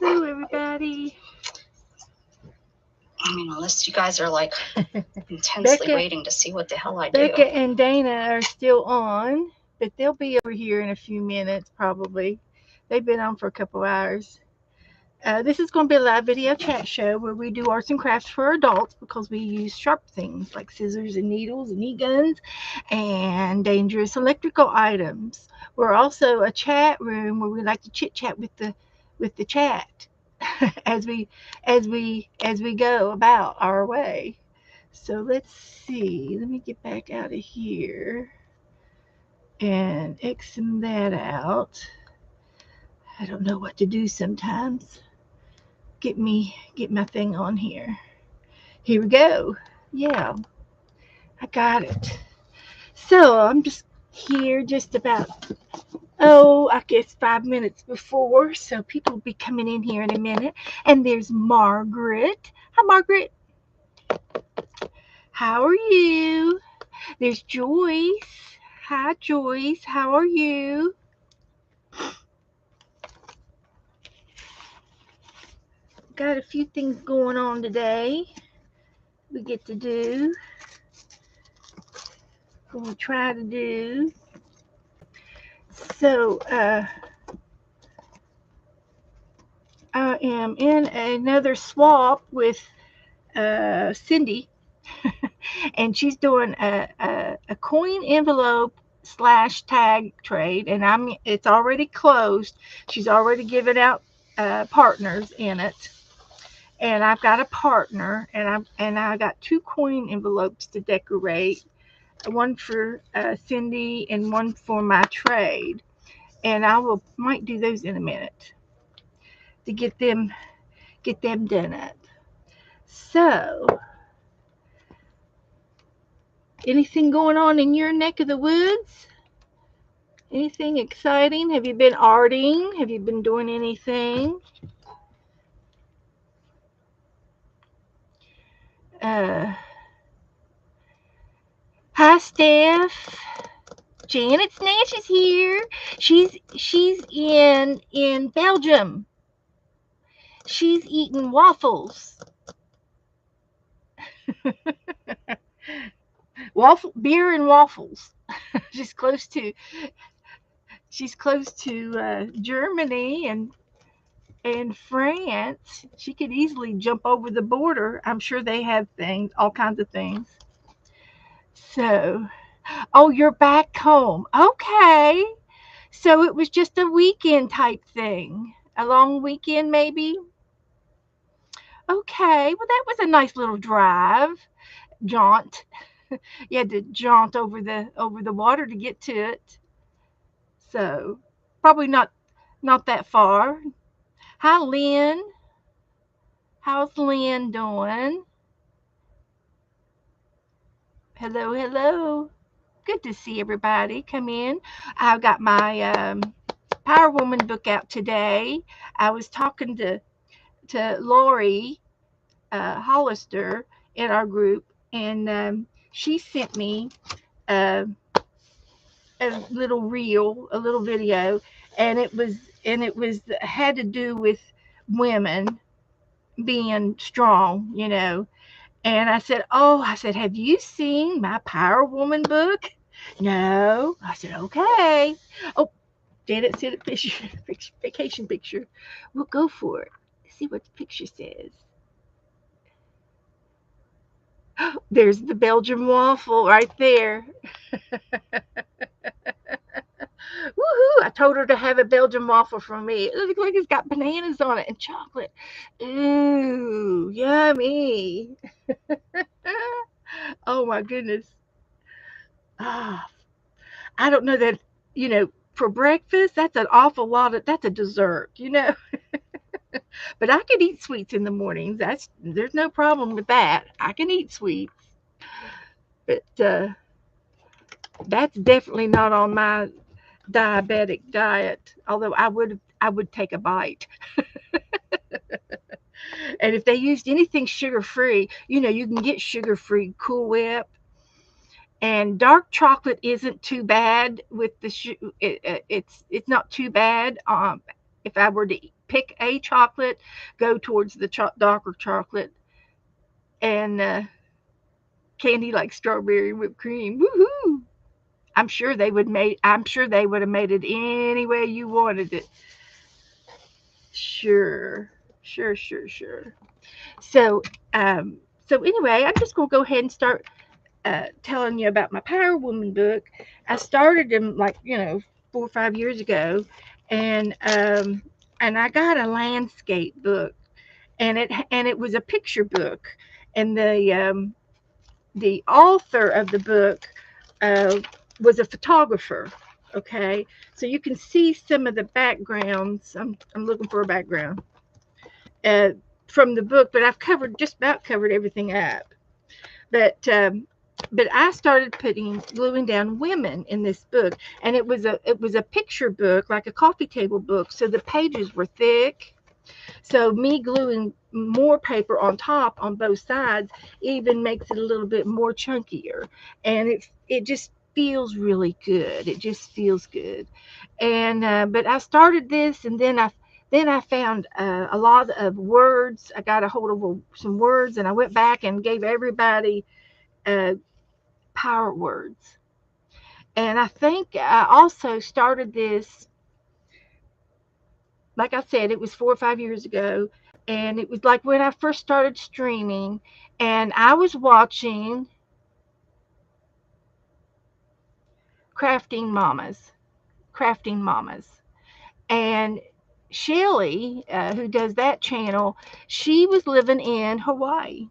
Hello, everybody. I mean, unless you guys are like intensely Becca, waiting to see what the hell I do. Becca and Dana are still on, but they'll be over here in a few minutes probably. They've been on for a couple hours. This is going to be a live video chat show where we do arts and crafts for adults because we use sharp things like scissors and needles and heat guns and dangerous electrical items. We're also a chat room where we like to chit chat with the chat as we go about our way. So let's see. Let me get back out of here and X that out. I don't know what to do sometimes. Get my thing on here. Here we go. Yeah, I got it. So I'm just here just about I guess 5 minutes before. So people will be coming in here in a minute. And there's Margaret. Hi Margaret. How are you? There's Joyce. Hi Joyce. How are you? Got a few things going on today. We get to do. We'll try to do. So, I am in another swap with Cindy, and she's doing a coin envelope slash tag trade, and it's already closed. She's already given out partners in it, and I've got a partner, and I got two coin envelopes to decorate, one for Cindy and one for my trade, and I will might do those in a minute to get them done up. So, anything going on in your neck of the woods? Anything exciting? Have you been arting? Have you been doing anything? Uh, Hi, Steph. Janet Snash is here. She's in Belgium. She's eating waffles. Waffle beer and waffles. she's close to she's close to Germany and France. She could easily jump over the border. I'm sure they have things, all kinds of things. So, oh, you're back home. Okay. So it was just a weekend type thing. A long weekend, maybe? Okay. Well, that was a nice little drive. Jaunt. You had to jaunt over the water to get to it. So, probably not that far. Hi, Lynn. How's Lynn doing? Hello, hello. Good to see everybody come in. I've got my Power Woman book out today. I was talking to Lori Hollister in our group, and she sent me uh, a little reel, a little video, and it was had to do with women being strong. And I said, have you seen my Power Woman book? No. I said, okay. Oh, Janet sent a picture, vacation picture. We'll go for it. See what the picture says. There's the Belgian waffle right there. Woohoo! I told her to have a Belgian waffle for me. It looks like it's got bananas on it and chocolate. Ooh, yummy. Oh my goodness. Ah, I don't know that, for breakfast, that's an awful lot that's a dessert. But I can eat sweets in the mornings. There's no problem with that. I can eat sweets. But that's definitely not on my diabetic diet. Although I would take a bite. And if they used anything sugar free, you can get sugar free Cool Whip, and dark chocolate isn't too bad with the it's not too bad. if I were to pick a chocolate, go towards the darker chocolate, and candy like strawberry whipped cream. Woohoo! I'm sure they would have made it any way you wanted it. Sure. Sure, sure, sure. So, um, so anyway, I'm just gonna go ahead and start telling you about my Power Woman book. I started them like 4 or 5 years ago, and I got a landscape book, and it was a picture book, and the author of the book uh, was a photographer. Okay, so you can see some of the backgrounds. I'm looking for a background uh, from the book, but I've covered just about covered everything up. But I started gluing down women in this book, and it was a picture book, like a coffee table book. So the pages were thick. So me gluing more paper on top on both sides even makes it a little bit more chunkier, and it just feels really good. It just feels good. And but I started this, and then I found a lot of words. I got a hold of some words, and I went back and gave everybody uh, power words. And I think I also started this, like I said, it was 4 or 5 years ago. And it was like when I first started streaming, and I was watching Crafting Mamas. Crafting Mamas. And Shelly, who does that channel, she was living in Hawaii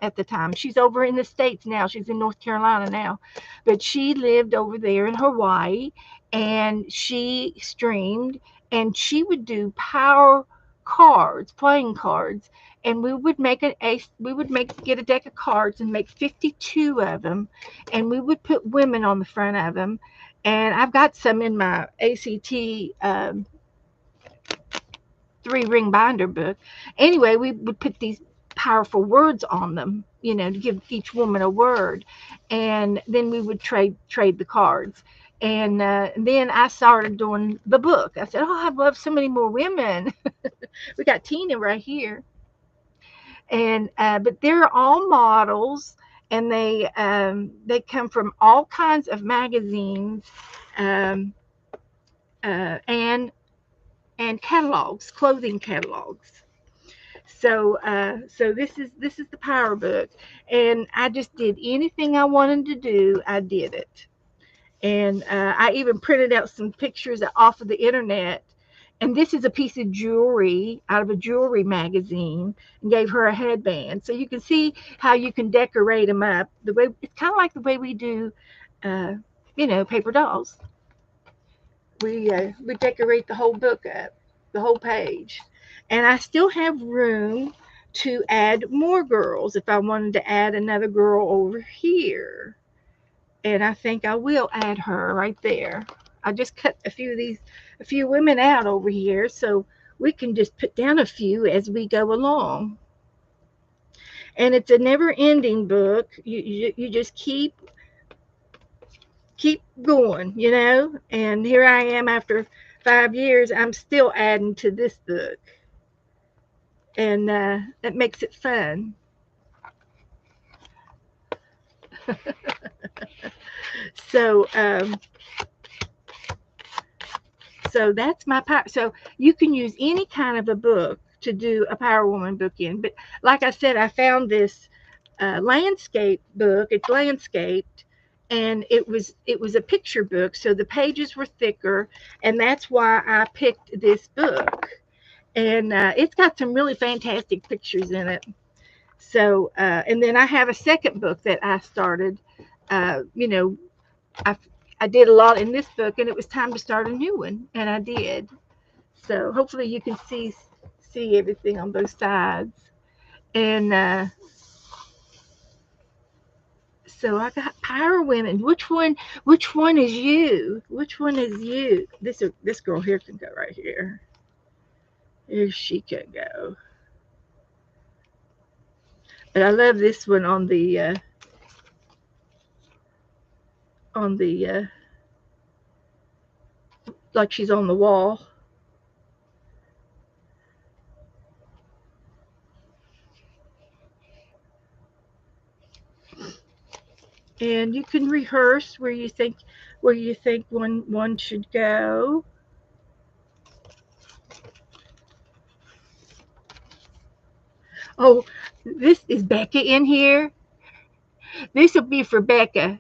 at the time. She's over in the States now. She's in North Carolina now. But she lived over there in Hawaii, and she streamed, and she would do power cards, playing cards. And we would get a deck of cards and make 52 of them, and we would put women on the front of them. And I've got some in my ACT 3 ring binder book. Anyway, we would put these powerful words on them, to give each woman a word, and then we would trade the cards. And then I started doing the book. I said, "Oh, I'd love so many more women." We got Tina right here, and but they're all models, and they come from all kinds of magazines, um, and catalogs, clothing catalogs. So this is the power book, and I just did anything I wanted to do. I did it, and I even printed out some pictures off of the internet. And this is a piece of jewelry out of a jewelry magazine, and gave her a headband. So you can see how you can decorate them up. The way it's kind of like the way we do, uh, paper dolls. We decorate the whole book up, the whole page, and I still have room to add more girls if I wanted to add another girl over here. And I think I will add her right there. I just cut a few women out over here, so we can just put down a few as we go along. And it's a never-ending book. You just keep going, And here I am after 5 years. I'm still adding to this book, and that makes it fun. So, so that's my power. So you can use any kind of a book to do a Power Woman book in. But like I said, I found this landscape book. It's landscaped, and it was a picture book, so the pages were thicker, and that's why I picked this book. And it's got some really fantastic pictures in it. So, and then I have a second book that I started. Uh, you know, I I did a lot in this book, and it was time to start a new one, and I did. So hopefully you can see everything on both sides. And so I got Power Women. Which one is you? Which one is you? This girl here can go right here. Here she can go. But I love this one on the like she's on the wall. And you can rehearse where you think one should go. Oh, this is Becca in here. This will be for Becca.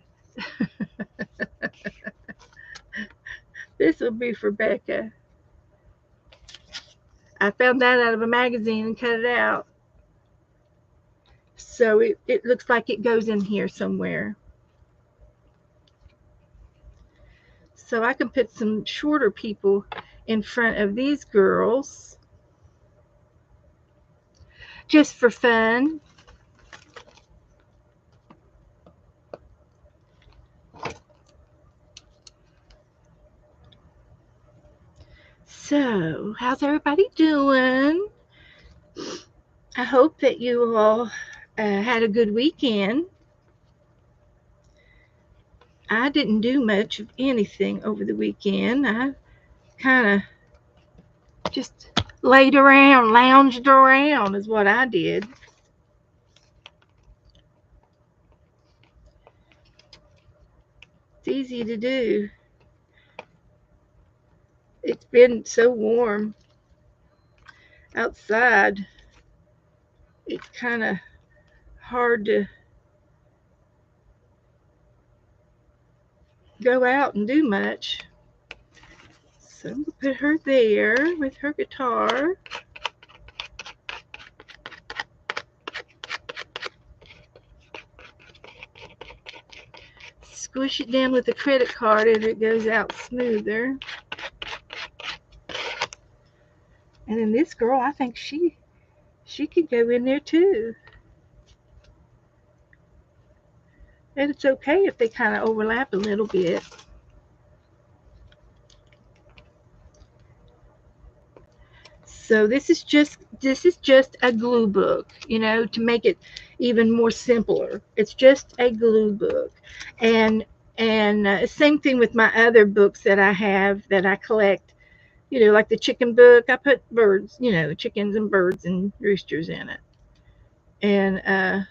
This will be for Becca. I found that out of a magazine and cut it out. So it looks like it goes in here somewhere. So I can put some shorter people in front of these girls just for fun. So, how's everybody doing? I hope that you all had a good weekend. I didn't do much of anything over the weekend. I kind of just laid around, lounged around is what I did. It's easy to do. It's been so warm outside. It's kind of hard to go out and do much. So I'm going to put her there with her guitar. Squish it down with a credit card and it goes out smoother. And then this girl, I think she could go in there too. And it's okay if they kind of overlap a little bit. So this is just a glue book, to make it even more simpler. It's just a glue book, and same thing with my other books that I have that I collect. Like the chicken book, I put birds, chickens and birds and roosters in it, and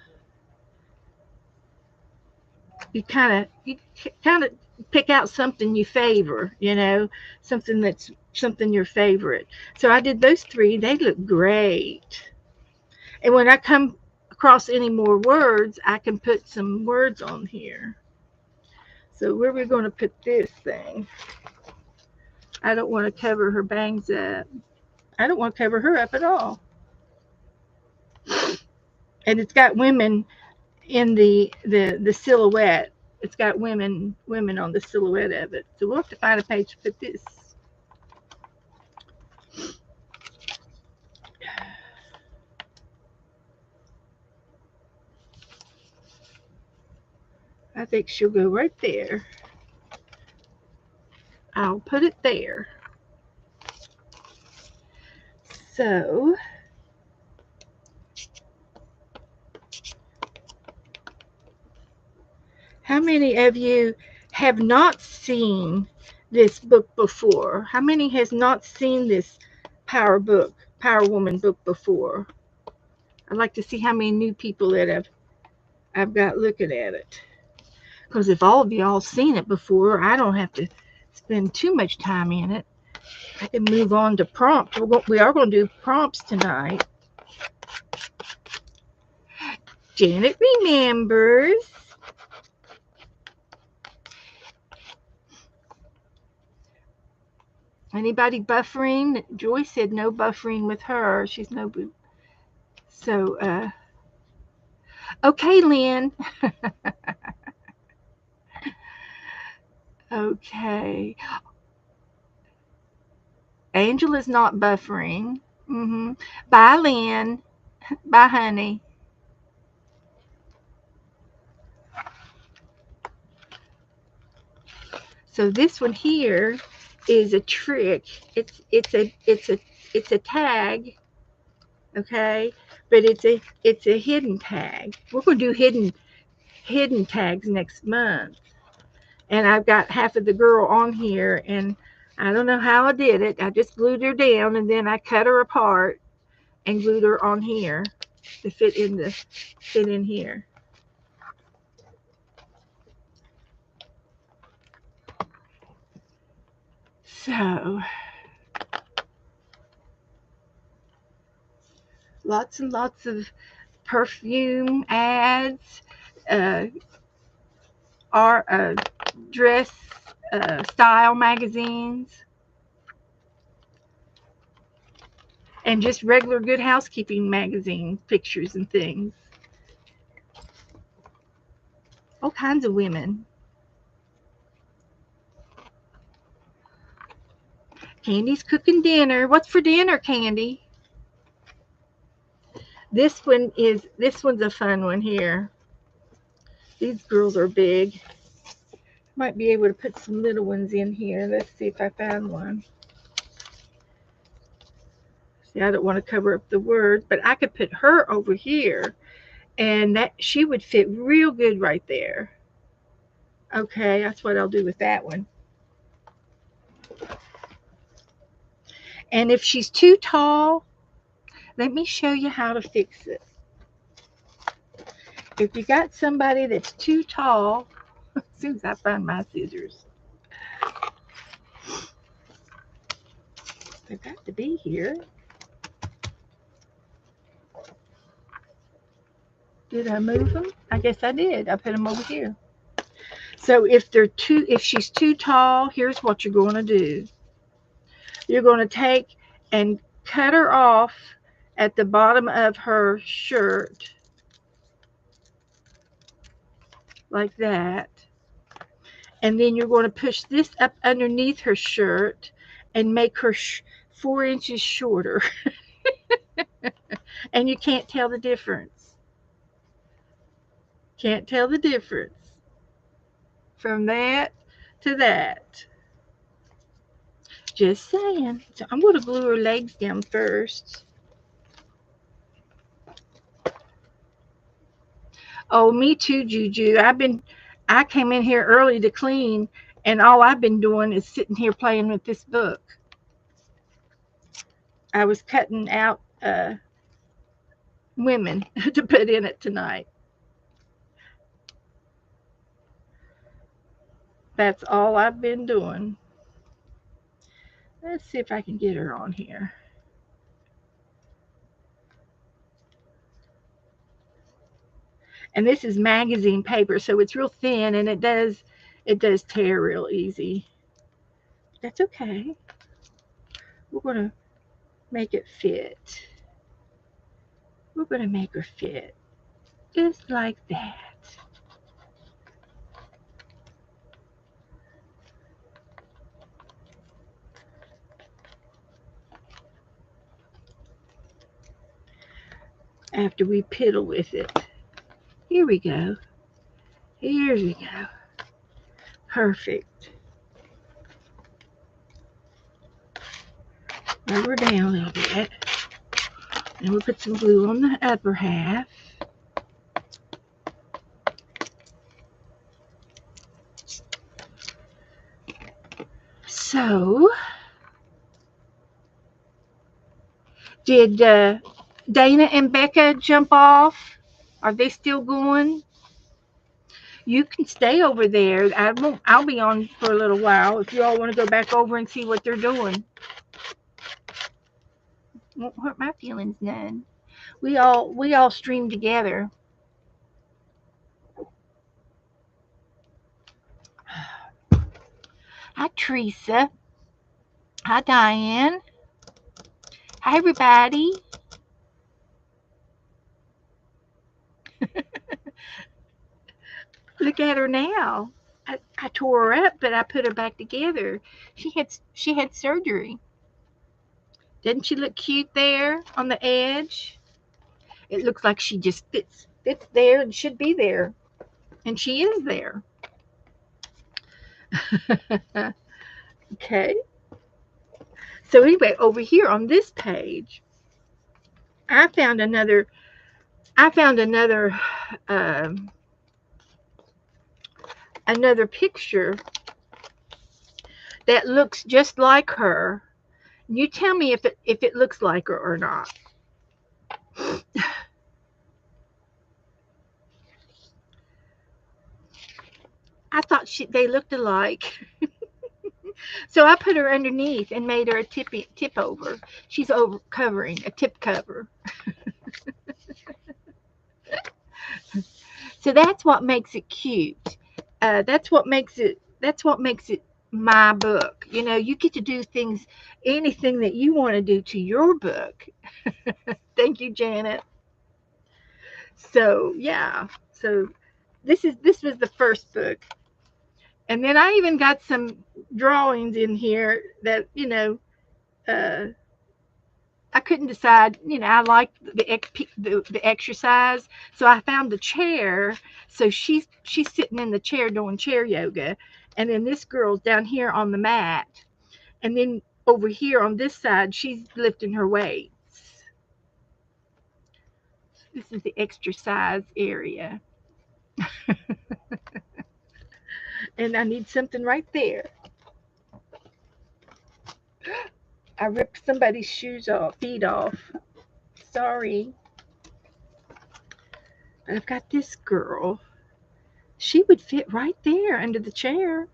you kind of pick out something you favor, something your favorite. So I did those three. They look great. And when I come across any more words, I can put some words on here. So where are we going to put this thing? I don't want to cover her bangs up. I don't want to cover her up at all. And it's got women in the silhouette. It's got women on the silhouette of it. So we'll have to find a page to put this. I think she'll go right there. I'll put it there. So how many of you have not seen this book before? How many has not seen this Power Woman book before? I'd like to see how many new people that I've got looking at it. Because if all of y'all seen it before, I don't have to spend too much time in it. I can move on to prompts. We are going to do prompts tonight. Janet remembers. Anybody buffering? Joy said no buffering with her. She's no boo. So, okay, Lynn. Okay. Angela's not buffering. Bye, Lynn. Bye, honey. So this one here is a trick. It's a tag, okay? But it's a hidden tag. We're going to do hidden tags next month. And I've got half of the girl on here, and I don't know how I did it. I just glued her down, and then I cut her apart and glued her on here to fit in here. So, lots and lots of perfume ads, uh, dress style magazines, and just regular Good Housekeeping magazine pictures and things. All kinds of women. Candy's cooking dinner. What's for dinner, Candy? This one's a fun one here. These girls are big. Might be able to put some little ones in here. Let's see if I found one. See, I don't want to cover up the word, but I could put her over here, and that she would fit real good right there. Okay, that's what I'll do with that one. And if she's too tall, let me show you how to fix it. If you got somebody that's too tall, as soon as I find my scissors, they've got to be here. Did I move them? I guess I did. I put them over here. So if she's too tall, here's what you're going to do. You're going to take and cut her off at the bottom of her shirt like that. And then you're going to push this up underneath her shirt and make her 4 inches shorter. And you can't tell the difference. Can't tell the difference from that to that. Just saying. So I'm going to glue her legs down first. Oh, me too, Juju. I came in here early to clean, and all I've been doing is sitting here playing with this book. I was cutting out women to put in it tonight. That's all I've been doing. Let's see if I can get her on here. And this is magazine paper, so it's real thin, and it does tear real easy. That's okay. We're going to make it fit. We're going to make her fit just like that. After we piddle with it. Here we go. Here we go. Perfect. Rub her down a little bit. And we'll put some glue on the upper half. So, did Dana and Becca jump off? Are they still going? You can stay over there. I'll be on for a little while if you all want to go back over and see what they're doing. Won't hurt my feelings none. We all stream together. Hi, Teresa. Hi, Diane. Hi, everybody. Look at her now. I tore her up, but I put her back together. She had surgery. Didn't she look cute there on the edge? It looks like she just fits there and should be there. And she is there. Okay. So anyway, over here on this page, I found another another picture that looks just like her. You tell me if it looks like her or not. I thought they looked alike. So I put her underneath and made her a tip over. She's over covering a tip cover. So that's what makes it cute. That's what makes it. That's what makes it my book. You know, you get to do things, anything that you want to do to your book. Thank you, Janet. So yeah. So this was the first book, and then I even got some drawings in here that uh, I couldn't decide. I liked the exercise, so I found the chair. So she's sitting in the chair doing chair yoga, and then this girl's down here on the mat, and then over here on this side she's lifting her weights. This is the exercise area, and I need something right there. I ripped somebody's feet off. Sorry, but I've got this girl. She would fit right there under the chair.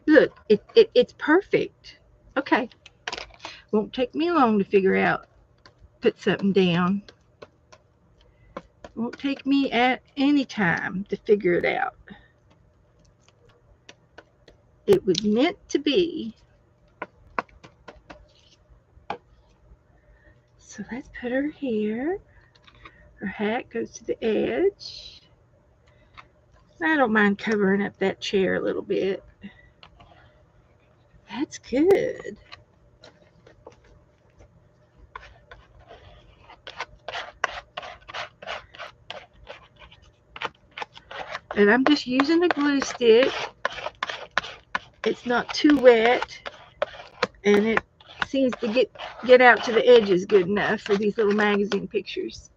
Look, it's perfect. Okay, won't take me long to figure out, put something down. Won't take me at any time to figure it out. It was meant to be. So let's put her here. Her hat goes to the edge. I don't mind covering up that chair a little bit. That's good. And I'm just using a glue stick. It's not too wet, and it seems to get out to the edges good enough for these little magazine pictures.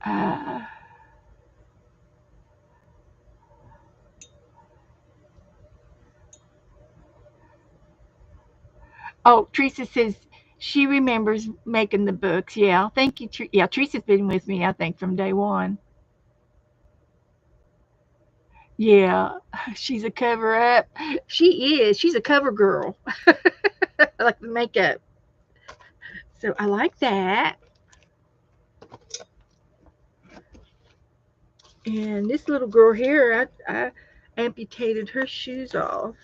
Uh, oh, Teresa says she remembers making the books. Yeah, thank you. Yeah, Teresa's been with me, I think, from day one. Yeah, she's a cover up. She is. She's a cover girl. I like the makeup. So I like that. And this little girl here, I amputated her shoes off.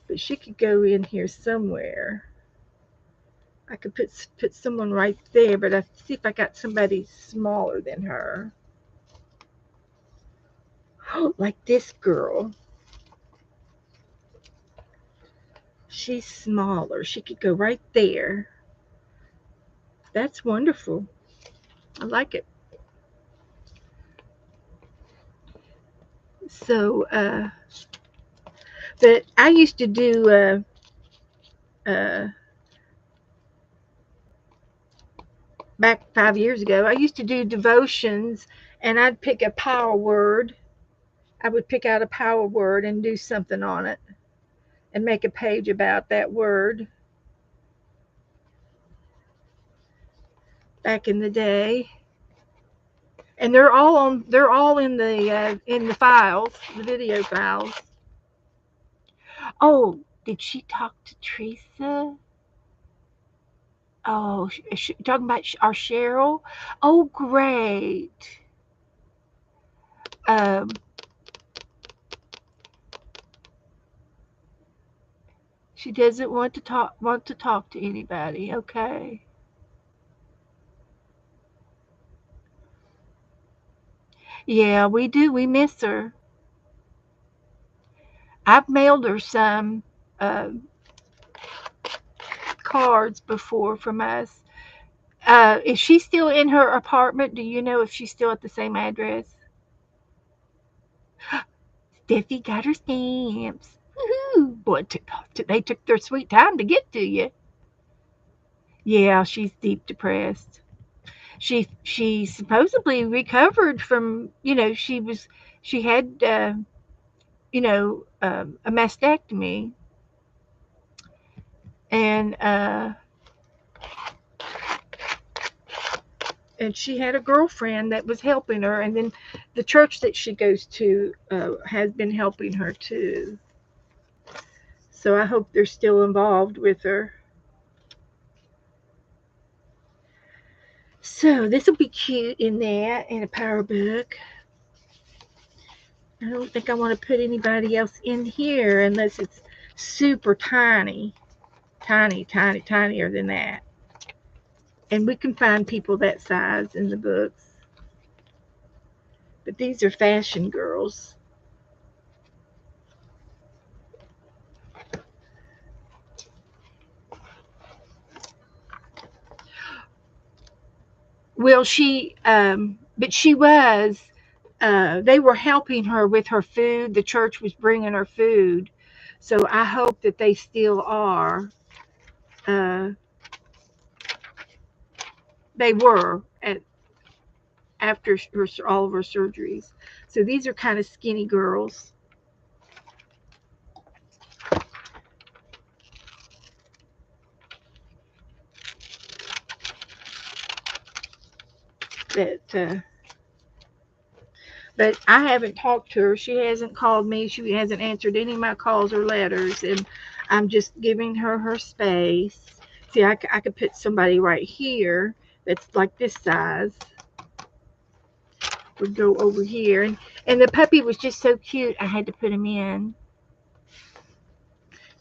But she could go in here somewhere. I could put someone right there, but I see if I got somebody smaller than her. Oh, like this girl. She's smaller. She could go right there. That's wonderful. I like it. So, but I used to do back 5 years ago. I used to do devotions, and I'd pick a power word. I would pick out a power word and do something on it, and make a page about that word. Back in the day, and they're all on. They're all in the files, the video files. Oh, did she talk to Teresa? Oh, talking about our Cheryl. Oh, great. Um, she doesn't want to talk to anybody. Okay. Yeah, we do. We miss her. I've mailed her some uh, cards before from us. Is she still in her apartment? Do you know if she's still at the same address? Steffi got her stamps. Woohoo! Boy, they took their sweet time to get to you. Yeah, she's deep depressed. She supposedly recovered from, she had a mastectomy, and and she had a girlfriend that was helping her, and then the church that she goes to has been helping her too. So I hope they're still involved with her. So this will be cute in that, in a power book. I don't think I want to put anybody else in here unless it's super tiny. Tiny, tiny, tinier than that. And we can find people that size in the books. But these are fashion girls. Well, but she was, they were helping her with her food. The church was bringing her food. So I hope that they still are. Uh, they were after all of her surgeries. So these are kind of skinny girls. That but I haven't talked to her. She hasn't called me. She hasn't answered any of my calls or letters, and I'm just giving her her space. See, I could put somebody right here that's like this size. Would go over here, and the puppy was just so cute. I had to put him in.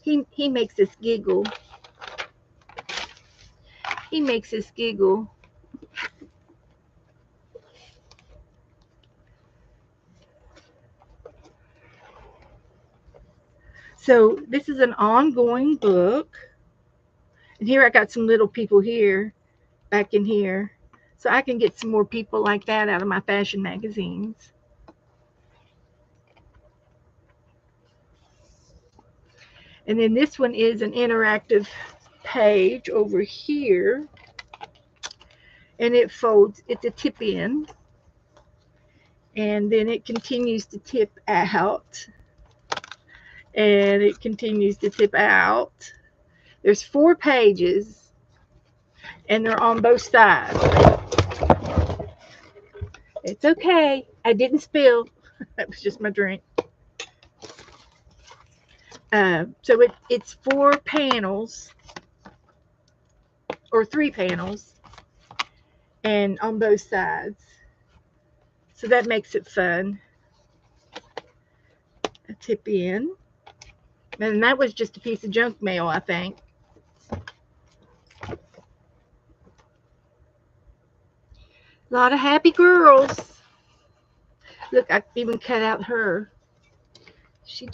He makes us giggle. He makes us giggle. So this is an ongoing book. And here I got some little people here, back in here. So I can get some more people like that out of my fashion magazines. And then this one is an interactive page over here. And it folds, it's a tip in. And then it continues to tip out. And it continues to tip out. There's 4 pages. And they're on both sides. It's okay. I didn't spill. That was just my drink. So it's 4 panels, or 3 panels, and on both sides. So that makes it fun. A tip in. And that was just a piece of junk mail, I think. A lot of happy girls. Look, I even cut out her. She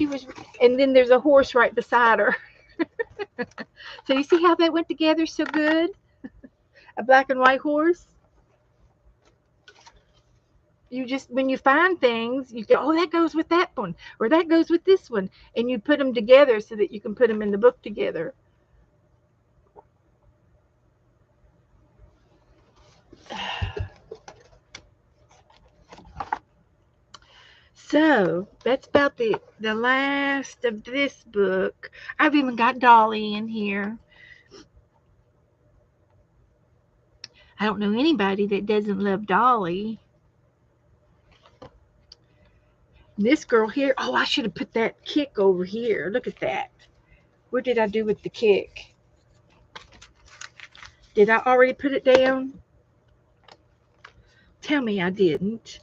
was, and then there's a horse right beside her. So you see how that went together so good? A black and white horse. You just, when you find things, you go, oh, that goes with that one, or that goes with this one, and you put them together so that you can put them in the book together. So that's about the last of this book. I've even got Dolly in here. I don't know anybody that doesn't love Dolly. This girl here, oh, I should have put that kick over here. Look at that. What did I do with the kick? Did I already put it down? Tell me I didn't.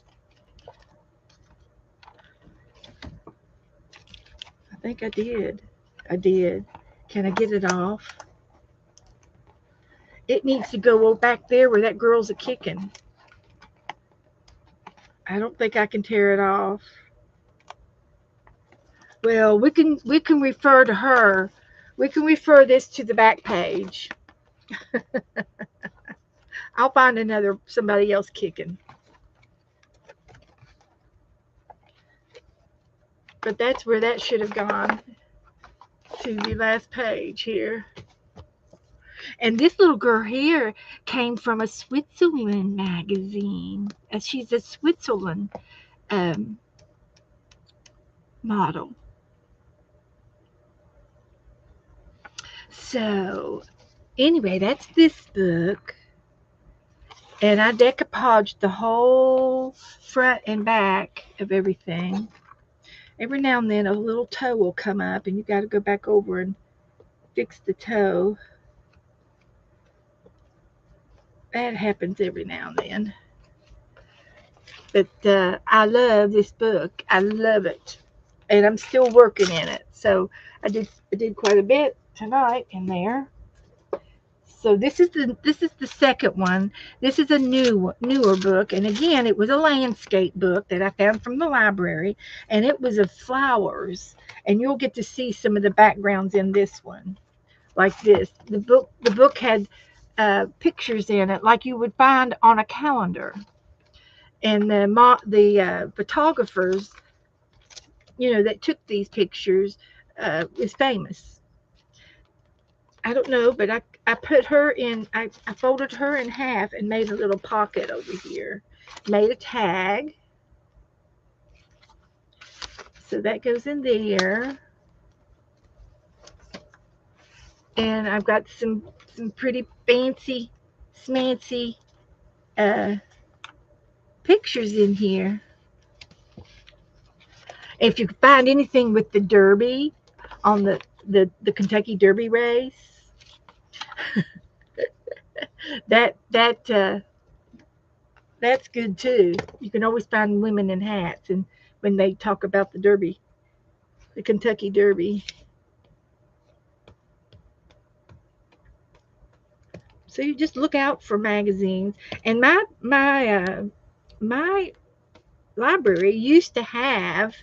I think I did. I did. Can I get it off? It needs to go back there where that girl's a kicking. I don't think I can tear it off. Well, we can refer to her. We can refer this to the back page. I'll find somebody else kicking. But that's where that should have gone, to the last page here. And this little girl here came from a Switzerland magazine. She's a Switzerland model. So anyway, that's this book. And I decoupaged the whole front and back of everything. Every now and then a little toe will come up and you got to go back over and fix the toe. That happens every now and then. But I love this book. I love it. And I'm still working in it. So I did quite a bit tonight in there. So this is the second one. This is a newer book, and again, it was a landscape book that I found from the library, and it was of flowers. And you'll get to see some of the backgrounds in this one, like this. The book had pictures in it, like you would find on a calendar. And the photographers, that took these pictures, is famous. I don't know, but I put her in, I folded her in half and made a little pocket over here. Made a tag. So that goes in there. And I've got some pretty fancy, smancy uh, pictures in here. If you could find anything with the Derby on the Kentucky Derby race, that that's good too. You can always find women in hats, and when they talk about the Derby, the Kentucky Derby. So you just look out for magazines. And my library used to have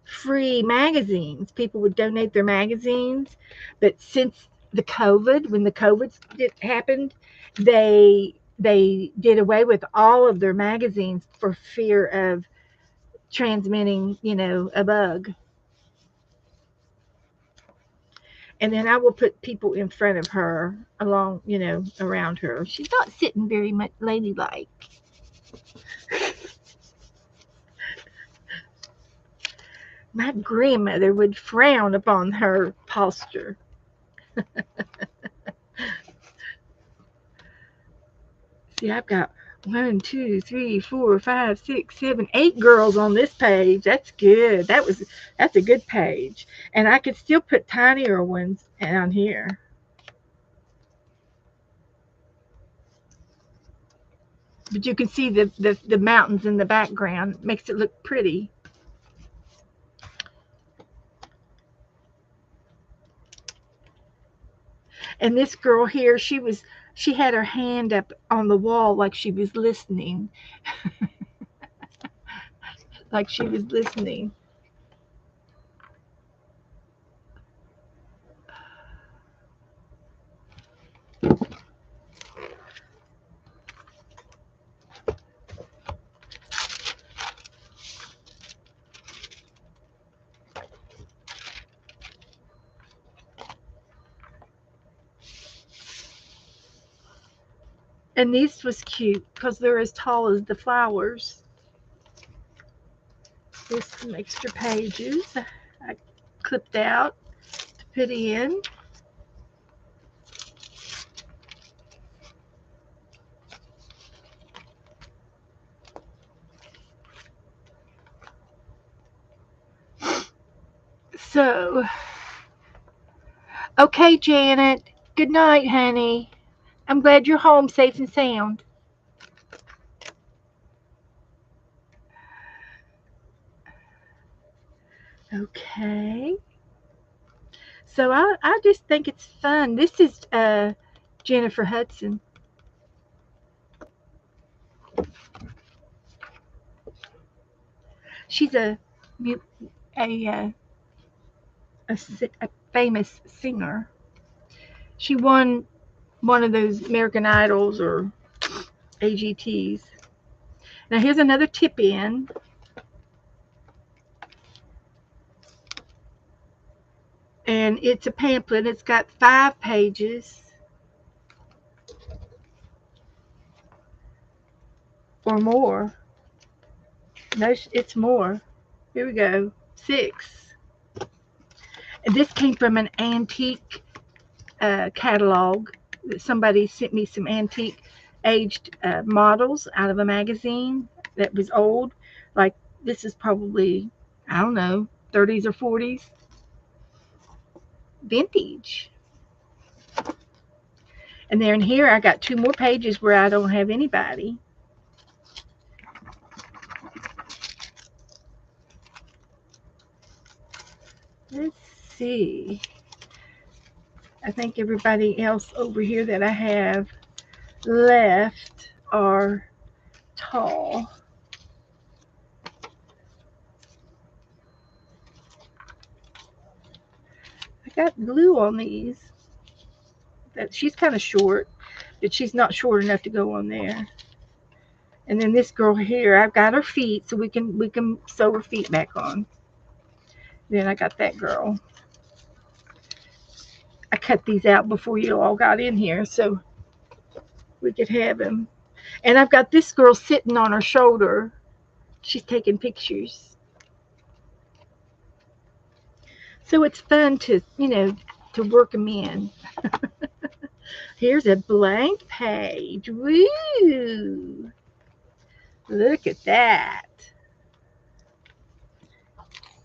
free magazines. People would donate their magazines, but since when the COVID happened, they did away with all of their magazines for fear of transmitting, a bug. And then I will put people in front of her along, around her. She's not sitting very much ladylike. My grandmother would frown upon her posture. See, I've got 1, 2, 3, 4, 5, 6, 7, 8 girls on this page. That's good. That's a good page. And I could still put tinier ones on here. But you can see the mountains in the background. Makes it look pretty. And this girl here, she had her hand up on the wall like she was listening. Like she was listening. And this was cute because they're as tall as the flowers. There's some extra pages I clipped out to put in. So, okay, Janet. Good night, honey. I'm glad you're home safe and sound. Okay. So I just think it's fun. This is Jennifer Hudson. She's a, a famous singer. She won one of those American Idols or AGTs. Now here's another tip in. And it's a pamphlet. It's got 5 pages or more. No, it's more. Here we go. 6. And this came from an antique catalog. Somebody sent me some antique aged models out of a magazine that was old. Like this is probably, I don't know, 30s or 40s. Vintage. And then here I got 2 more pages where I don't have anybody. Let's see. I think everybody else over here that I have left are tall. I got glue on these. She's kind of short, but she's not short enough to go on there. And then this girl here, I've got her feet, so we can sew her feet back on. Then I got that girl. I cut these out before you all got in here, so we could have them. And I've got this girl sitting on her shoulder. She's taking pictures. So it's fun to, to work them in. Here's a blank page. Woo! Look at that.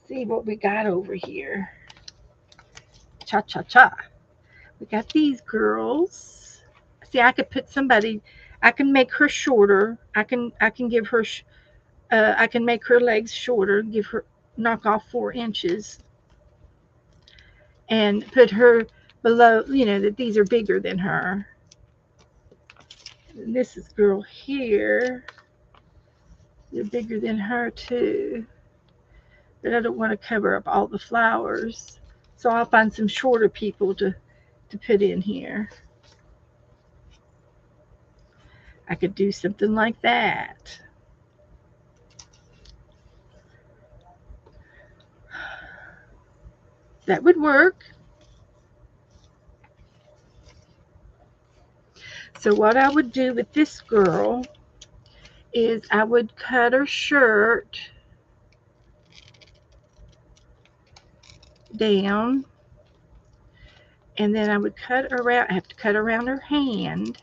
See what we got over here. Cha-cha-cha. We got these girls. See, I could put somebody, I can make her shorter. I can give her, I can make her legs shorter, knock off 4 inches. And put her below, that these are bigger than her. And this is girl here. They're bigger than her too. But I don't want to cover up all the flowers. So I'll find some shorter people to put in here. I could do something like that. That would work. So what I would do with this girl is I would cut her shirt down, and then I would cut around. I have to cut around her hand.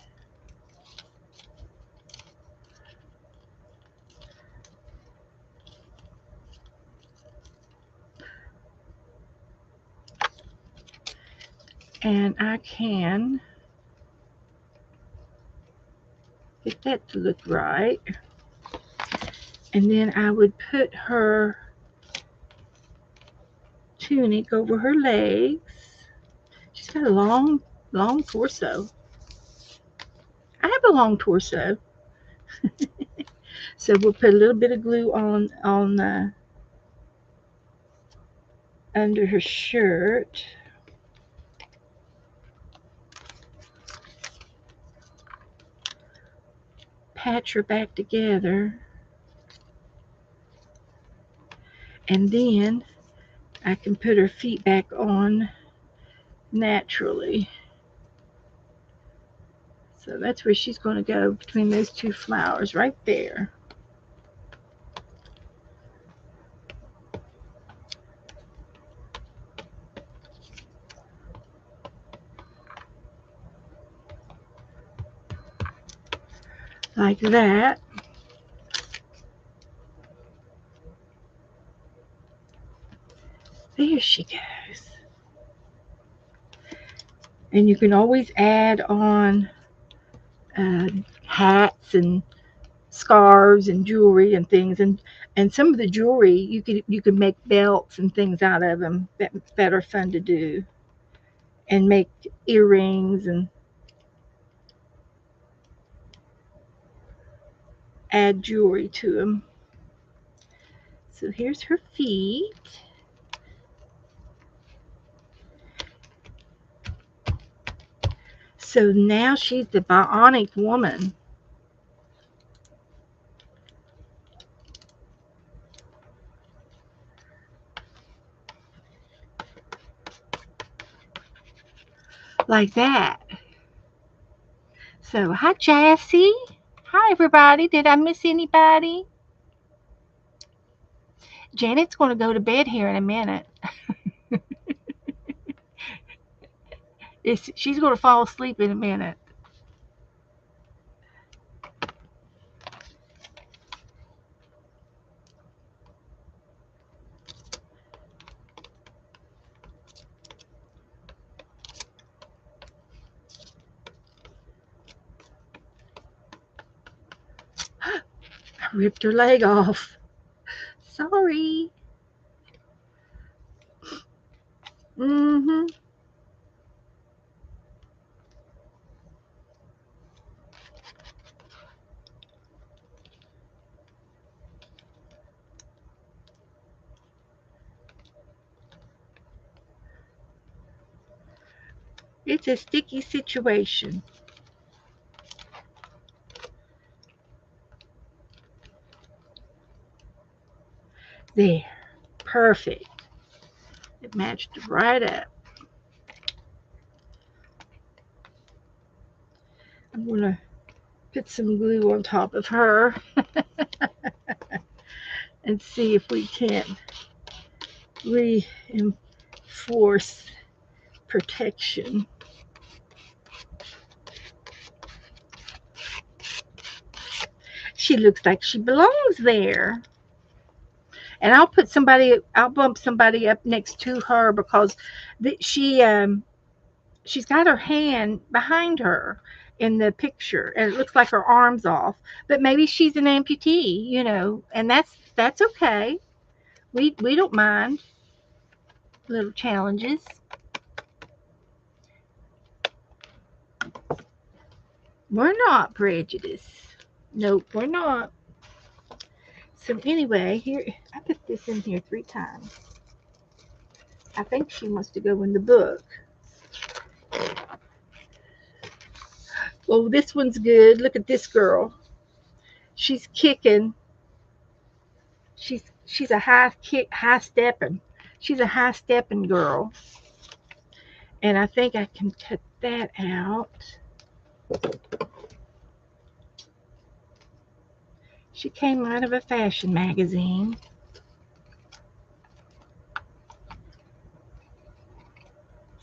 And I can get that to look right. And then I would put her tunic over her legs. She's got a long torso. I have a long torso. So we'll put a little bit of glue on under her shirt. Patch her back together. And then I can put her feet back on naturally. So that's where she's going to go, between those 2 flowers right there. Like that. There she goes. And you can always add on hats and scarves and jewelry and things, and some of the jewelry you could make belts and things out of them that are fun to do, and make earrings and add jewelry to them. So here's her feet. So now she's the bionic woman. Like that. So, hi, Jassy. Hi, everybody. Did I miss anybody? Janet's going to go to bed here in a minute. She's going to fall asleep in a minute. Ripped her leg off. Sorry. Mm-hmm. It's a sticky situation. There. Perfect. It matched right up. I'm going to put some glue on top of her and see if we can reinforce protection. She looks like she belongs there. And I'll bump somebody up next to her because she's got her hand behind her in the picture, and it looks like her arm's off. But maybe she's an amputee, and that's okay. We don't mind little challenges. We're not prejudiced. Nope, we're not. So anyway, here I put this in here 3 times. I think she wants to go in the book. Well, this one's good. Look at this girl. She's kicking. She's a high stepping. She's a high stepping girl. And I think I can cut that out. She came out of a fashion magazine.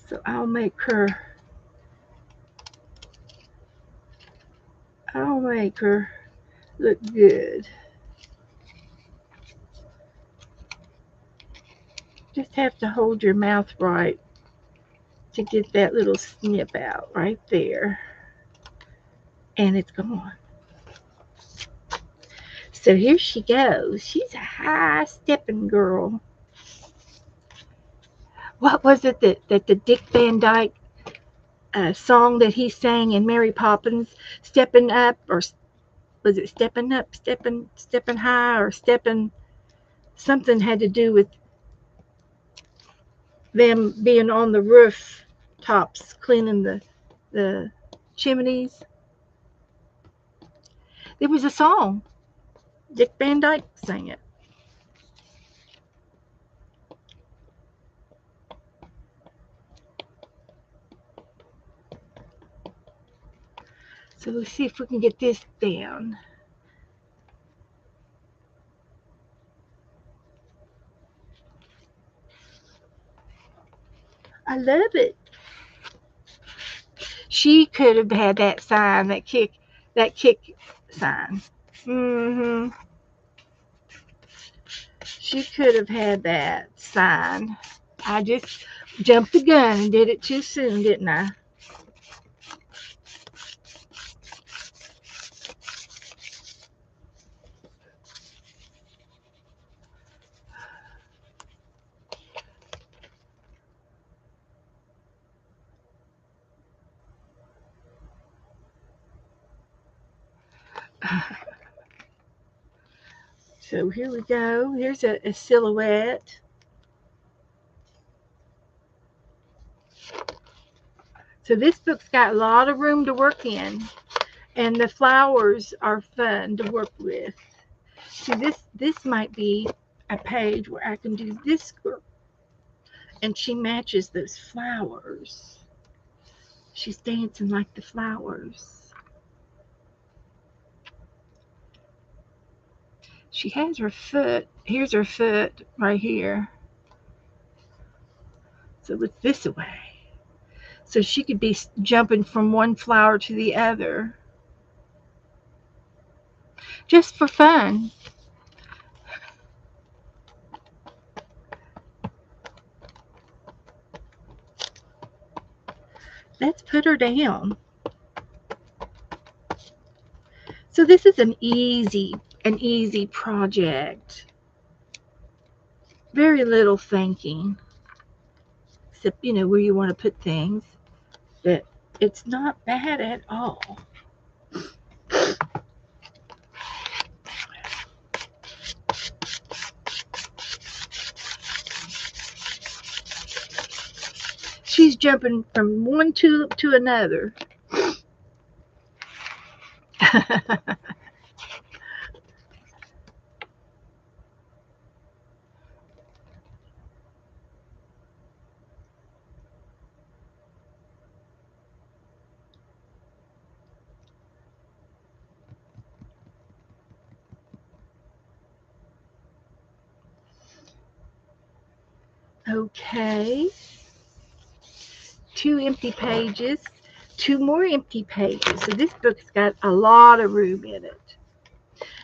So I'll make her look good. Just have to hold your mouth right to get that little snip out right there. And it's gone. So here she goes. She's a high stepping girl. What was it that the Dick Van Dyke song that he sang in Mary Poppins, stepping up, or was it stepping up, stepping high, or stepping, something had to do with them being on the roof tops cleaning the chimneys. There was a song. Dick Van Dyke sang it. So let's see if we can get this down. I love it. She could have had that sign, that kick sign. She could have had that sign. I just jumped the gun and did it too soon, didn't I? So here we go. Here's a silhouette. So this book's got a lot of room to work in, and the flowers are fun to work with. See, this might be a page where I can do this girl, and she matches those flowers. She's dancing like the flowers. She has her foot. Here's her foot right here. So it's this way. So she could be jumping from one flower to the other. Just for fun. Let's put her down. So this is an easy an easy project. Very little thinking, except, where you want to put things. But it's not bad at all. She's jumping from one tulip to another. Okay. 2 empty pages. 2 more empty pages. So this book's got a lot of room in it.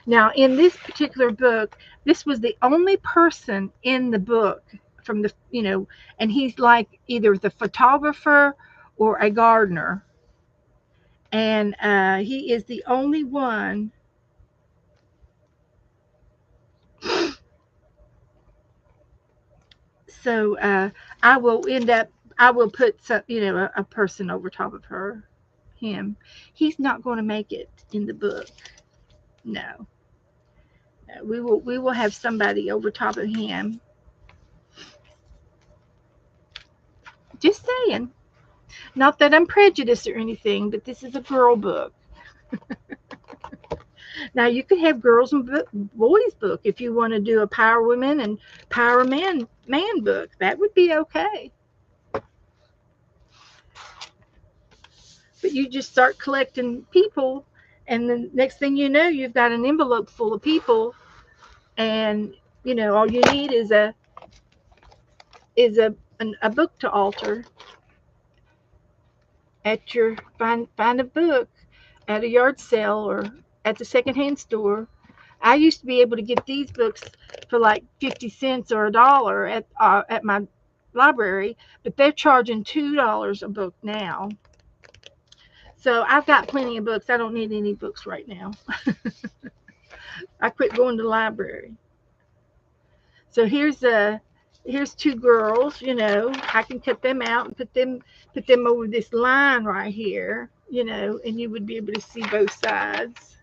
Now, in this particular book, this was the only person in the book from the, and he's like either the photographer or a gardener. And he is the only one. So I will put some, a person over top of him. He's not going to make it in the book. No. We will have somebody over top of him. Just saying. Not that I'm prejudiced or anything, but this is a girl book. Now you could have girls and boys book if you want to do a Power Women and Power Man book. That would be okay. But you just start collecting people, and the next thing you know, you've got an envelope full of people, and all you need is a book to alter. At your find a book at a yard sale or at the secondhand store. I used to be able to get these books for like 50 cents or $1 at my library, but they're charging $2 a book now. So I've got plenty of books. I don't need any books right now. I quit going to the library. So here's 2 girls. I can cut them out and put them over this line right here. And you would be able to see both sides.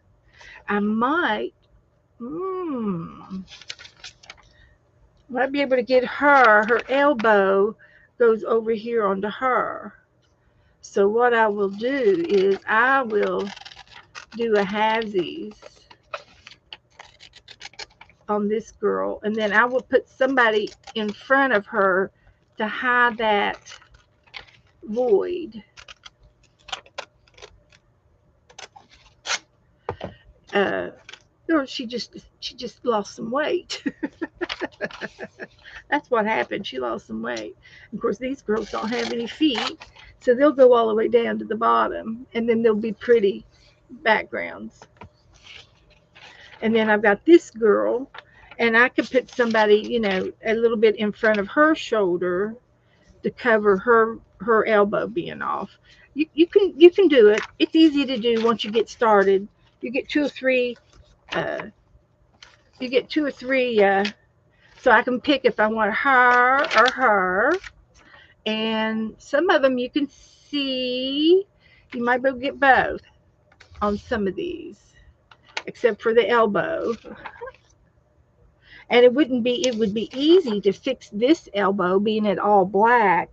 I might be able to get her elbow goes over here onto her. So what I will do is I will do a halvesies on this girl, and then I will put somebody in front of her to hide that void. Or she just lost some weight. That's what happened. She lost some weight. Of course, these girls don't have any feet, so they'll go all the way down to the bottom, and then they'll be pretty backgrounds. And then I've got this girl, and I could put somebody, a little bit in front of her shoulder to cover her elbow being off. You can do it. It's easy to do once you get started. You get 2 or 3. So I can pick if I want her or her. And some of them you can see. You might be able to get both on some of these, except for the elbow. And it would be easy to fix this elbow, being it all black.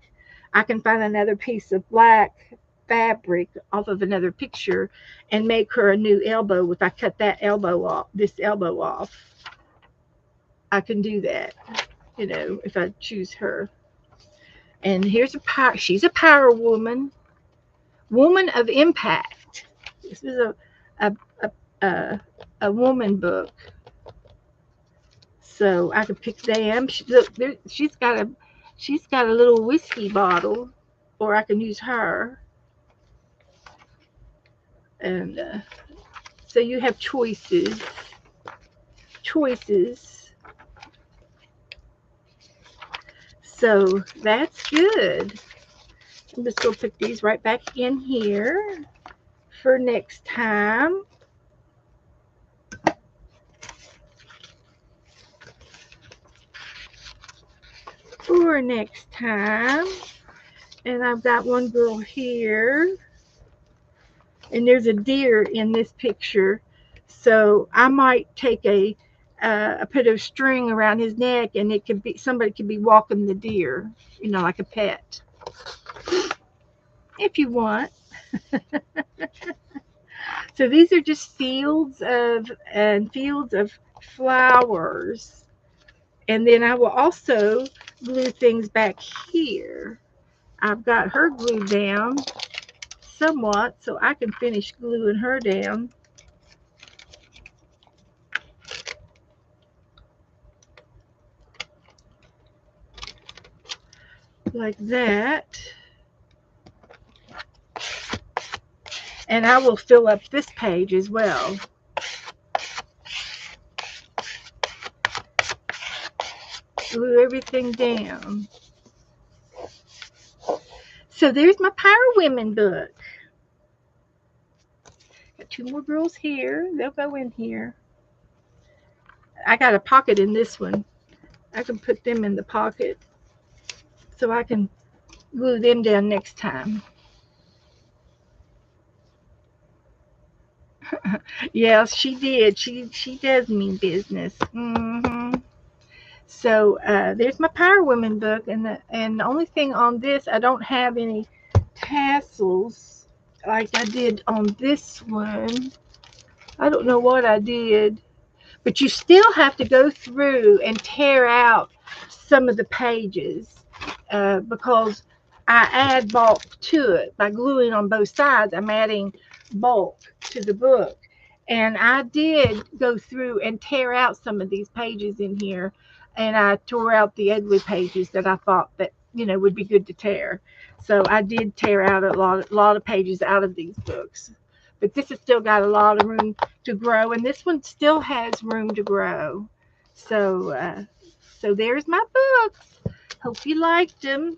I can find another piece of black fabric off of another picture and make her a new elbow. If I cut that elbow off, this elbow off, I can do that, if I choose her. And here's she's a power woman of impact. This is a woman book. So I could pick them. She's got a little whiskey bottle, or I can use her. And so you have choices. So that's good. I'm just going to put these right back in here for next time. sure next time. And I've got one girl here. And there's a deer in this picture. So I might take a put a string around his neck, and it could be somebody could be walking the deer, like a pet, if you want. So these are just fields of flowers, and then I will also glue things back here. I've got her glued down somewhat, so I can finish gluing her down. Like that. And I will fill up this page as well. Glue everything down. So there's my Power Women book. Got two more girls here. They'll go in here. I got a pocket in this one. I can put them in the pocket so I can glue them down next time. Yes, she did. She does mean business. So there's my Power Women book, and the only thing on this, I don't have any tassels like I did on this one. I don't know what I did, but you still have to go through and tear out some of the pages because I add bulk to it. By gluing on both sides, I'm adding bulk to the book. And I did go through and tear out some of these pages in here, and I tore out the ugly pages that I thought that would be good to tear. So I did tear out a lot of pages out of these books. But this has still got a lot of room to grow, and this one still has room to grow. So there's my books. Hope you liked them.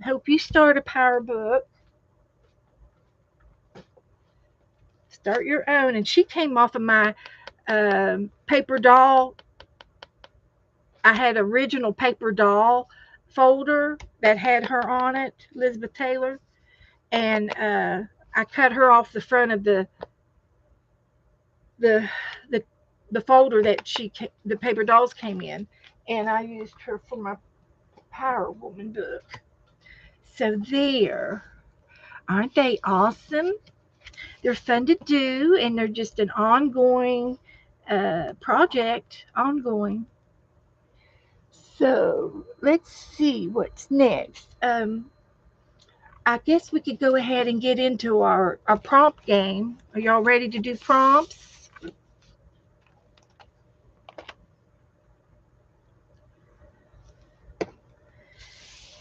Hope you start a power book. Start your own. And she came off of my paper doll. I had original paper doll folder that had her on it, Elizabeth Taylor, and I cut her off the front of the folder that the paper dolls came in, and I used her for my Power Woman book. So there, aren't they awesome? They're fun to do, and they're just an ongoing project, ongoing. So let's see what's next. I guess we could go ahead and get into our prompt game. Are y'all ready to do prompts?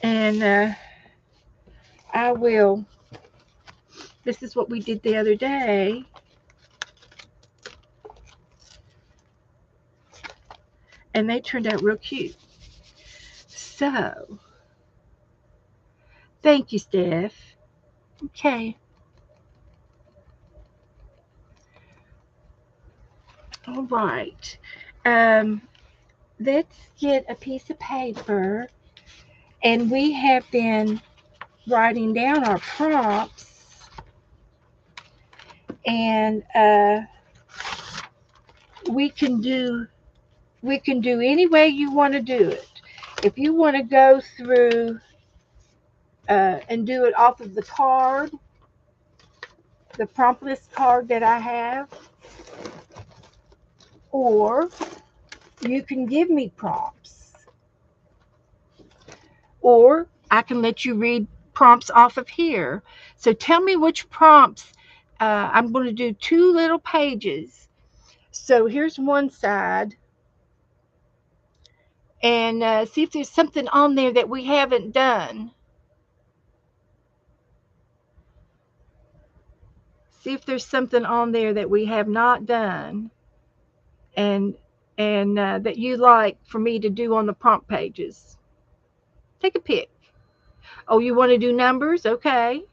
And I will. This is what we did the other day. And they turned out real cute. So, thank you, Steph. Okay. All right. Let's get a piece of paper. And we have been writing down our prompts. And we can do any way you want to do it. If you want to go through and do it off of the card, the prompt list card that I have, or you can give me prompts, or I can let you read prompts off of here. So tell me which prompts. I'm going to do 2 little pages. So here's one side, and see if there's something on there that we haven't done. See if there's something on there that we have not done, and that you like for me to do on the prompt pages. Take a pick. Oh, you want to do numbers? Okay.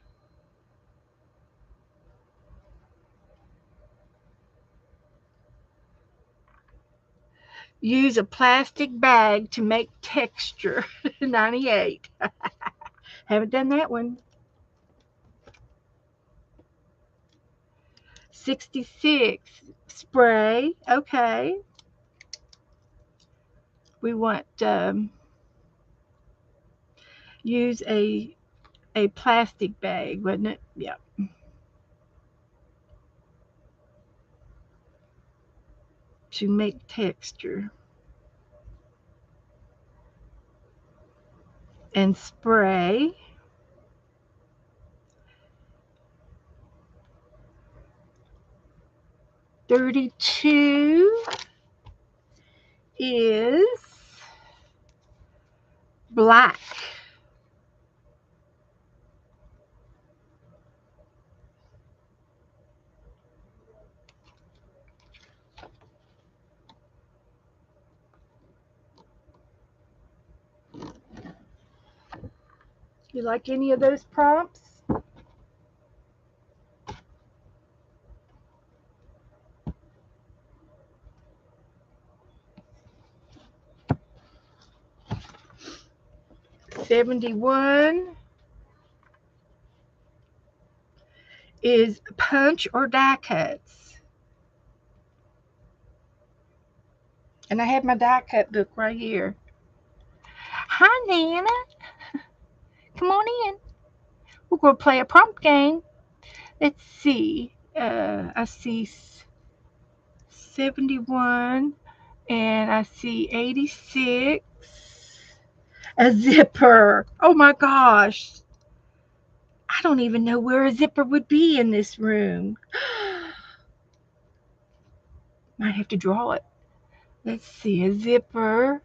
Use a plastic bag to make texture. 98. Haven't done that one. 66. Spray. Okay. We want use a plastic bag, wasn't it? Yeah. To make texture. And spray. $32 is black. You like any of those prompts? $71 is punch or die cuts. And I have my die cut book right here. Hi, Nana. Come on in. We're going to play a prompt game. Let's see. I see 71 and I see 86. A zipper. Oh my gosh. I don't even know where a zipper would be in this room. Might have to draw it. Let's see. A zipper.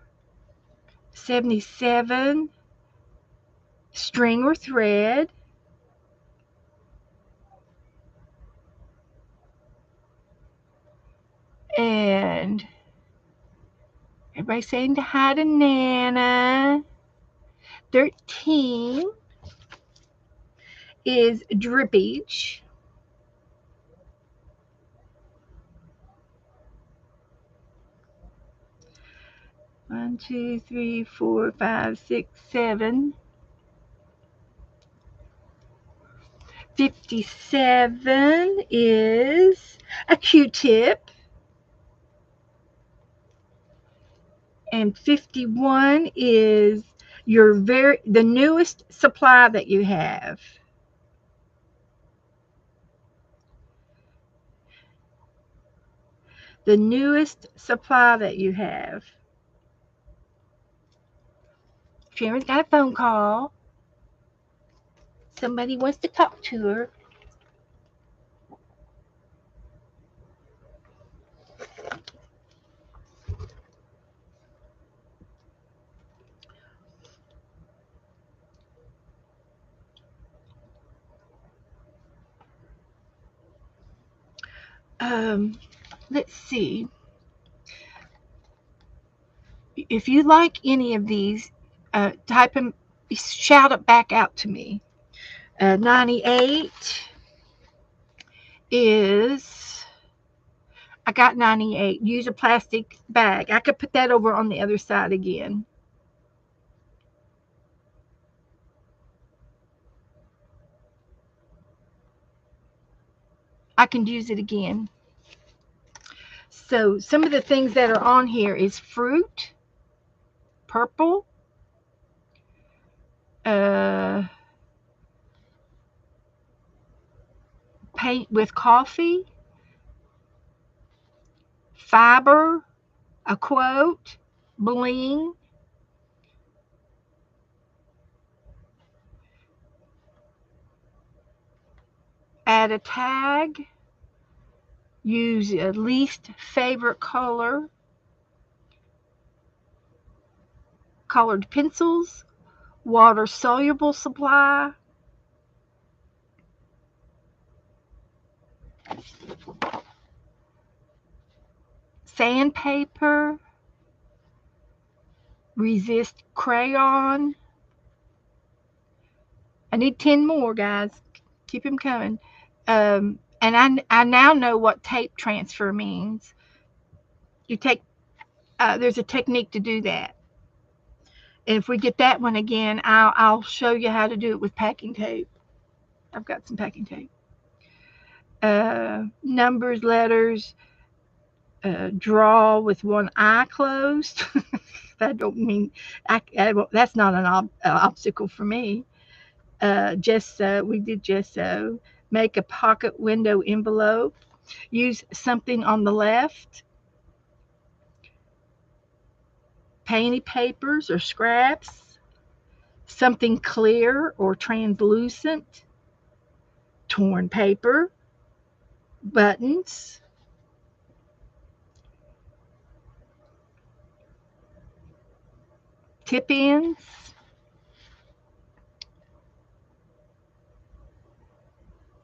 77. String or thread. And everybody saying hi to Nana. 13 is drippage. One, two, three, 4, 5, 6, 7. 57 is a Q-tip. And 51 is the newest supply that you have. The newest supply that you have. Sharon's got a phone call. Somebody wants to talk to her. Let's see. If you like any of these, type them, shout it back out to me. 98 is, I got 98. Use a plastic bag. I could put that over on the other side again. I can use it again. So some of the things that are on here is fruit, purple, paint with coffee, fiber, a quote, bling, add a tag, use a least favorite color, colored pencils, water soluble supply, sandpaper, resist crayon. I need 10 more, guys. Keep them coming. And I now know what tape transfer means. You take there's a technique to do that. And if we get that one again, I'll show you how to do it with packing tape. I've got some packing tape. Numbers, letters, draw with one eye closed. That don't mean that's not an obstacle for me. Gesso, we did gesso. Make a pocket window envelope. Use something on the left. Painty papers or scraps. Something clear or translucent. Torn paper. Buttons. Tip ends.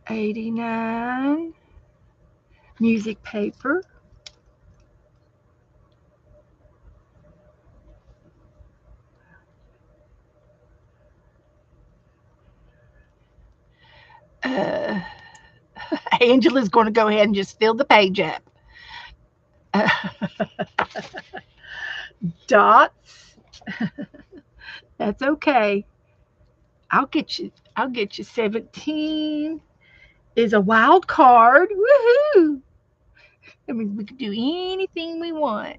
$89. Music paper. Uh, Angela's going to go ahead and just fill the page up. Uh, Dots. That's okay. I'll get you. I'll get you 17 is a wild card. Woohoo! I mean, we could do anything we want.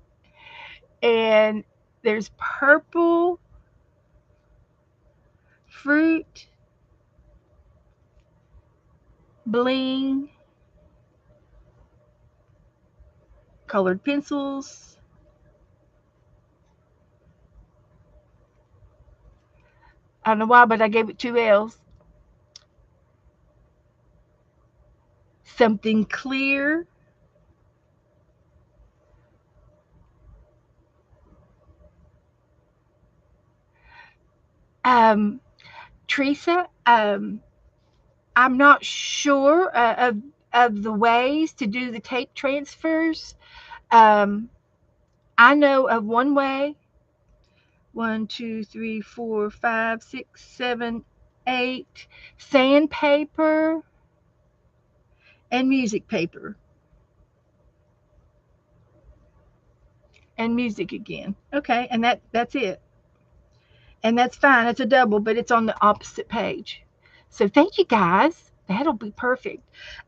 And there's purple fruit, bling, colored pencils. I don't know why, but I gave it 2 L's. Something clear. Um, Teresa, I'm not sure of the ways to do the tape transfers. Um, I know of one way. 1, 2, 3, 4, 5, 6, 7, 8. Sandpaper and music paper. And music again. Okay, and that's it. And that's fine. It's a double, but it's on the opposite page. So thank you guys. That'll be perfect.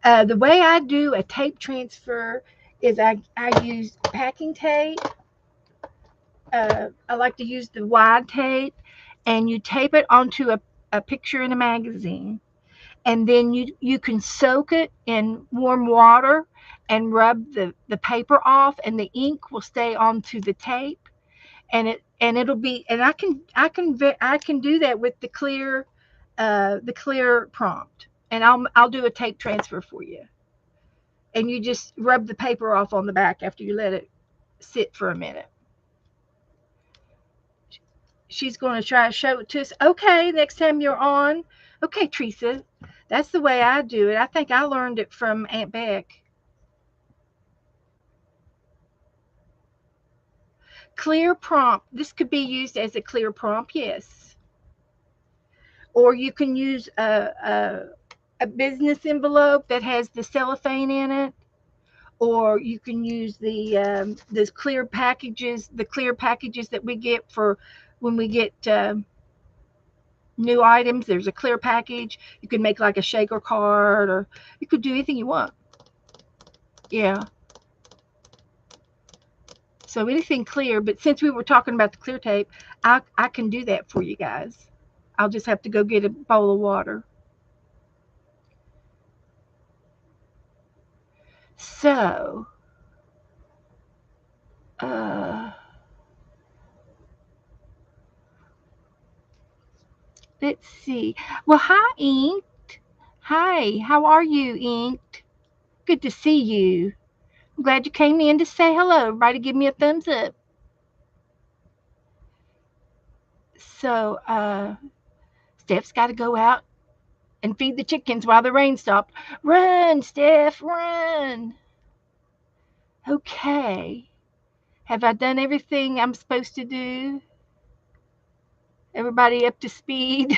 The way I do a tape transfer is I use packing tape. I like to use the wide tape, and you tape it onto a picture in a magazine. And then you can soak it in warm water and rub the paper off, and the ink will stay onto the tape, and it'll be, and I can do that with the clear prompt, and I'll do a tape transfer for you, and you just rub the paper off on the back after you let it sit for a minute. She's going to try to show it to us. Okay, next time you're on. Okay, Teresa, that's the way I do it. I think I learned it from Aunt Beck. Clear prompt. This could be used as a clear prompt, yes. Or you can use a business envelope that has the cellophane in it. Or you can use the clear packages that we get for when we get new items. There's a clear package. You can make like a shaker card, or you could do anything you want. Yeah. So anything clear, but since we were talking about the clear tape, I can do that for you guys. I'll just have to go get a bowl of water. So, let's see. Well, hi, Inked. Hi, how are you, Inked? Good to see you. I'm glad you came in to say hello. Everybody give me a thumbs up. So, Steph's got to go out and feed the chickens while the rain stopped. Run, Steph, run. Okay. Have I done everything I'm supposed to do? Everybody up to speed?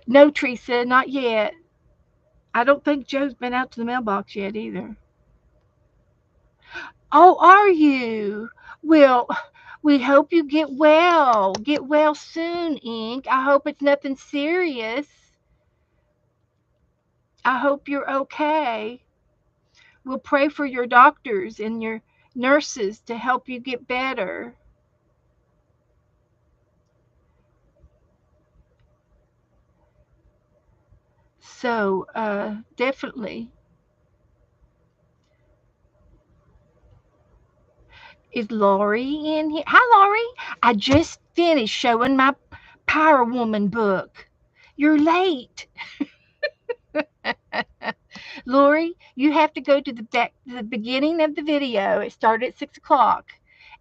No, Teresa, not yet. I don't think Joe's been out to the mailbox yet either. Oh, are you? Well, we hope you get well. Get well soon, Ink. I hope it's nothing serious. I hope you're okay. We'll pray for your doctors and your nurses to help you get better. So, definitely. Is Lori in here? Hi, Lori. I just finished showing my Power Woman book. You're late. Lori, you have to go to the beginning of the video. It started at 6 o'clock.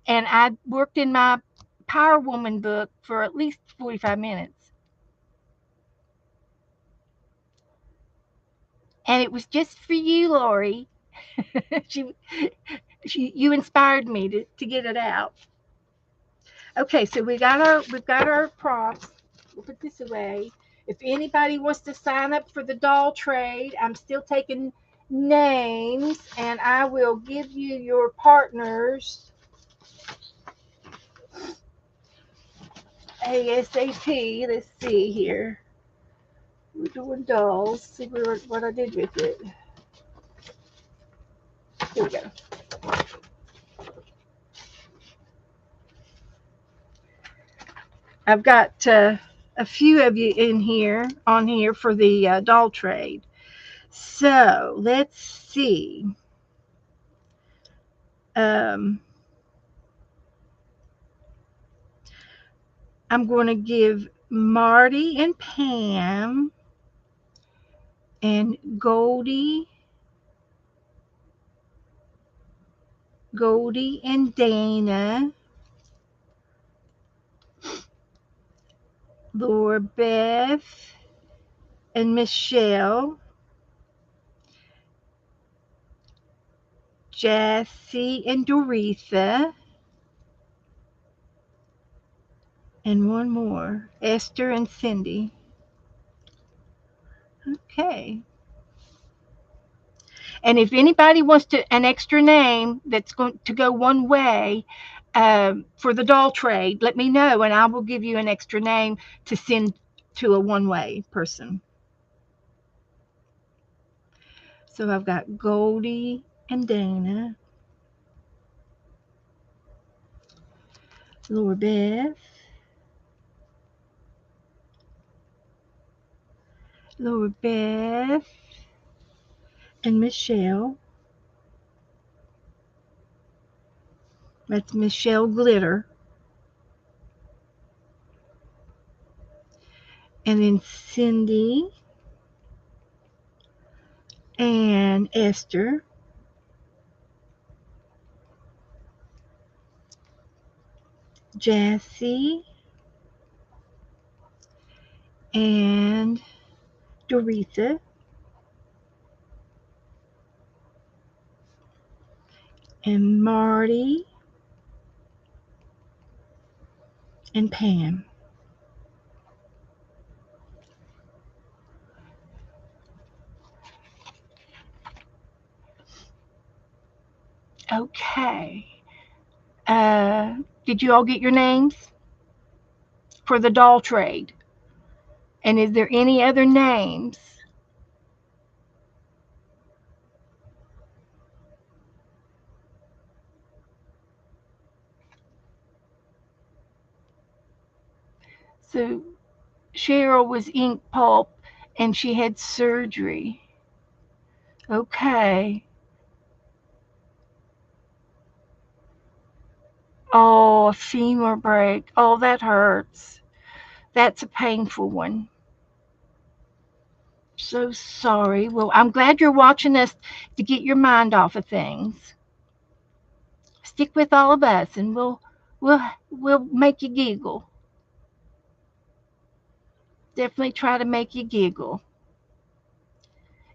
And I worked in my Power Woman book for at least 45 minutes. And it was just for you, Lori. she, you inspired me to get it out. Okay, so we've got our props. We'll put this away. If anybody wants to sign up for the doll trade, I'm still taking names, and I will give you your partners ASAP. Let's see here. We're doing dolls. See what I did with it. Here we go. I've got a few of you in here on here for the doll trade. So let's see. Um, I'm going to give Marty and Pam and Goldie and Dana, Laura Beth and Michelle, Jessie and Doretha, and one more, Esther and Cindy. Okay. And if anybody wants an extra name that's going to go one way for the doll trade, let me know, and I will give you an extra name to send to a one-way person. So I've got Goldie and Dana, Laura Beth, and Michelle. That's Michelle Glitter. And then Cindy and Esther. Jessie and Doretha. And Marty and Pam. Okay. Did you all get your names for the doll trade? And is there any other names? So Cheryl was ink pulp and she had surgery. Okay. Oh, a femur break. Oh, that hurts. That's a painful one. So sorry. Well, I'm glad you're watching us to get your mind off of things. Stick with all of us and we'll make you giggle. Definitely try to make you giggle.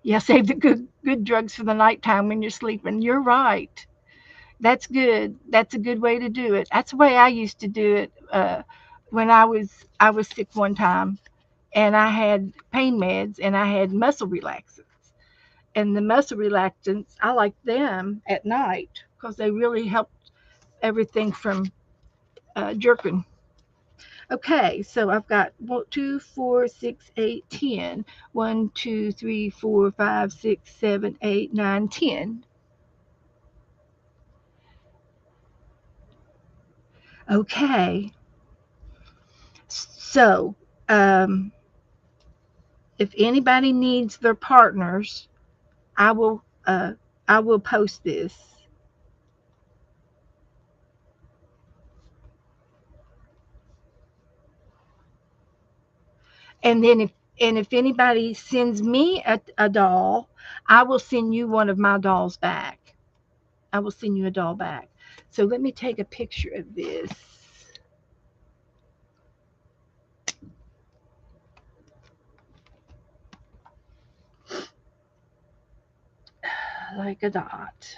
Yeah, save the good drugs for the nighttime when you're sleeping. You're right. That's good. That's a good way to do it. That's the way I used to do it when I was sick one time, and I had pain meds and I had muscle relaxants, and the muscle relaxants, I like them at night because they really help everything from jerking. Okay, so I've got 2, 4, 6, 8, 10. 1, 2, 3, 4, 5, 6, 7, 8, 9, 10. Okay, so if anybody needs their partners, I will uh, I will post this. And then if anybody sends me a doll, I will send you one of my dolls back. I will send you a doll back. So let me take a picture of this. Like a dot.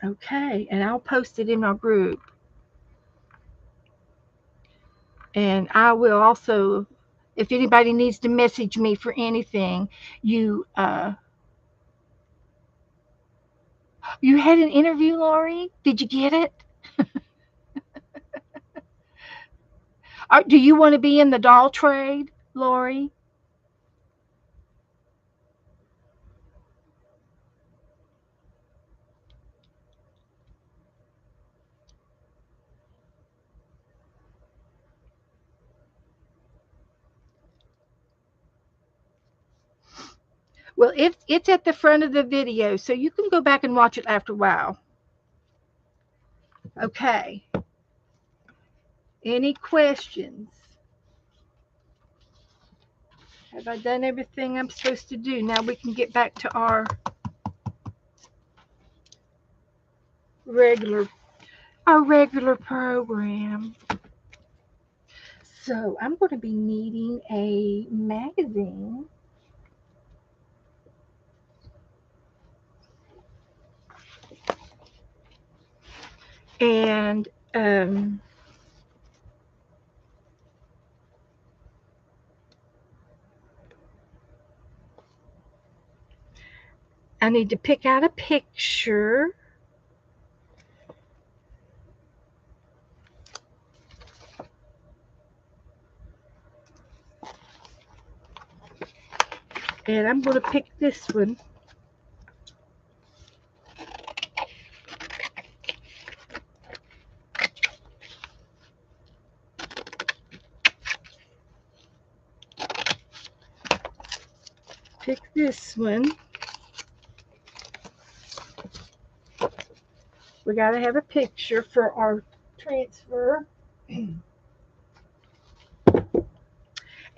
Okay, and I'll post it in our group. And I will also, if anybody needs to message me for anything, you you had an interview, Lori? Did you get it? Do you want to be in the doll trade, Lori? Well, it's at the front of the video, so you can go back and watch it after a while. Okay. Any questions? Have I done everything I'm supposed to do? Now we can get back to regular our regular program. So I'm going to be needing a magazine. And I need to pick out a picture. And I'm going to pick this one. Pick this one. We got to have a picture for our transfer.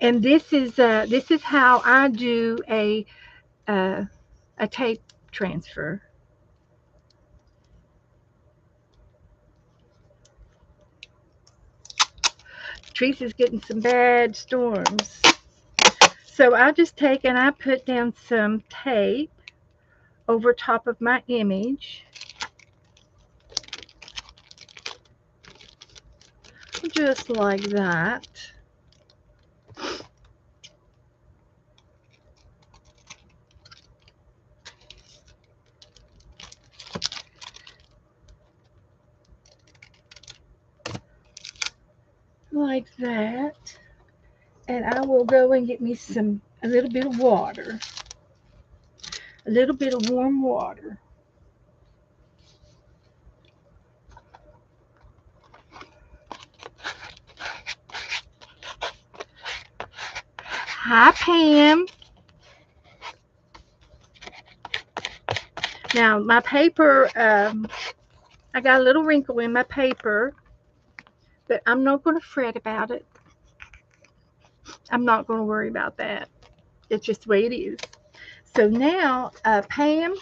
And this is how I do a tape transfer. Teresa's getting some bad storms. So I just take and I put down some tape over top of my image. Just like that. Like that. And I will go and get me a little bit of water. A little bit of warm water. Hi, Pam. Now, my paper, I got a little wrinkle in my paper, but I'm not going to fret about it. I'm not going to worry about that. It's just the way it is. So now, Pam,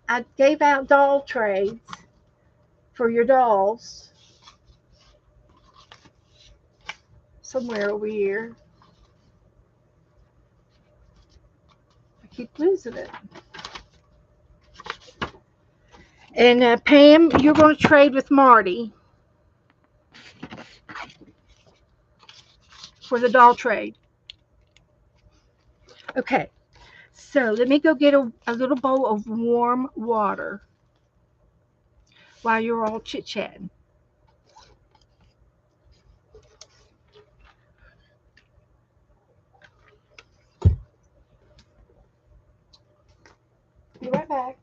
I gave out doll trays for your dolls. Somewhere over here. I keep losing it. And Pam, you're going to trade with Marty. for the doll trade. Okay, so let me go get a little bowl of warm water while you're all chit-chatting. Be right back.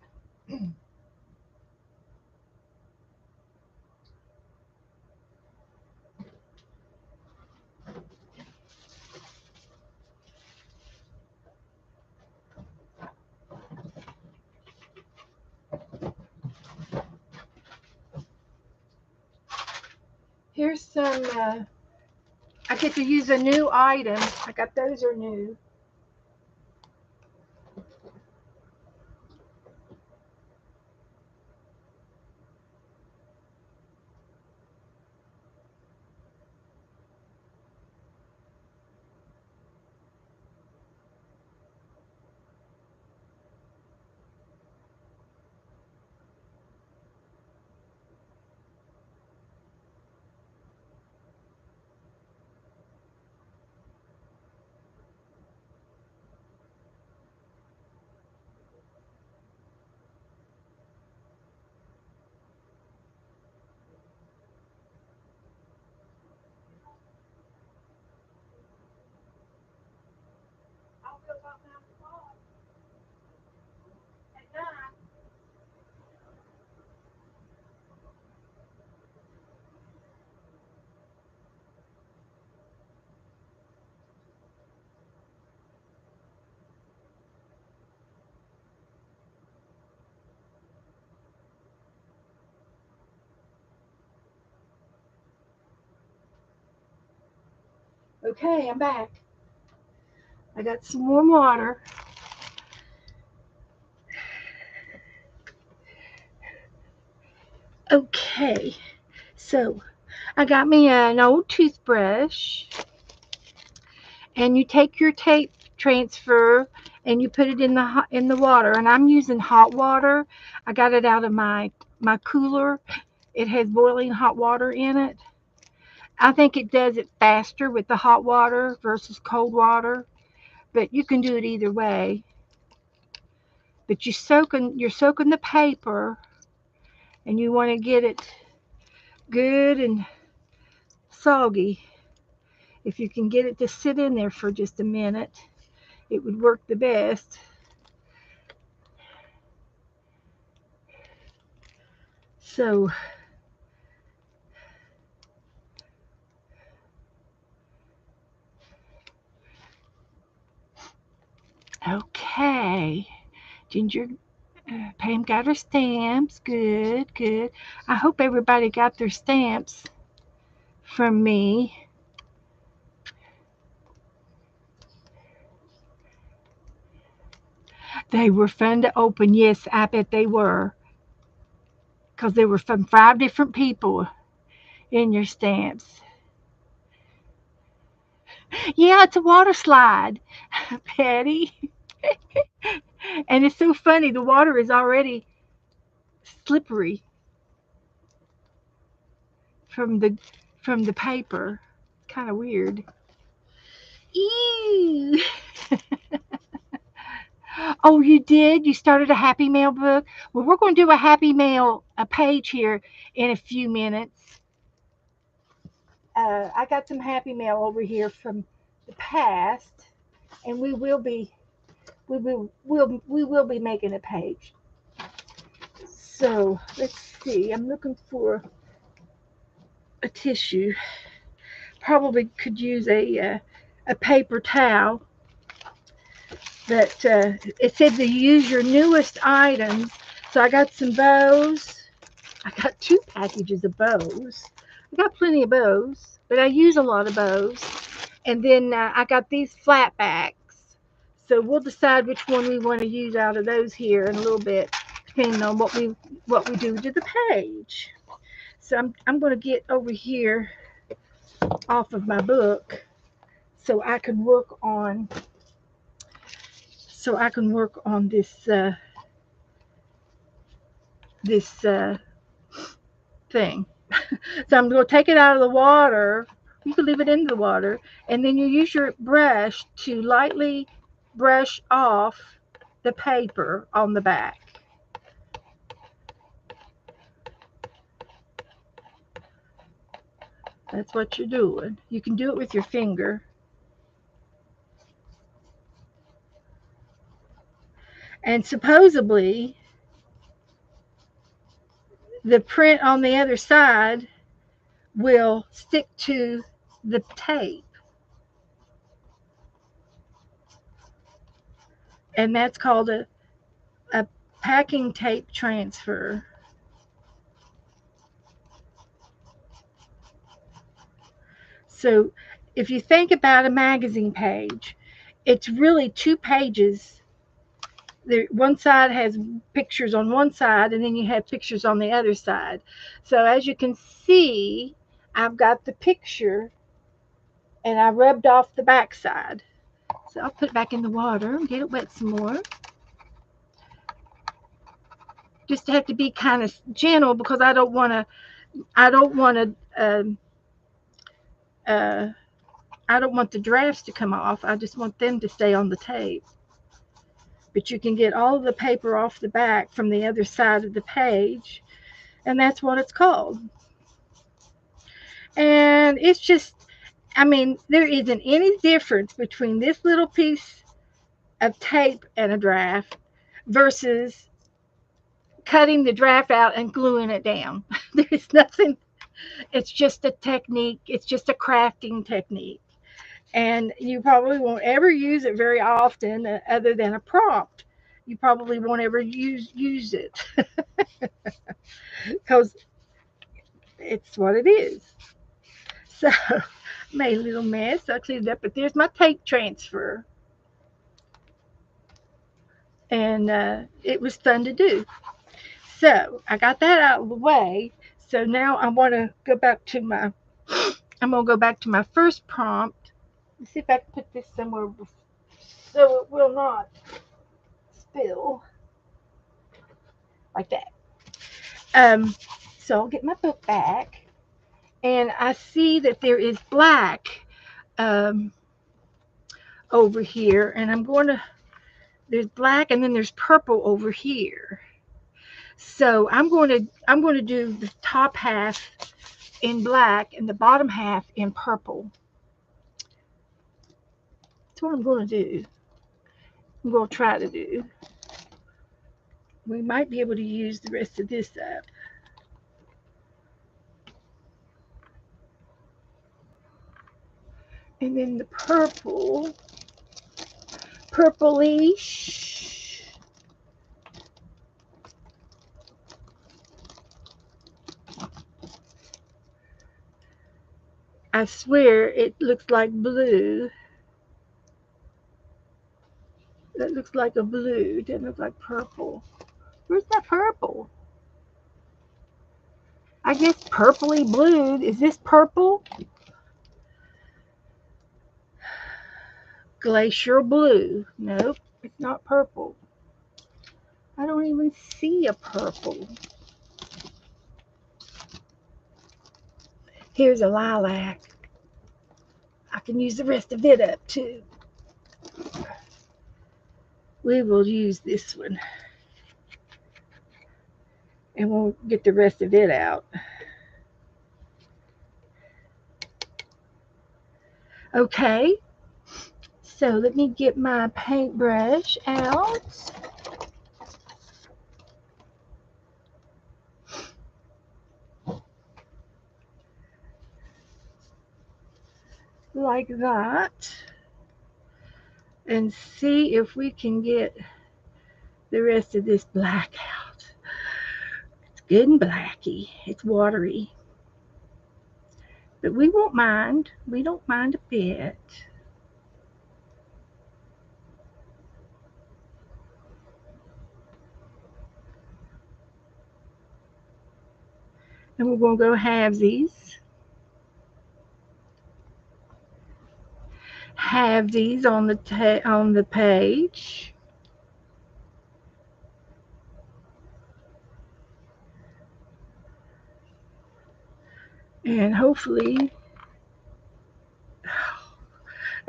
Here's some, I get to use a new item. I got those are new. Okay, I'm back. I got some warm water. Okay, so I got me an old toothbrush, and you take your tape transfer and you put it in the water, and I'm using hot water. I got it out of my cooler. It has boiling hot water in it. I think it does it faster with the hot water versus cold water, but you can do it either way. But you're soaking the paper, and you want to get it good and soggy. If you can get it to sit in there for just a minute, it would work the best. So okay, Ginger, Pam got her stamps. Good, good. I hope everybody got their stamps from me. They were fun to open. Yes, I bet they were. Because they were from 5 different people in your stamps. Yeah, it's a water slide, Patty. And it's so funny. The water is already slippery from the paper. Kind of weird. Ew. Oh, you did? You started a Happy Mail book? Well, we're going to do a Happy Mail page here in a few minutes. I got some Happy Mail over here from the past, and we will be making a page. So let's see. I'm looking for a tissue. Probably could use a paper towel. But it said to use your newest items. So I got some bows. I got 2 packages of bows. I got plenty of bows, but I use a lot of bows. And then I got these flat backs. So we'll decide which one we want to use out of those here in a little bit, depending on what we do to the page. So I'm going to get over here off of my book so I can work on this thing. So I'm going to take it out of the water You can leave it in the water, and then you use your brush to lightly brush off the paper on the back. That's what you're doing. You can do it with your finger. And supposedly, the print on the other side will stick to the tape. And that's called a packing tape transfer. So if you think about a magazine page, it's really 2 pages. One side has pictures on one side, and then you have pictures on the other side. So as you can see, I've got the picture, and I rubbed off the back side. So I'll put it back in the water and get it wet some more. Just have to be kind of gentle because I don't want to I don't want the drafts to come off. I just want them to stay on the tape. But you can get all of the paper off the back from the other side of the page, and that's what it's called. And it's just, I mean, there isn't any difference between this little piece of tape and a draft versus cutting the draft out and gluing it down. There's nothing. It's just a technique. It's just a crafting technique. And you probably won't ever use it very often other than a prompt. You probably won't ever use it because it's what it is. So made a little mess. I cleaned it up, but there's my tape transfer. And it was fun to do. So I got that out of the way. So now I want to go back to my first prompt. Let's see if I can put this somewhere so it will not spill like that. So I'll get my book back, and I see that there is black over here, and there's black, and then there's purple over here. So I'm going to do the top half in black and the bottom half in purple. That's what I'm going to do. I'm going to try to do. We might be able to use the rest of this up. And then the purplish. I swear it looks like blue. That looks like a blue. It doesn't look like purple. Where's that purple? I guess purpley blue. Is this purple? Glacier blue. Nope, it's not purple. I don't even see a purple. Here's a lilac. I can use the rest of it up too. We will use this one. And we'll get the rest of it out. Okay. So let me get my paintbrush out. Like that. And see if we can get the rest of this black out. It's good and blacky. It's watery. But we won't mind. We don't mind a bit. And we're going to go halvesies. Halvesies on the page. And hopefully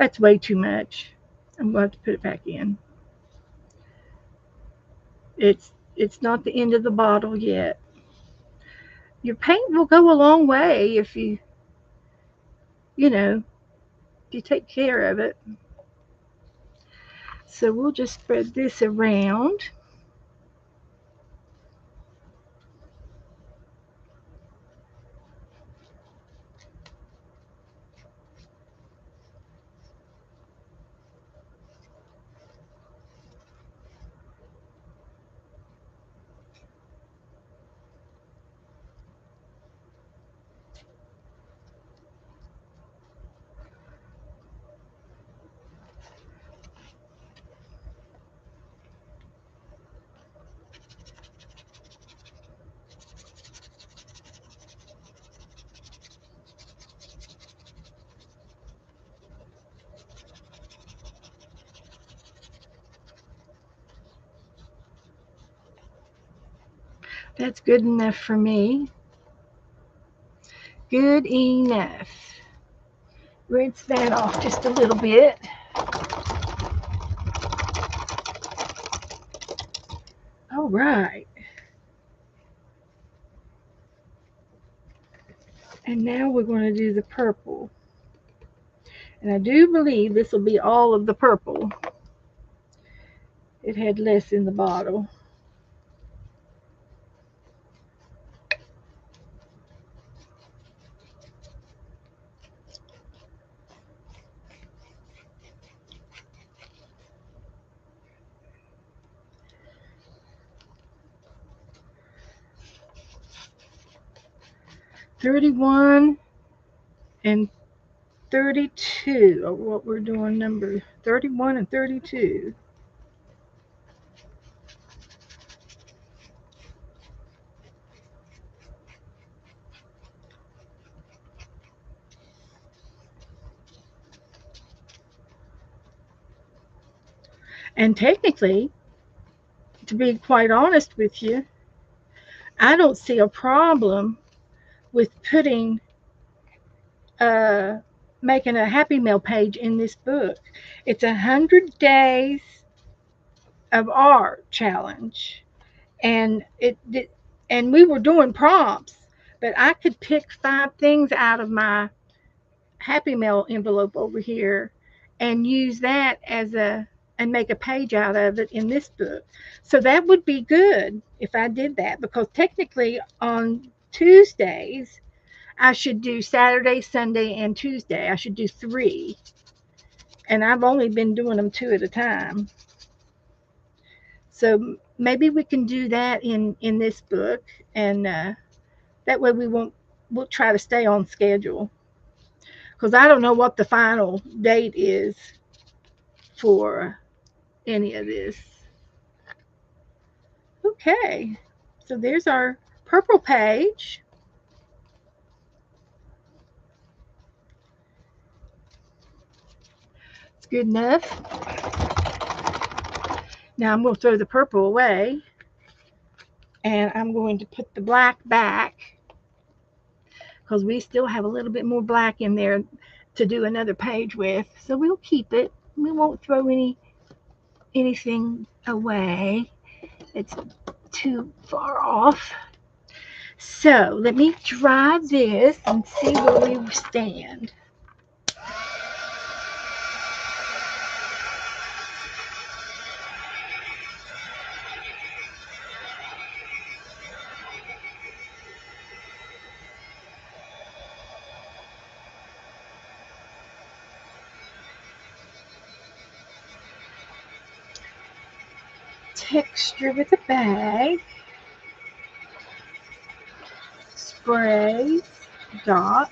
That's way too much. I'm going to have to put it back in. It's not the end of the bottle yet. Your paint will go a long way if you know, if you take care of it. So we'll just spread this around. That's good enough for me. Good enough. Rinse that off just a little bit. All right. And now we're going to do the purple. And I do believe this will be all of the purple. It had less in the bottle. $31 and $32 are what we're doing, number 31 and 32. And technically, to be quite honest with you, I don't see a problem with putting uh, making a Happy Mail page in this book. It's 100 days of art challenge, and and we were doing prompts, but I could pick 5 things out of my Happy Mail envelope over here and use that as a and make a page out of it in this book. So that would be good if I did that, because technically on Tuesdays I should do Saturday, Sunday, and Tuesday. I should do 3. And I've only been doing them 2 at a time. So maybe we can do that in this book, and that way we'll try to stay on schedule. Because I don't know what the final date is for any of this. Okay, so there's our purple page. It's good enough. Now I'm going to throw the purple away, and I'm going to put the black back, because we still have a little bit more black in there to do another page with. So we'll keep it. We won't throw anything away. It's too far off. So let me dry this and see where we stand. Texture with a bag. Spray. Dot.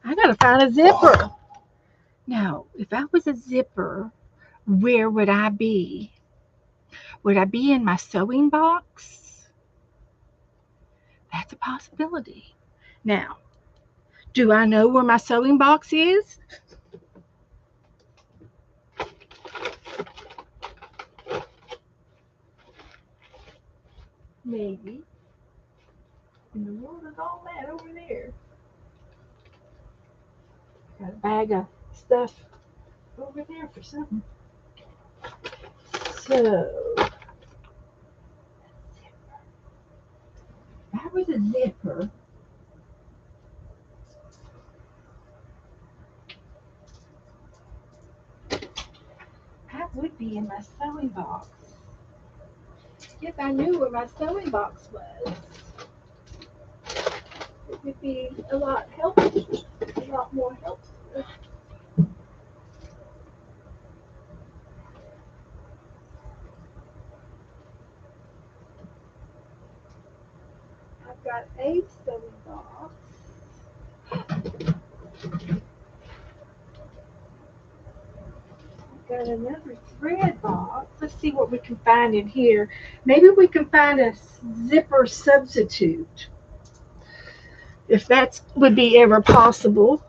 I gotta find a zipper. Now, if I was a zipper, where would I be? Would I be in my sewing box? That's a possibility. Now, do I know where my sewing box is? Maybe. In the world is all that over there. Got a bag of stuff over there for something. So, that was a zipper. I would be in my sewing box if I knew where my sewing box was. It would be a lot helpful, a lot more helpful. I've got a sewing box. I've got another thread box. Let's see what we can find in here. Maybe we can find a zipper substitute, if that would be ever possible.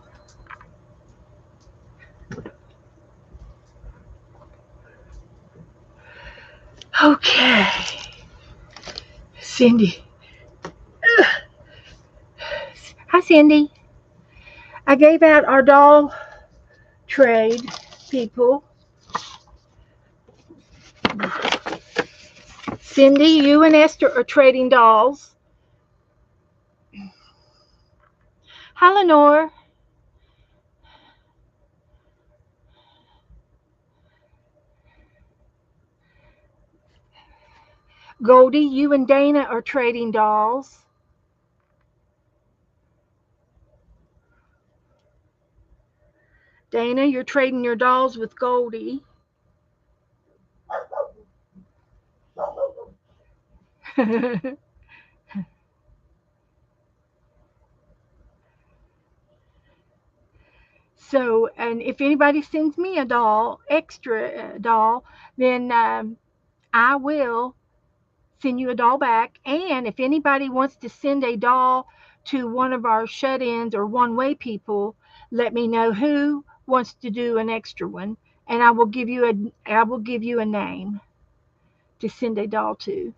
Okay. Cindy. Ugh. Hi, Cindy. I gave out our doll trade, people. Cindy, you and Esther are trading dolls. Hi, Lenore. Goldie, you and Dana are trading dolls. Dana, you're trading your dolls with Goldie. So, and if anybody sends me a doll, extra doll, then I will send you a doll back. And if anybody wants to send a doll to one of our shut-ins or one-way people, let me know who wants to do an extra one, and I will give you a name to send a doll to,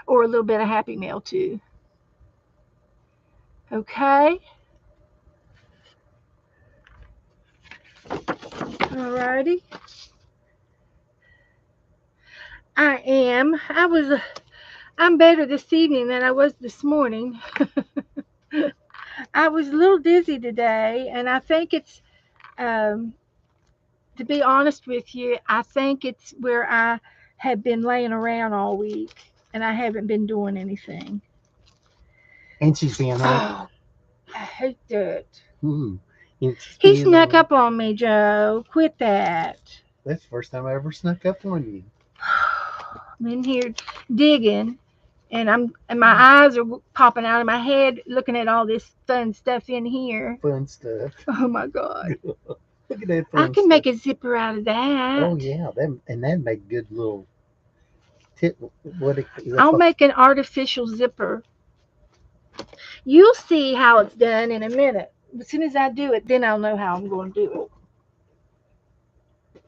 or a little bit of Happy Mail to. Okay. Alrighty. I'm better this evening than I was this morning. I was a little dizzy today, and I think it's, to be honest with you, I think it's where I have been laying around all week, and I haven't been doing anything. And she's being up. Oh, I hate that. He snuck up on me, Joe. Quit that. That's the first time I ever snuck up on you. I'm in here digging, and my eyes are popping out of my head looking at all this fun stuff in here. Fun stuff. Oh my God. Look at that fun I can make a zipper out of that. Oh yeah, that'd make good little tip. I'll make an artificial zipper. You'll see how it's done in a minute. As soon as I do it, then I'll know how I'm going to do it.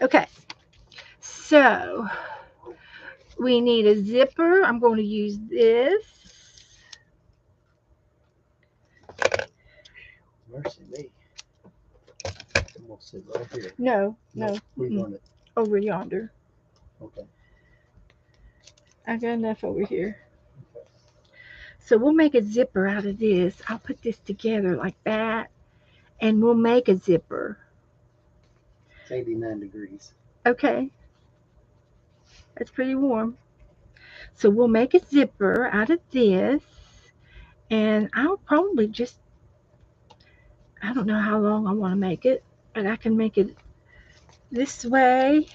Okay. So we need a zipper. I'm going to use this. Mercy me. I'm going to sit right here. No. We want it over yonder. Okay. I got enough over here. Okay. So we'll make a zipper out of this. I'll put this together like that, and we'll make a zipper. It's 89 degrees. Okay. That's pretty warm. So we'll make a zipper out of this, and I'll probably just, I don't know how long I want to make it, but I can make it this way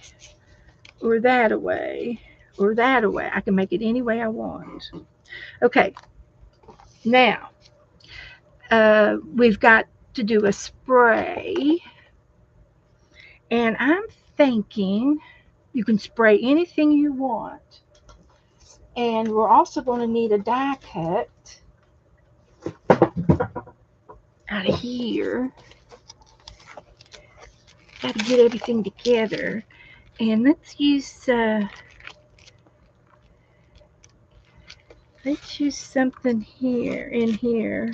or that way or that way. I can make it any way I want. Okay. Now, we've got to do a spray, And I'm thinking you can spray anything you want. And we're also going to need a die cut out of here. Got to get everything together. And let's use something here, in here.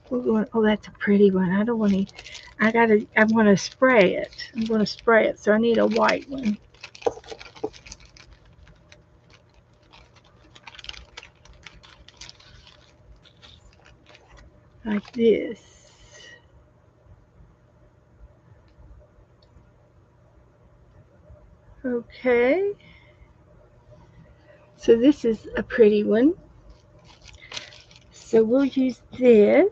We're going, oh, that's a pretty one. I don't want to, I want to spray it. I'm going to spray it, so I need a white one. Like this. Okay. So this is a pretty one. So we'll use this.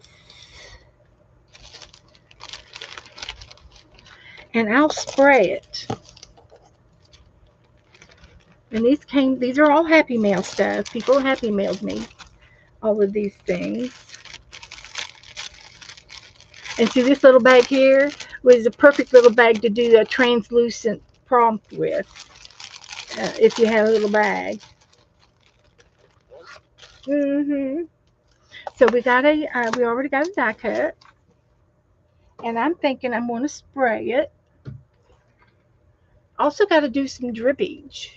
And I'll spray it. And these are all Happy Mail stuff. People Happy Mailed me all of these things. And see, this little bag here was a perfect little bag to do a translucent prompt with. If you have a little bag. So we already got a die cut. And I'm thinking I'm going to spray it. Also got to do some drippage.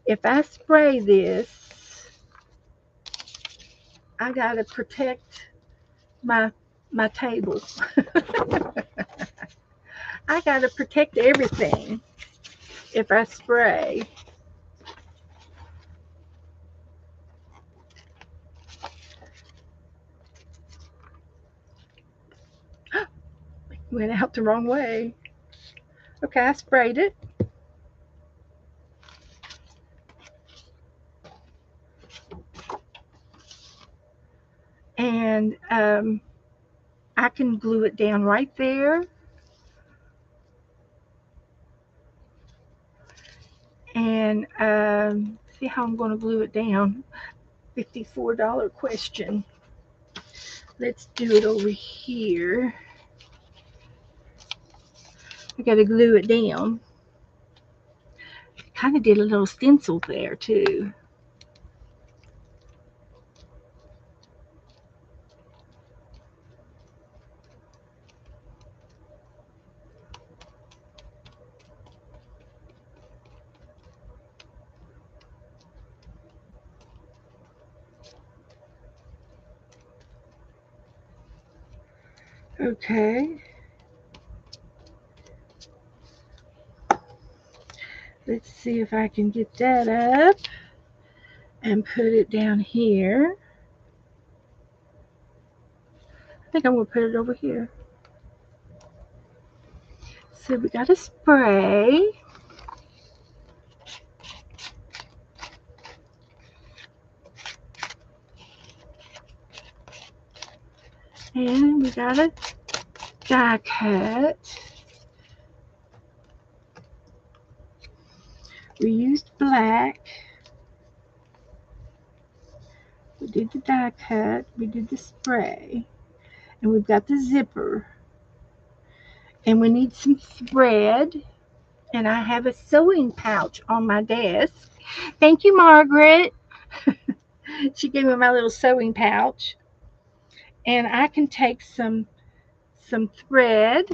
If I spray this, I got to protect my table. I got to protect everything if I spray. Went out the wrong way. Okay, I sprayed it. And I can glue it down right there. And see how I'm going to glue it down. $54 question. Let's do it over here. I got to glue it down. Kind of did a little stencil there too. Okay. Let's see if I can get that up and put it down here. I think I'm going to put it over here. So we got a spray. And we got a die cut. We used black. We did the die cut. We did the spray. And we've got the zipper. And we need some thread. And I have a sewing pouch on my desk. Thank you, Margaret. She gave me my little sewing pouch. And I can take some thread.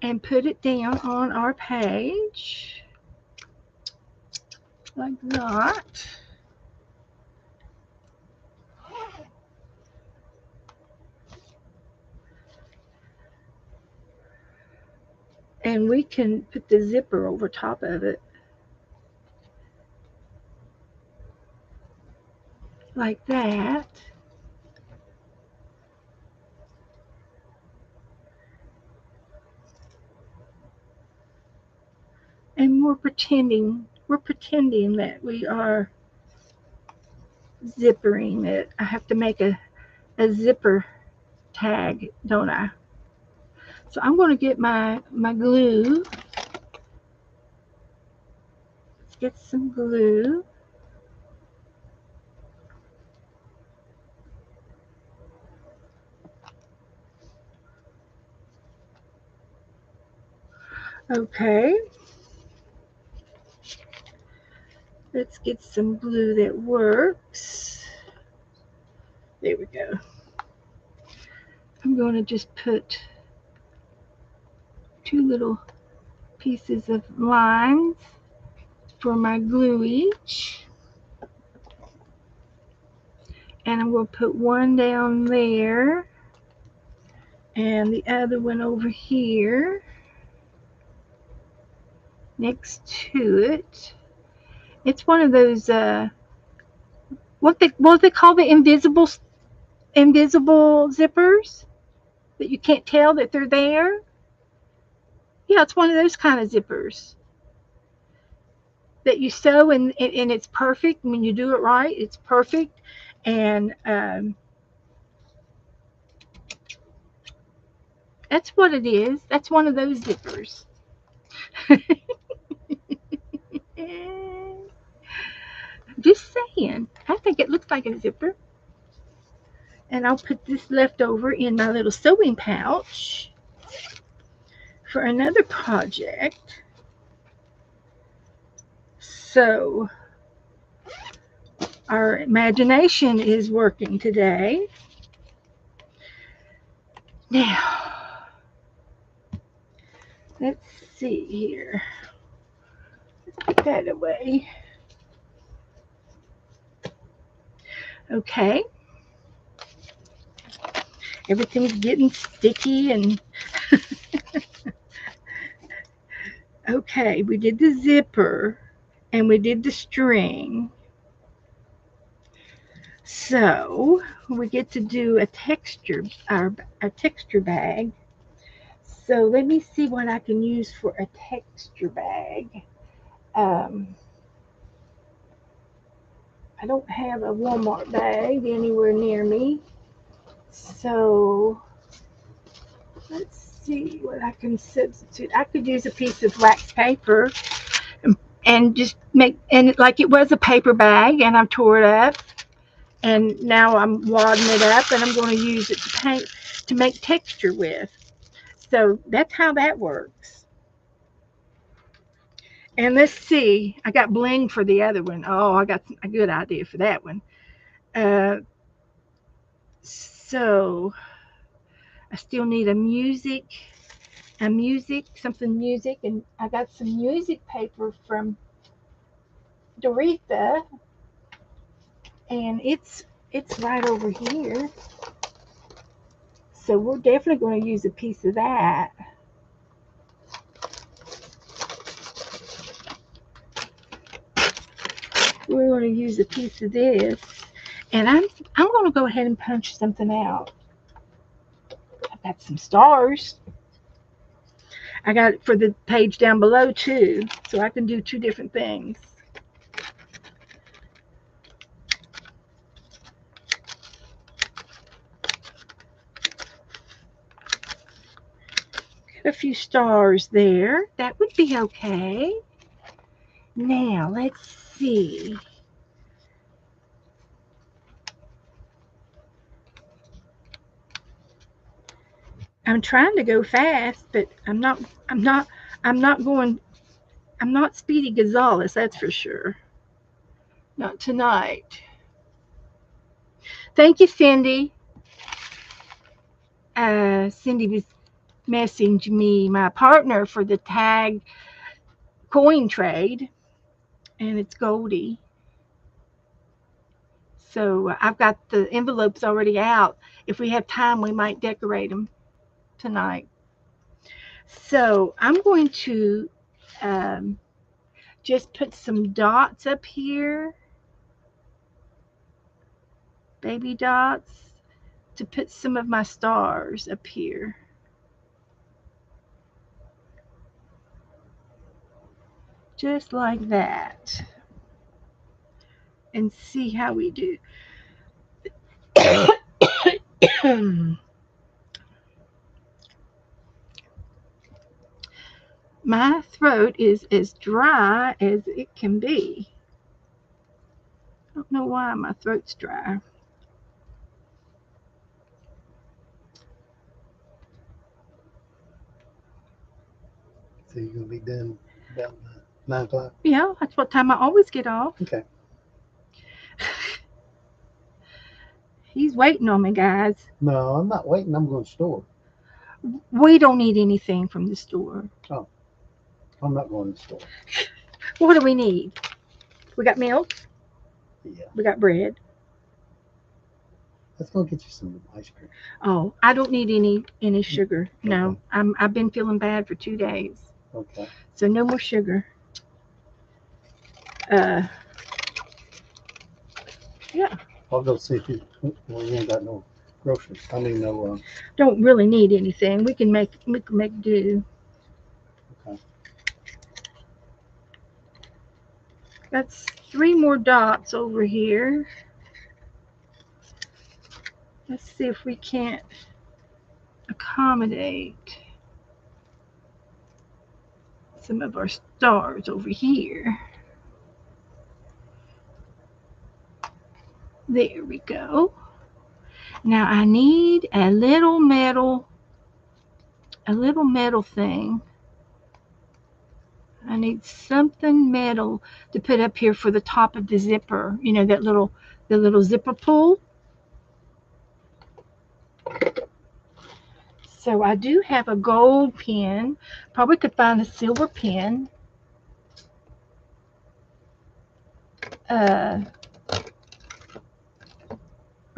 And put it down on our page. Like that. And we can put the zipper over top of it. Like that. And we're pretending that we are zippering it. I have to make a zipper tag, don't I? So I'm going to get my glue get some glue. Okay. Let's get some glue that works. There we go. I'm going to just put 2 little pieces of lines for my glue each. And I'm going to put one down there and the other one over here next to it. It's one of those what they call the invisible zippers that you can't tell that they're there. Yeah, it's one of those kind of zippers that you sew and it's perfect. When you do it right, it's perfect. And that's what it is. That's one of those zippers. Just saying. I think it looks like a zipper. And I'll put this leftover in my little sewing pouch for another project. So our imagination is working today. Now, let's see here. Let's put that away. Okay. Everything's getting sticky and okay, we did the zipper and we did the string. So we get to do a texture, our texture bag. So let me see what I can use for a texture bag. I don't have a Walmart bag anywhere near me. So let's see what I can substitute. I could use a piece of wax paper and just make, and like it was a paper bag and I tore it up. And now I'm wadding it up and I'm going to use it to paint, to make texture with. So that's how that works. And let's see, I got bling for the other one. Oh, I got a good idea for that one. So I still need something music, and I got some music paper from Doretha, and it's right over here. So we're definitely going to use a piece of that. We're going to use a piece of this, and I'm going to go ahead and punch something out. I've got some stars. I got it for the page down below too, so I can do 2 different things. Got a few stars there. That would be okay. Now let's see. I'm trying to go fast, but I'm not Speedy Gonzales, that's for sure. Not tonight. Thank you, Cindy. Cindy was messaging me, my partner, for the tag coin trade, and it's Goldie. So I've got the envelopes already out. If we have time, we might decorate them tonight. So I'm going to just put some dots up here, baby dots, to put some of my stars up here. Just like that. And see how we do. My throat is as dry as it can be. I don't know why my throat's dry. So you're gonna be done about 9 o'clock? Yeah, that's what time I always get off. Okay. He's waiting on me, guys. No, I'm not waiting. I'm going to the store. We don't need anything from the store. I'm not going to the store. What do we need? We got milk. Yeah. We got bread. Let's go get you some ice cream. Oh, I don't need any sugar. No, Okay. I've been feeling bad for 2 days, Okay. so no more sugar. Yeah, I'll go see if you. Well, you ain't got no groceries. I mean, no. don't really need anything. We can make do. Okay. That's 3 more dots over here. Let's see if we can't accommodate some of our stars over here. There we go. Now I need a little metal thing. I need something metal to put up here for the top of the zipper. You know, the little zipper pull. So I do have a gold pen. Probably could find a silver pen. Or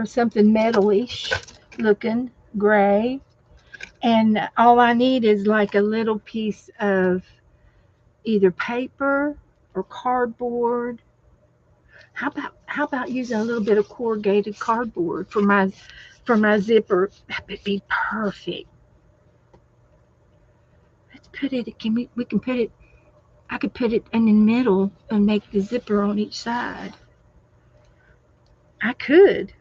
something metalish looking, gray. And all I need is like a little piece of either paper or cardboard. How about using a little bit of corrugated cardboard for my zipper? That would be perfect. Let's put it. We can put it. I could put it in the middle and make the zipper on each side. I could.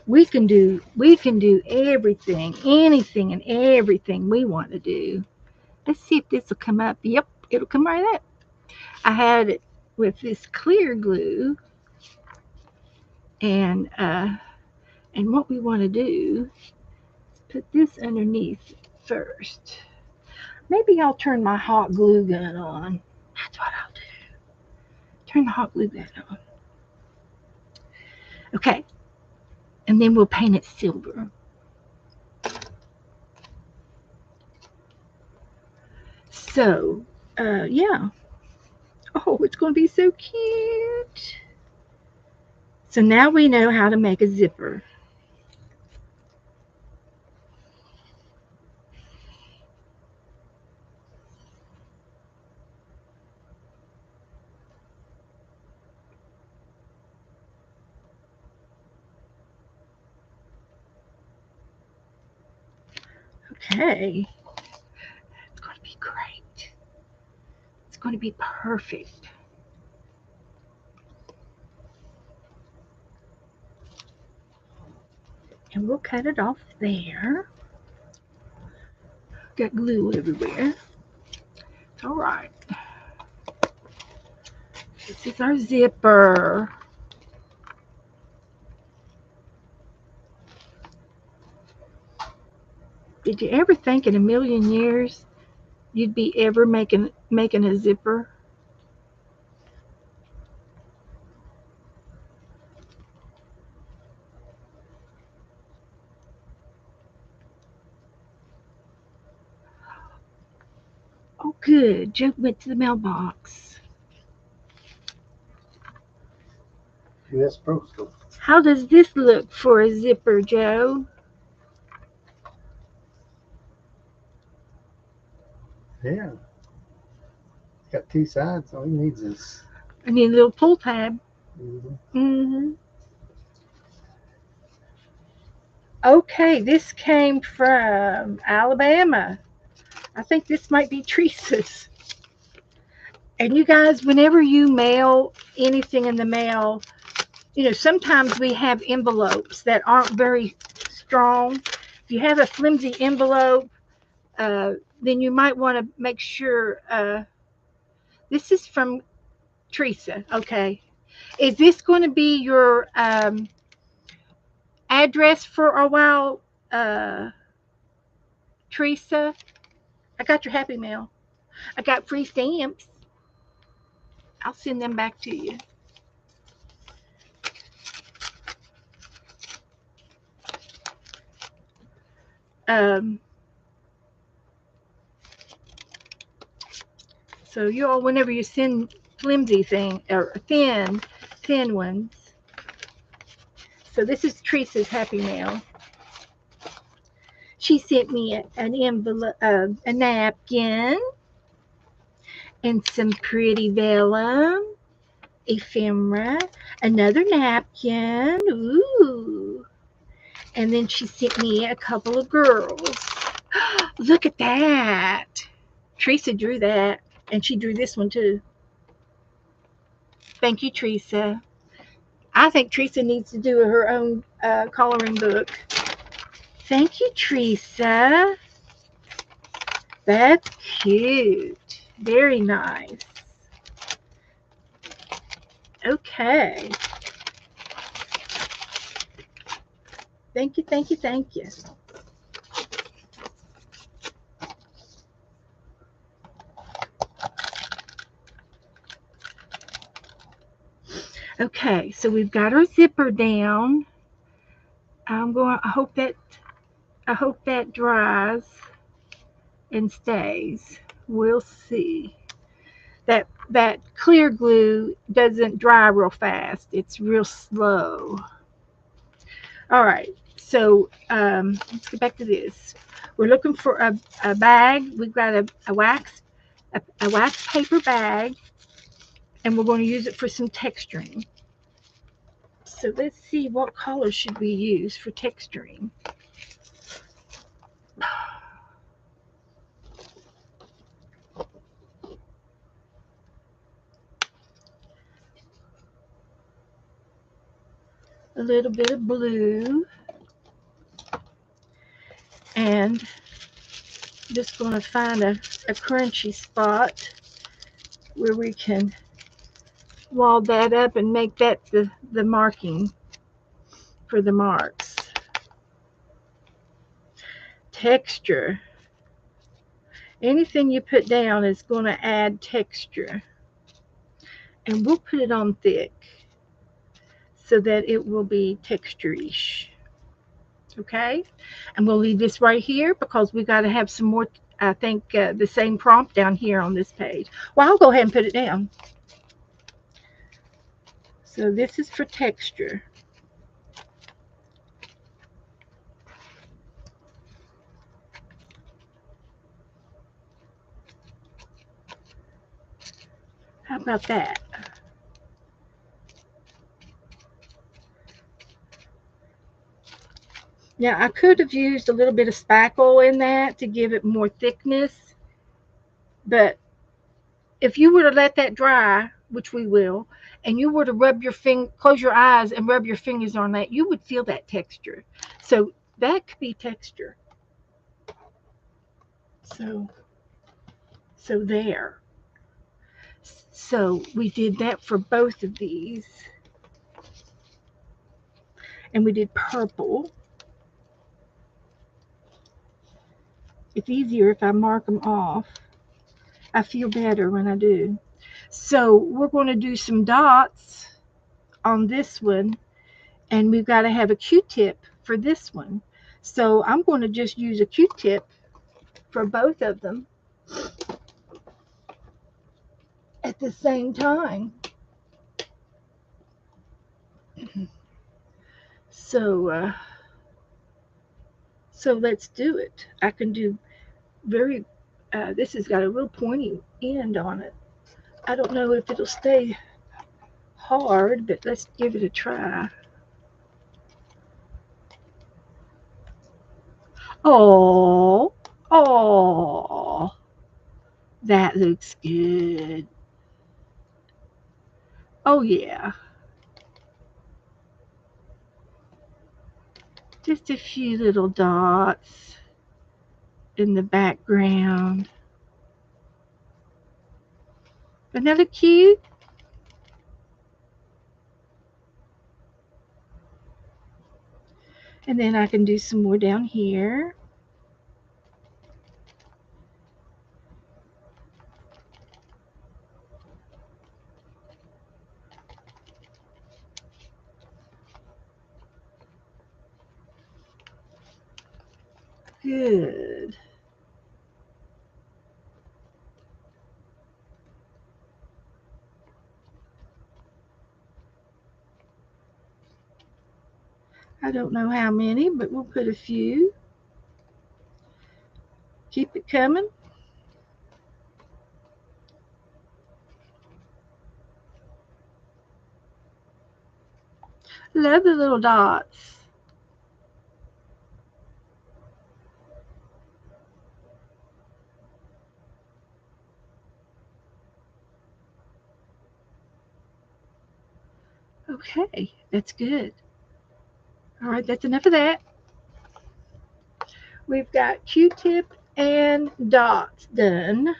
We can do everything, anything and everything we want to do. Let's see if this will come up. Yep, it'll come right up. I had it with this clear glue, and what we want to do is put this underneath first. Maybe I'll turn my hot glue gun on. That's what I'll do. Turn the hot glue gun on. Okay, and then we'll paint it silver. So, yeah. Oh, it's going to be so cute. So now we know how to make a zipper. Okay. It's going to be great. It's going to be perfect. And we'll cut it off there. Got glue everywhere. It's all right. This is our zipper. Did you ever think in a million years you'd be ever making a zipper? Oh, good. Joe went to the mailbox. U.S. Postal. How does this look for a zipper, Joe? Yeah. Got 2 sides. All you need is. I need a little pull tab. Mm-hmm. Okay, this came from Alabama. I think this might be Teresa's. And you guys, whenever you mail anything in the mail, sometimes we have envelopes that aren't very strong. If you have a flimsy envelope, then you might want to make sure. This is from Teresa. Okay. Is this going to be your address for a while, Teresa? I got your Happy Mail. I got free stamps. I'll send them back to you. So you all, whenever you send flimsy thing or thin ones. So this is Teresa's Happy Mail. She sent me an envelope, a napkin, and some pretty vellum, ephemera, another napkin. Ooh. And then she sent me a couple of girls. Look at that. Teresa drew that, and she drew this one too. Thank you, Teresa. I think Teresa needs to do her own coloring book. Thank you, Teresa. That's cute. Very nice. Okay. Thank you, thank you, thank you. Okay, so we've got our zipper down. I hope that dries and stays. We'll see. That clear glue doesn't dry real fast. It's real slow. All right, so let's get back to this. We're looking for a bag. We've got a wax paper bag, and we're going to use it for some texturing. So let's see, what color should we use for texturing? A little bit of blue, and just going to find a crunchy spot where we can wall that up and make that the marking for the marks. Texture. Anything you put down is going to add texture. And we'll put it on thick so that it will be texture-ish. Okay? And we'll leave this right here because we got to have some more, I think, the same prompt down here on this page. Well, I'll go ahead and put it down. So this is for texture. How about that? Now, I could have used a little bit of spackle in that to give it more thickness, but if you were to let that dry, which we will, and you were to close your eyes and rub your fingers on that, you would feel that texture. So that could be texture. So there. So we did that for both of these. And we did purple. It's easier if I mark them off. I feel better when I do. So we're going to do some dots on this one, and we've got to have a Q-tip for this one. So I'm going to just use a Q-tip for both of them at the same time. So let's do it. I can do this has got a real pointy end on it. I don't know if it'll stay hard, but let's give it a try. Oh, that looks good. Oh, yeah. Just a few little dots in the background. Another cute. And then I can do some more down here. Good. I don't know how many, but we'll put a few. Keep it coming. Love the little dots. Okay, that's good. All right, that's enough of that. We've got Q-tip and dots done.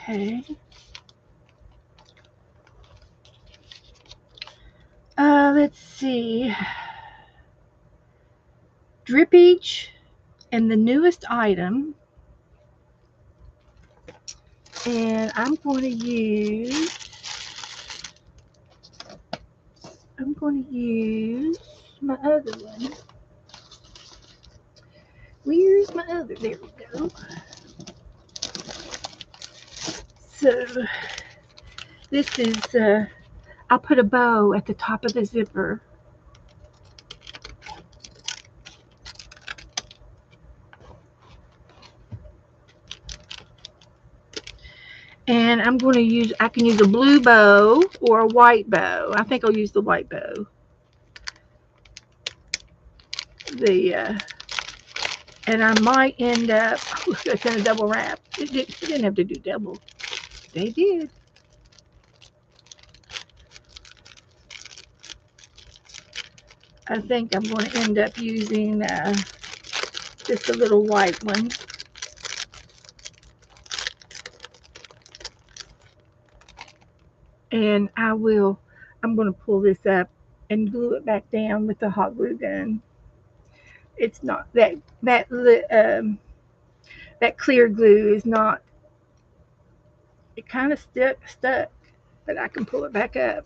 Okay. Let's see. Drippage and the newest item. And I'm going to use my other one. Where's my other? There we go. So this is, I'll put a bow at the top of the zipper. And I'm going to use, I can use a blue bow or a white bow. I think I'll use the white bow. And I might end up, it's in a double wrap. It didn't have to do double. They did. I think I'm going to end up using just a little white one. And I'm going to pull this up and glue it back down with the hot glue gun. It's not that clear glue is not. It kind of stuck, but I can pull it back up.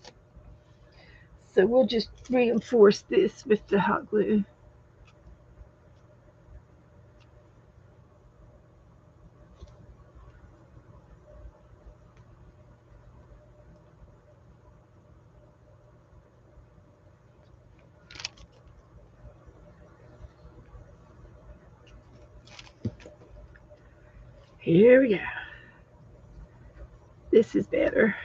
So we'll just reinforce this with the hot glue. Here we go. This is better.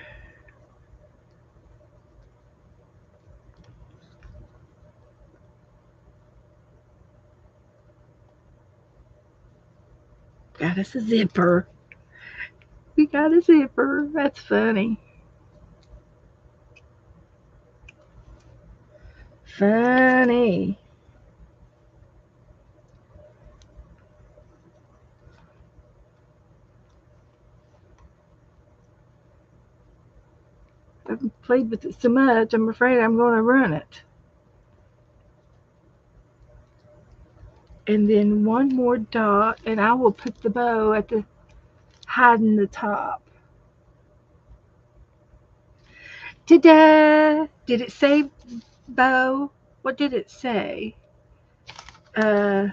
Got us a zipper. We got a zipper. That's funny. Funny. I've played with it so much, I'm afraid I'm going to run it. And then one more dot, and I will put the bow at the hiding the top. Ta-da! Did it say bow? What did it say? A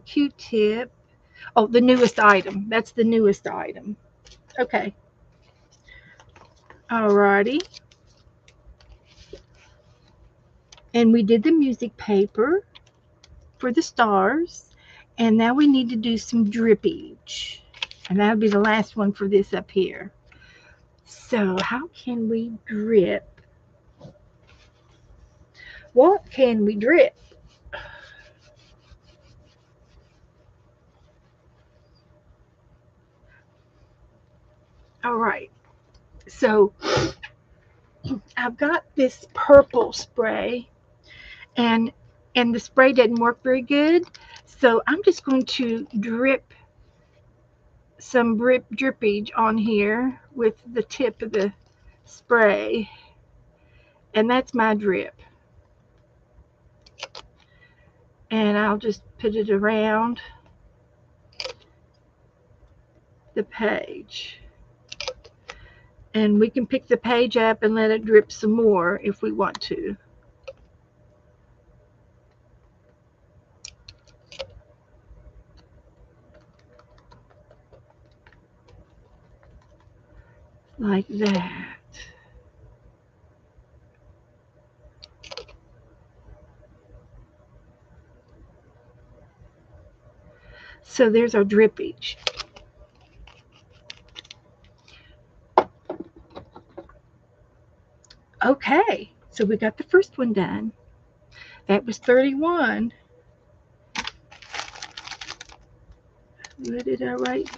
Q-tip. Oh, the newest item. That's the newest item. Okay. Alrighty. And we did the music paper for the stars. And now we need to do some drippage. And that'll be the last one for this up here. So how can we drip? What can we drip? All right. So I've got this purple spray, and the spray didn't work very good. So I'm just going to drip some drippage on here with the tip of the spray, and that's my drip. And I'll just put it around the page. And we can pick the page up and let it drip some more if we want to. Like that. So there's our drippage. Okay, so we got the first one done. That was 31. What did I write?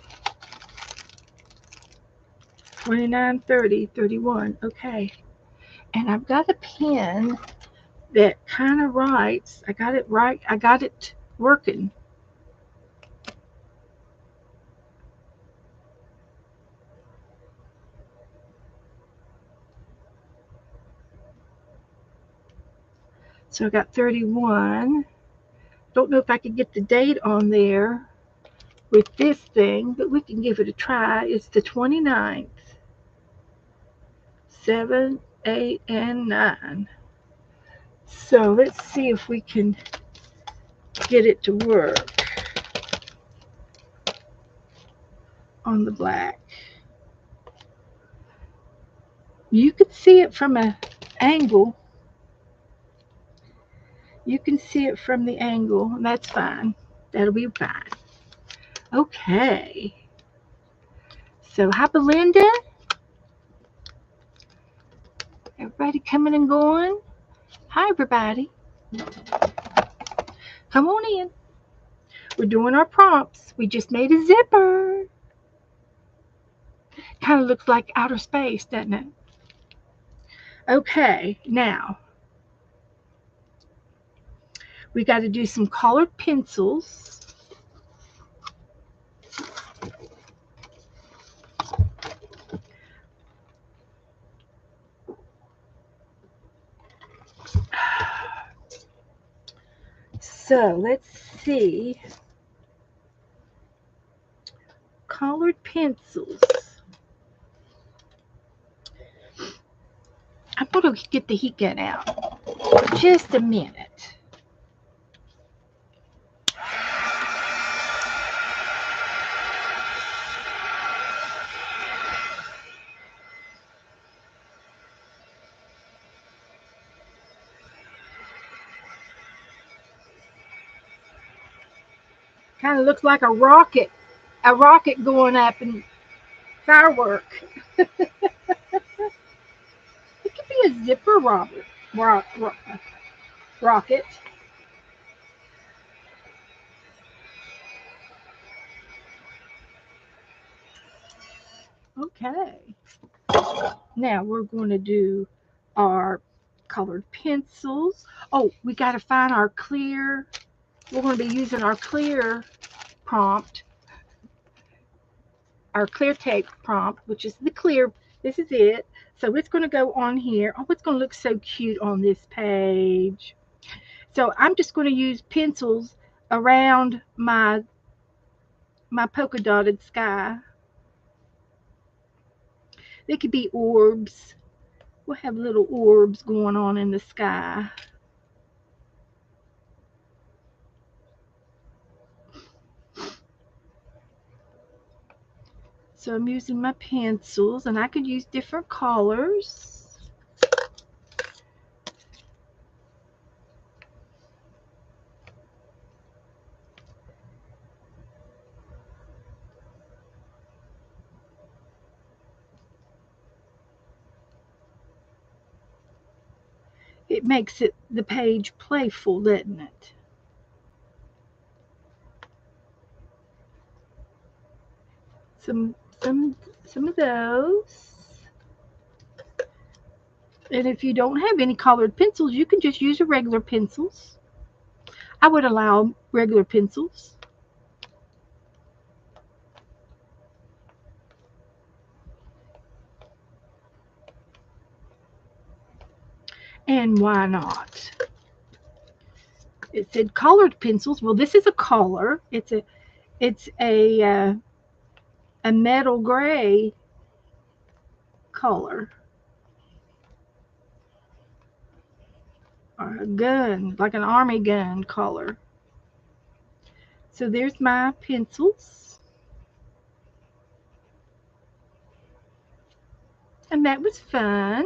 29, 30, 31. Okay. And I've got a pen that kind of writes. I got it right. I got it working. So I got 31. Don't know if I could get the date on there with this thing, but we can give it a try. It's the 29th. 7, 8, and 9. So let's see if we can get it to work on the black. You can see it from an angle. You can see it from the angle, and that's fine. That'll be fine. Okay. So hi, Belinda. Everybody coming and going. Hi, everybody. Come on in. We're doing our prompts. We just made a zipper. Kind of looks like outer space, doesn't it? Okay, now we got to do some colored pencils. So let's see. Colored pencils. I'm going to get the heat gun out for just a minute. Kind of looks like a rocket going up and firework. It could be a zipper rocket. Okay. Now we're going to do our colored pencils. Oh, we got to find our clear. We're going to be using our clear prompt, our clear tape prompt, which is the clear. This is it. So it's going to go on here. Oh, it's going to look so cute on this page. So I'm just going to use pencils around my polka dotted sky. They could be orbs. We'll have little orbs going on in the sky. So I'm using my pencils, and I could use different colors. It makes the page playful, doesn't it? Some some of those. And if you don't have any colored pencils, you can just use your regular pencils. I would allow regular pencils. And why not? It said colored pencils. Well, this is a color. It's a metal gray color. Or a gun, like an army gun color. So there's my pencils. And that was fun.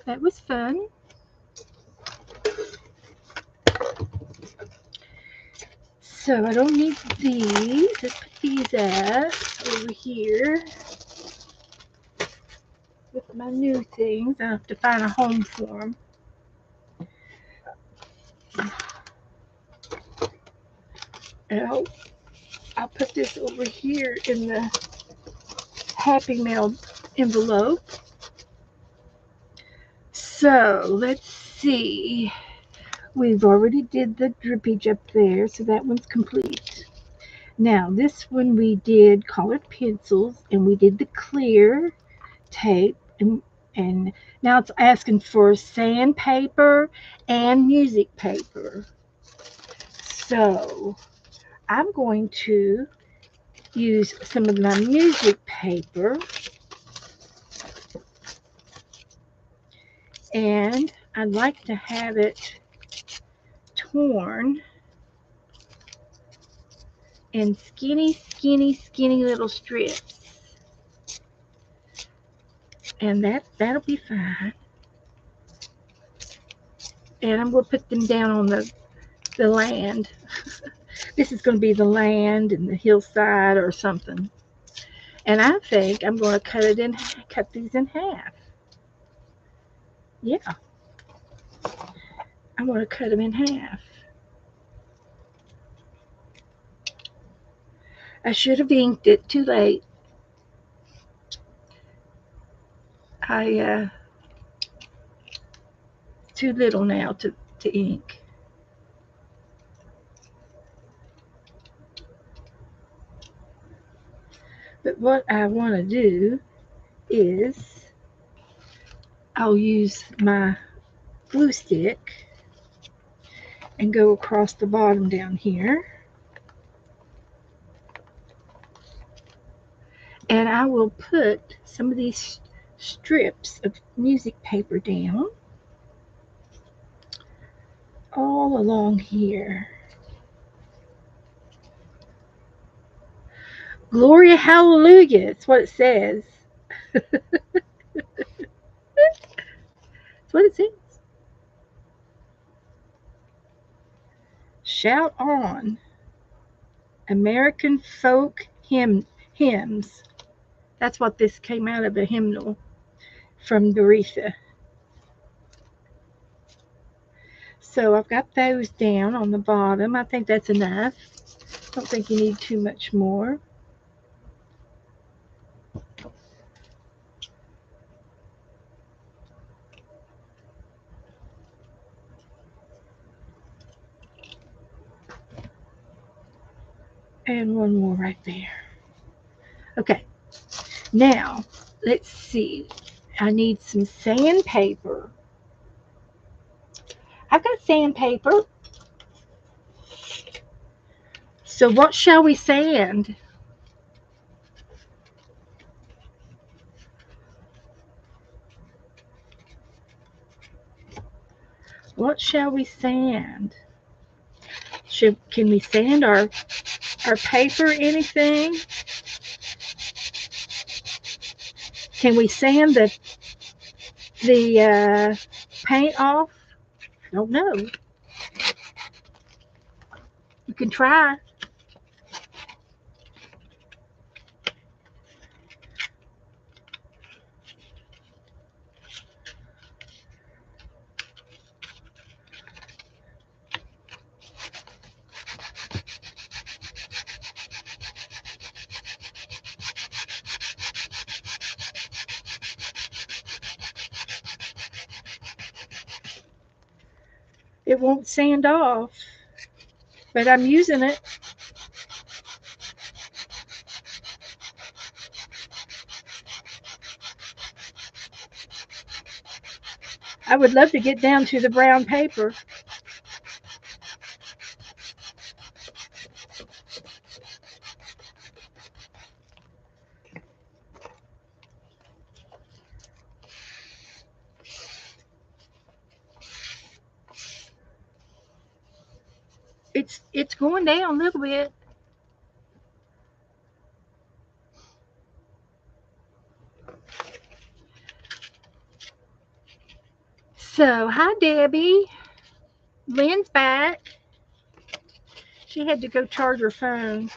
That was fun. So I don't need these. Let's put these up over here with my new things. I have to find a home for them. And I'll put this over here in the Happy Mail envelope. So let's see. We've already did the drippage up there, so that one's complete. Now this one we did colored pencils, and we did the clear tape, and now it's asking for sandpaper and music paper. So I'm going to use some of my music paper, and I'd like to have it torn in skinny little strips. And that'll be fine. And I'm going to put them down on the land. This is going to be the land and the hillside or something. And I think I'm going to cut these in half. Yeah. I'm going to cut them in half. I should have inked it. Too late. Too little now to ink. But what I want to do is I'll use my glue stick and go across the bottom down here. And I will put some of these strips of music paper down all along here. Gloria, hallelujah. It's what it says. That's what it says. Shout on. American folk hymns. That's what this came out of, a hymnal from Doretha. So I've got those down on the bottom. I think that's enough. I don't think you need too much more. And one more right there. Okay. Now, let's see. I need some sandpaper. I've got sandpaper. So what shall we sand? What shall we sand? Can we sand our paper, anything? Can we sand the paint off? I don't know. You can try. It won't sand off, but I'm using it. I would love to get down to the brown paper. It's going down a little bit. So, hi Debbie. Lynn's back. She had to go charge her phone.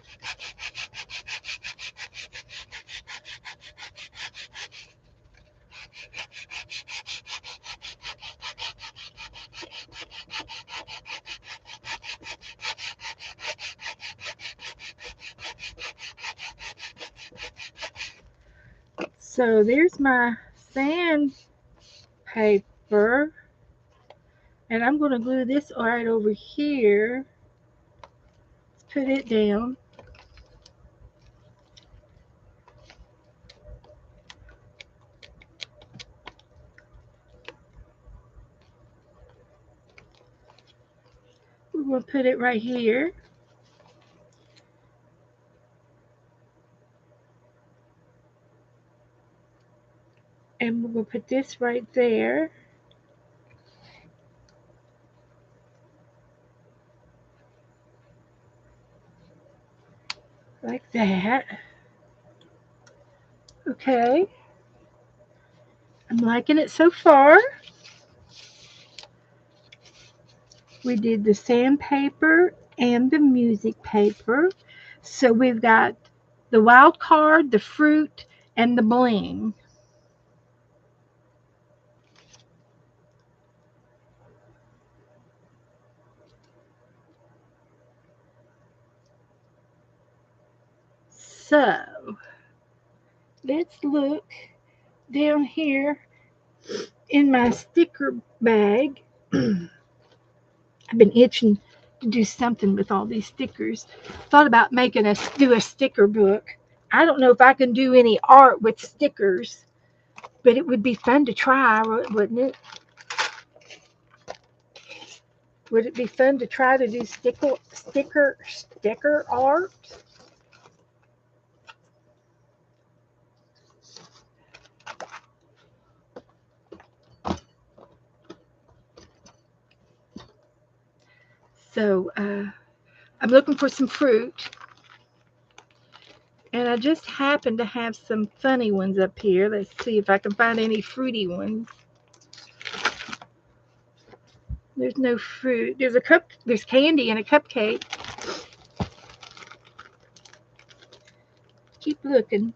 So there's my sandpaper. And I'm going to glue this right over here. Let's put it down. We're going to put it right here. And we're going to put this right there. Like that. Okay. I'm liking it so far. We did the sandpaper and the music paper. So we've got the wild card, the fruit, and the bling. So let's look down here in my sticker bag. I've been itching to do something with all these stickers. Thought about making do a sticker book. I don't know if I can do any art with stickers, but it would be fun to try, wouldn't it? Would it be fun to try to do sticker art? So I'm looking for some fruit. And I just happen to have some funny ones up here. Let's see if I can find any fruity ones. There's no fruit. There's candy and a cupcake. Keep looking.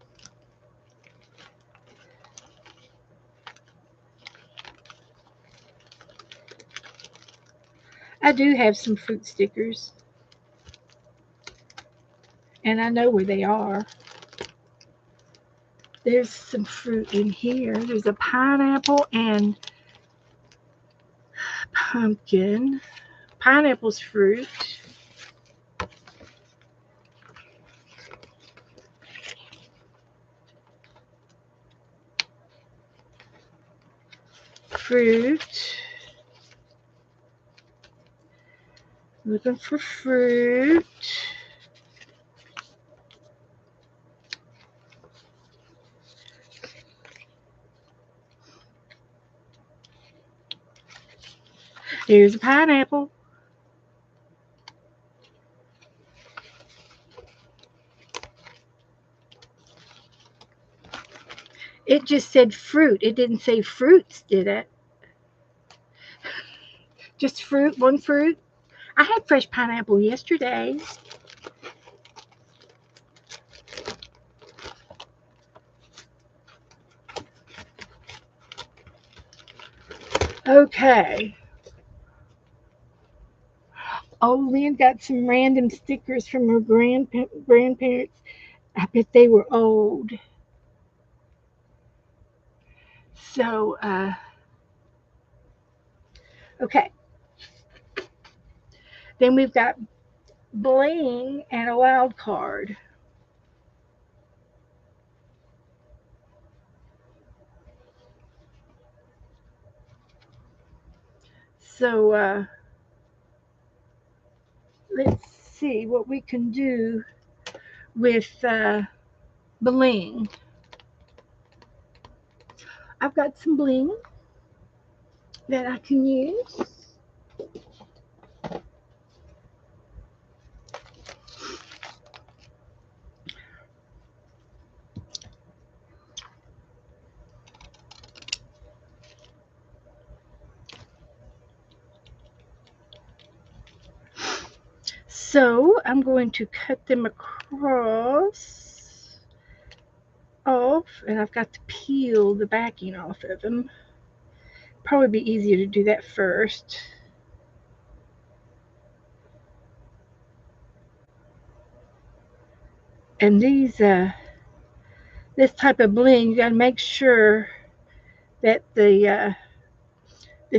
I do have some fruit stickers. And I know where they are. There's some fruit in here. There's a pineapple and pumpkin. Pineapple's fruit. Fruit. Looking for fruit. There's a pineapple. It just said fruit. It didn't say fruits, did it? Just fruit, one fruit. I had fresh pineapple yesterday. Okay. Oh, Lynn got some random stickers from her grandparents. I bet they were old. So, okay. Then we've got bling and a wild card. So let's see what we can do with bling. I've got some bling that I can use. So I'm going to cut them across off, and I've got to peel the backing off of them. Probably be easier to do that first. And these this type of bling, you got to make sure that the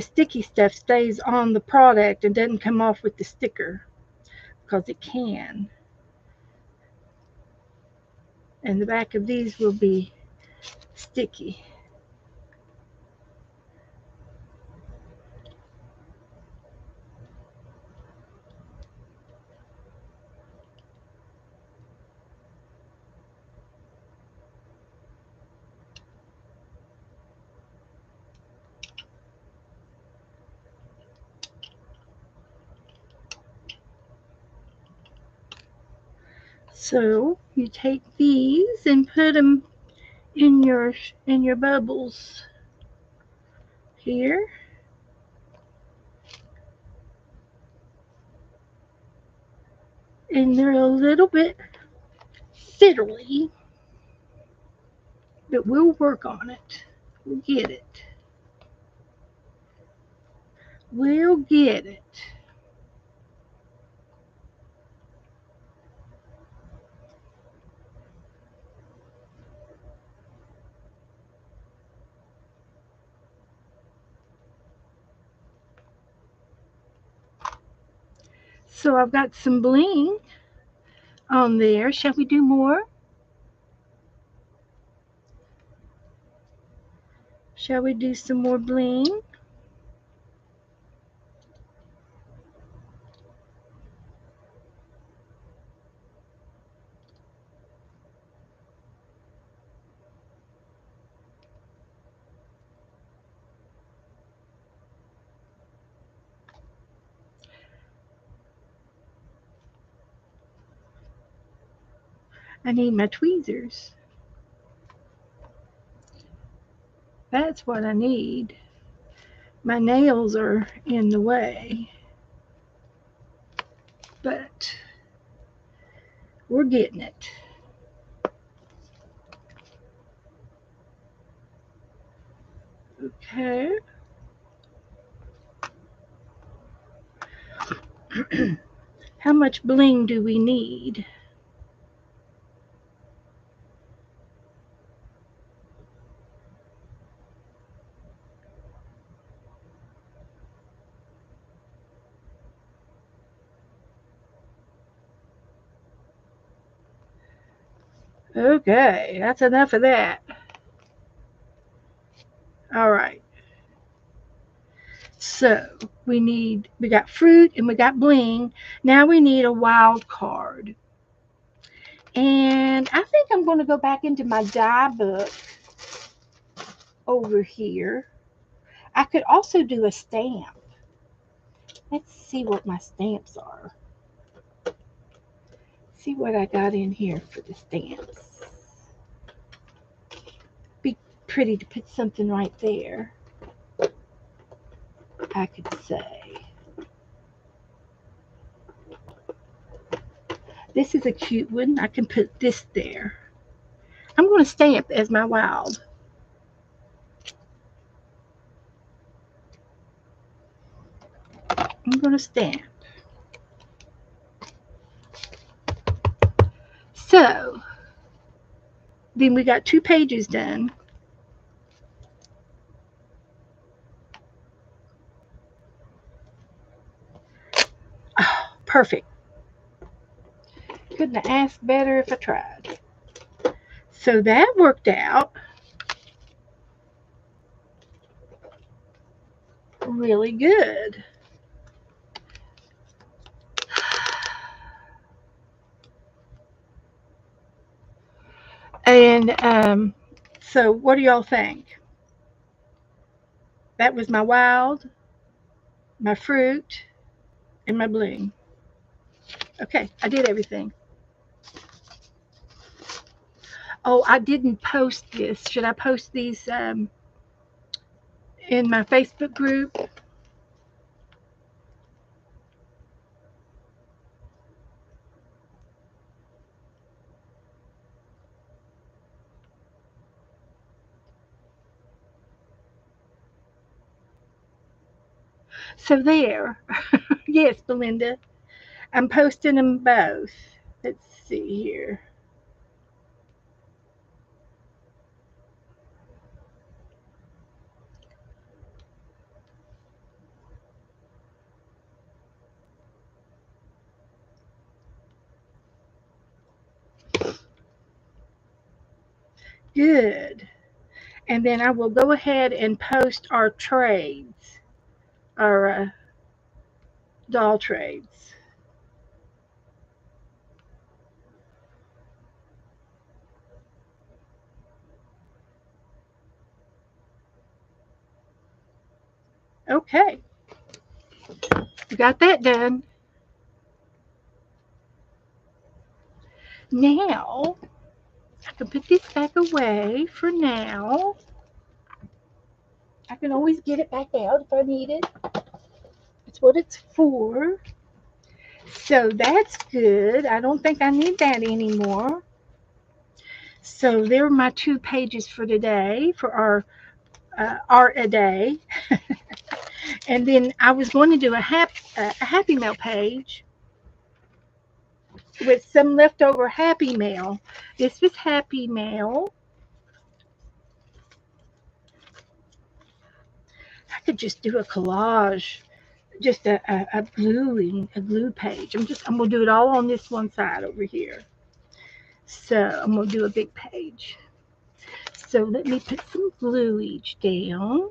sticky stuff stays on the product and doesn't come off with the sticker, because it can. And the back of these will be sticky. So you take these and put them in your bubbles here. And they're a little bit fiddly, but we'll work on it. We'll get it. We'll get it. So I've got some bling on there. Shall we do more? Shall we do some more bling? I need my tweezers. That's what I need. My nails are in the way. But we're getting it. Okay. How much bling do we need? Okay, that's enough of that. All right. So we got fruit and we got bling. Now we need a wild card. And I think I'm going to go back into my die book over here. I could also do a stamp. Let's see what my stamps are. See what I got in here for the stamps. Be pretty to put something right there, I could say. This is a cute one. I can put this there. I'm going to stamp as my wild. I'm going to stamp. So, then we got 2 pages done. Oh, Perfect. Couldn't have asked better if I tried. So that worked out really good. And so what do y'all think? That was my wild, my fruit, and my bloom. Okay, I did everything. Oh, I didn't post this. Should I post these in my Facebook group? So there. Yes, Belinda. I'm posting them both. Let's see here. Good. And then I will go ahead and post our trades, our doll trades. Okay, we got that done. Now, I can put this back away for now. I can always get it back out if I need it. That's what it's for. So that's good. I don't think I need that anymore. So there are my 2 pages for today for our art a day. And then I was going to do a happy mail page with some leftover happy mail. This was happy mail. I could just do a collage, just a glue page. I'm gonna do it all on this one side over here. So I'm gonna do a big page. So let me put some glue each down.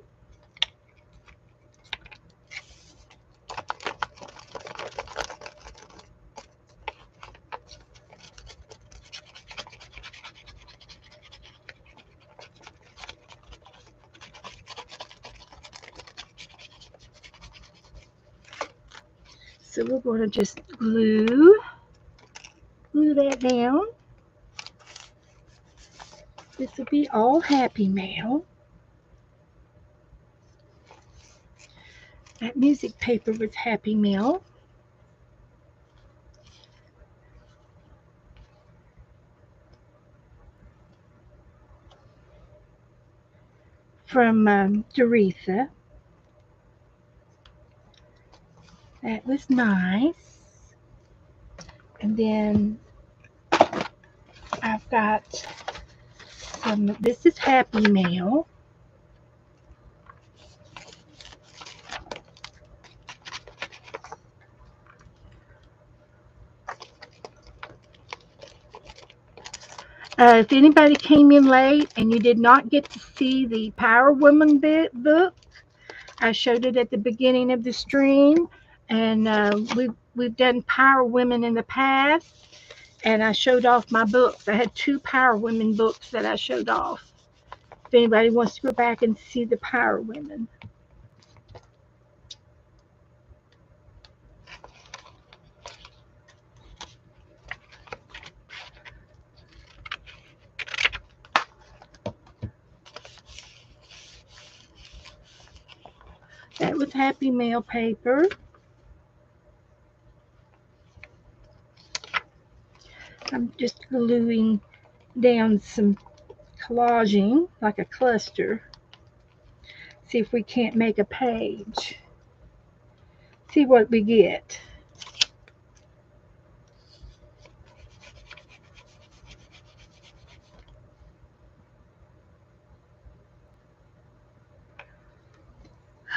So we're going to just glue that down. This will be all happy mail. That music paper was happy mail. From Doretha. That was nice. And then I've got some, this is happy mail. If anybody came in late and you did not get to see the Power Woman book, I showed it at the beginning of the stream, and we've done Power Women in the past, and I showed off my books. I had 2 Power Women books that I showed off. If anybody wants to go back and see the Power Women. That was happy mail paper. I'm just gluing down some collaging like a cluster. See if we can't make a page. See what we get.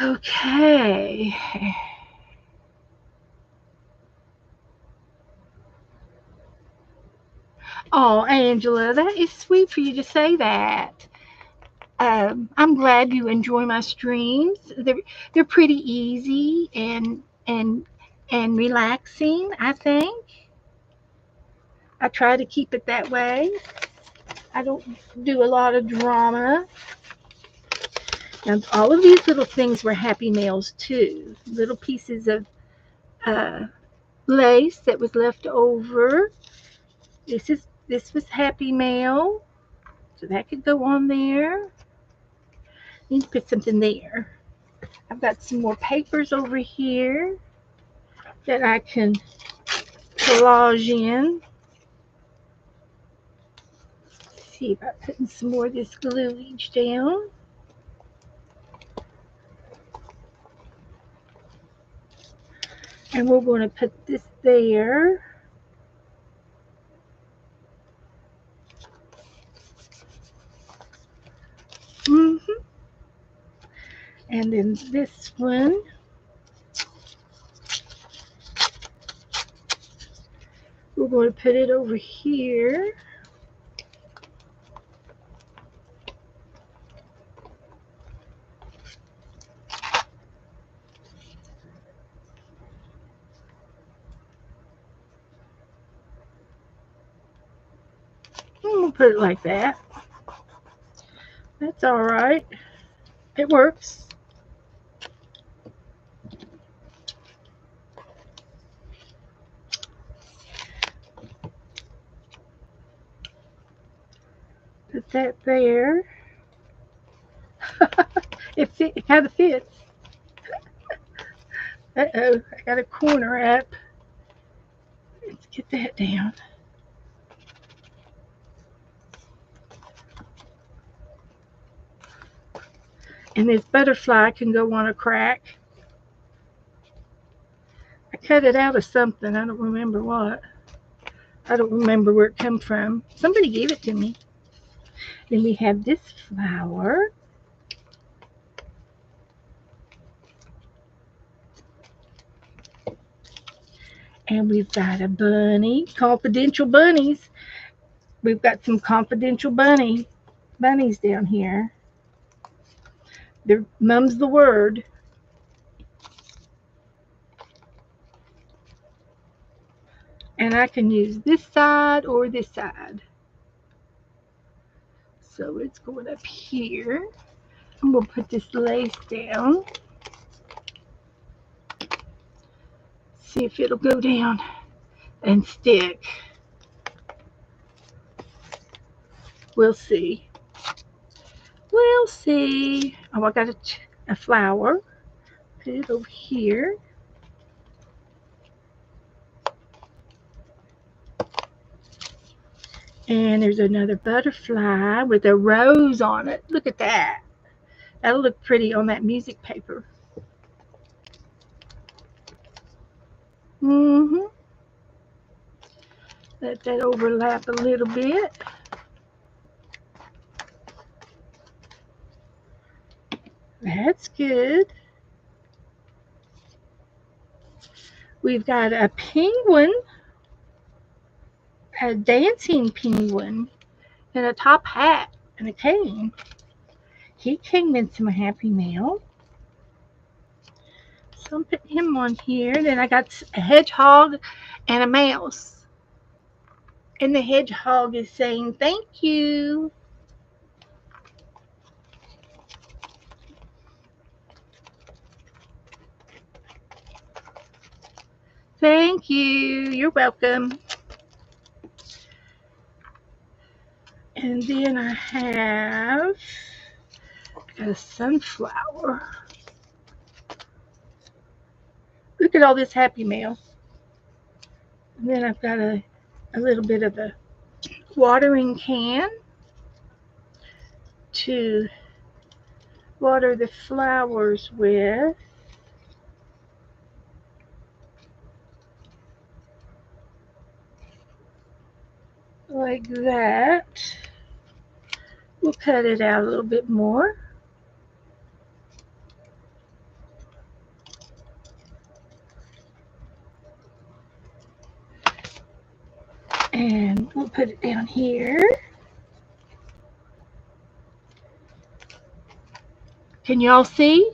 Okay. Oh, Angela, that is sweet for you to say that. I'm glad you enjoy my streams. They're pretty easy and relaxing, I think. I try to keep it that way. I don't do a lot of drama. Now, all of these little things were Happy Mails too. Little pieces of uh, lace that was left over. This was Happy Mail, so that could go on there. Need to put something there. I've got some more papers over here that I can collage in. See about putting some more of this glue each down. And we're going to put this there. And then this one. We're going to put it over here. We'll put it like that. That's all right. It works. Put that there. It kind of fits. Uh-oh, I got a corner up. Let's get that down. And this butterfly can go on a crack. I cut it out of something. I don't remember what. I don't remember where it came from. Somebody gave it to me. Then we have this flower. And we've got a bunny. Confidential bunnies. We've got some confidential bunnies down here. Mum's the word. And I can use this side or this side. So it's going up here. I'm going to put this lace down. See if it'll go down and stick. We'll see. We'll see. Oh, I got a flower. Put it over here. And there's another butterfly with a rose on it. Look at that. That'll look pretty on that music paper. Let that overlap a little bit. That's good. We've got a penguin, a dancing penguin, in a top hat and a cane. He came into my Happy Mail. So I'm putting him on here. Then I got a hedgehog and a mouse. And the hedgehog is saying thank you. Thank you. You're welcome. And then I got a sunflower. Look at all this Happy Mail. And then I've got a little bit of a watering can to water the flowers with. Like that. We'll cut it out a little bit more. And we'll put it down here. Can you all see?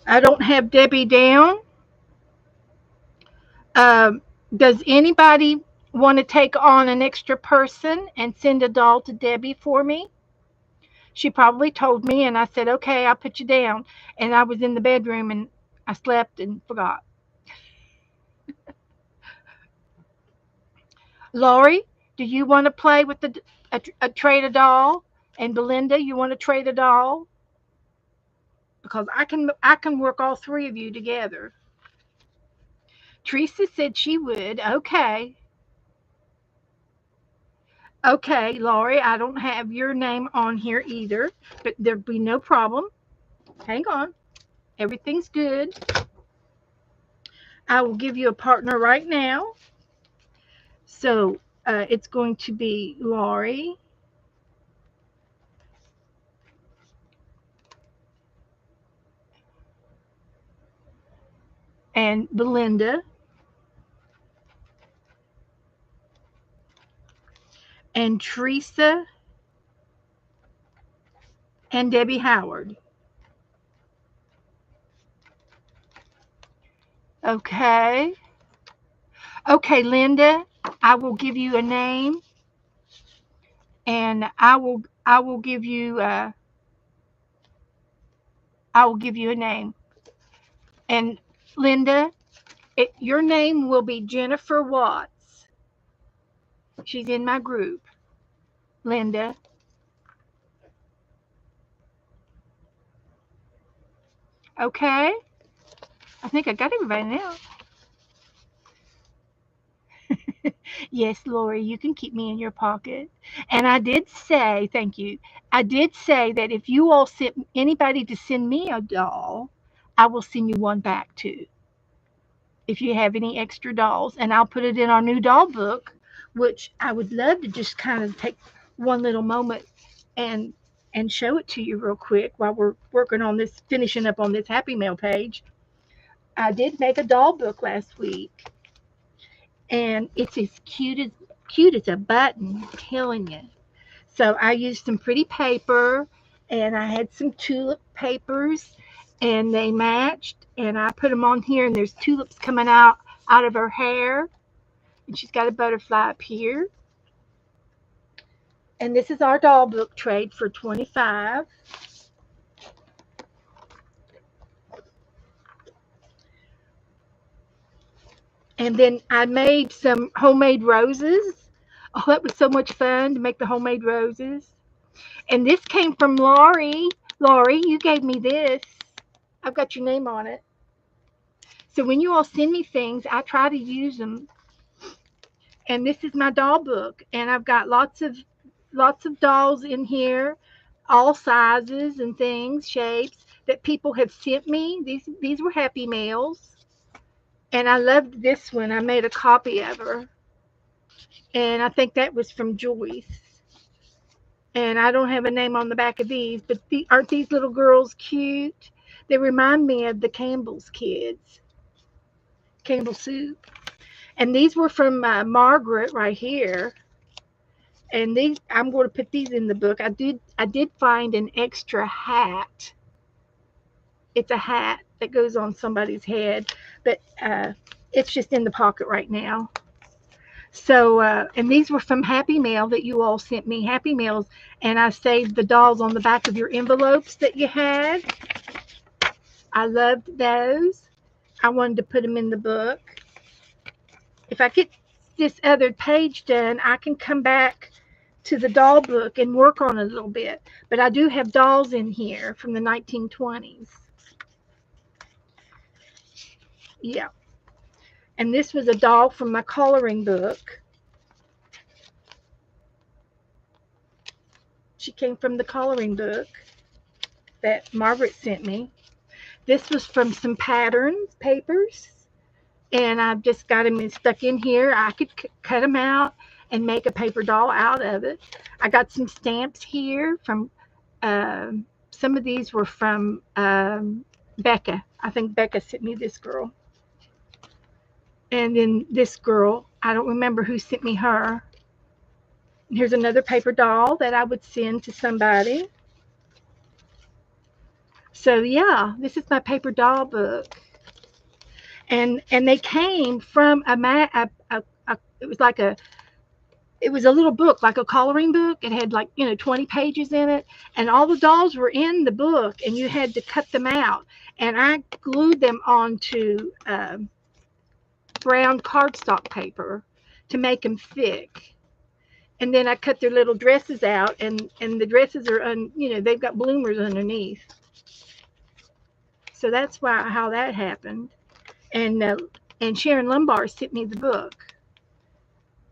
I don't have Debbie down. Does anybody want to take on an extra person and send a doll to Debbie for me? She probably told me, and I said, okay, I'll put you down. And I was in the bedroom and I slept and forgot. Lori, do you want to play with a trade a doll? And Belinda, you want to trade a doll? Because I can work all three of you together. Teresa said she would. Okay. Okay, Lori, I don't have your name on here either, but there'll be no problem. Hang on. Everything's good. I will give you a partner right now. So it's going to be Lori and Belinda and Teresa and Debbie Howard. Okay. Okay, Linda, I will give you a name, and I will give you a name. And Linda, your name will be Jennifer Watts. She's in my group. Linda. Okay. I think I got everybody now. Yes, Lori, you can keep me in your pocket. And I did say, thank you. I did say that if you all sent anybody to send me a doll, I will send you one back too. If you have any extra dolls, and I'll put it in our new doll book, which I would love to just kind of take one little moment and show it to you real quick while we're working on this, finishing up on this Happy Mail page. I did make a doll book last week, and it's as cute as a button, I'm telling you. So I used some pretty paper, and I had some tulip papers, and they matched, and I put them on here, and there's tulips coming out of her hair, and she's got a butterfly up here. And this is our doll book trade for $25. And then I made some homemade roses. Oh, that was so much fun to make the homemade roses. And this came from Lori. Lori, you gave me this. I've got your name on it. So when you all send me things, I try to use them. And this is my doll book, and I've got lots of dolls in here, all sizes and things, shapes that people have sent me. These were Happy Mails. And I loved this one. I made a copy of her. And I think that was from Joyce. And I don't have a name on the back of these, but aren't these little girls cute? They remind me of the Campbell's kids. Campbell Soup. And these were from Margaret right here. And these, I'm going to put these in the book. I did find an extra hat. It's a hat that goes on somebody's head, but it's just in the pocket right now. So, and these were from Happy Mail that you all sent me, Happy Mails, and I saved the dolls on the back of your envelopes that you had. I loved those. I wanted to put them in the book. If I get this other page done, I can come back to the doll book and work on it a little bit. But I do have dolls in here from the 1920s. Yeah. And this was a doll from my coloring book. She came from the coloring book that Margaret sent me. This was from some patterns, papers. and I've just got them stuck in here. I could cut them out and make a paper doll out of it. I got some stamps here from, some of these were from Becca. I think Becca sent me this girl. And then this girl, I don't remember who sent me her. Here's another paper doll that I would send to somebody. So yeah, this is my paper doll book. And they came from it was like it was a little book, like a coloring book. It had like, 20 pages in it, and all the dolls were in the book, and you had to cut them out. And I glued them onto brown cardstock paper to make them thick. And then I cut their little dresses out, and the dresses are, they've got bloomers underneath. So that's how that happened. And Sharon Lombard sent me the book.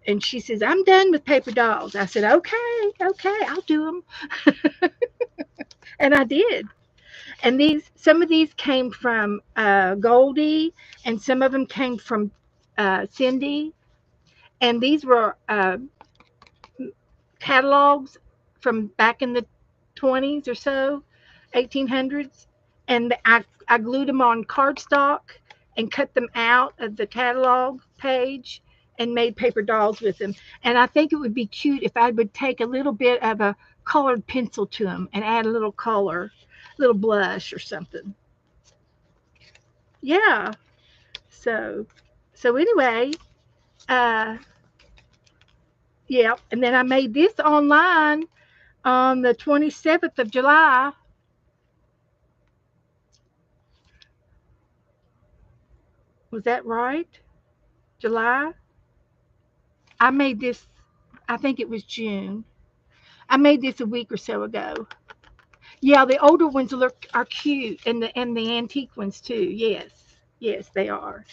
And she says, I'm done with paper dolls. I said, okay, I'll do them. And I did. And some of these came from Goldie, and some of them came from Cindy. And these were catalogs from back in the 20s or so, 1800s. And I glued them on cardstock and cut them out of the catalog page and made paper dolls with them. And I think it would be cute if I would take a little bit of a colored pencil to them and add a little color, little blush or something. Yeah. So anyway, yeah. And then I made this online on the 27th of July. Was that right? July? I made this, I think it was June. I made this a week or so ago. Yeah, the older ones are cute, and the antique ones too. Yes, they are.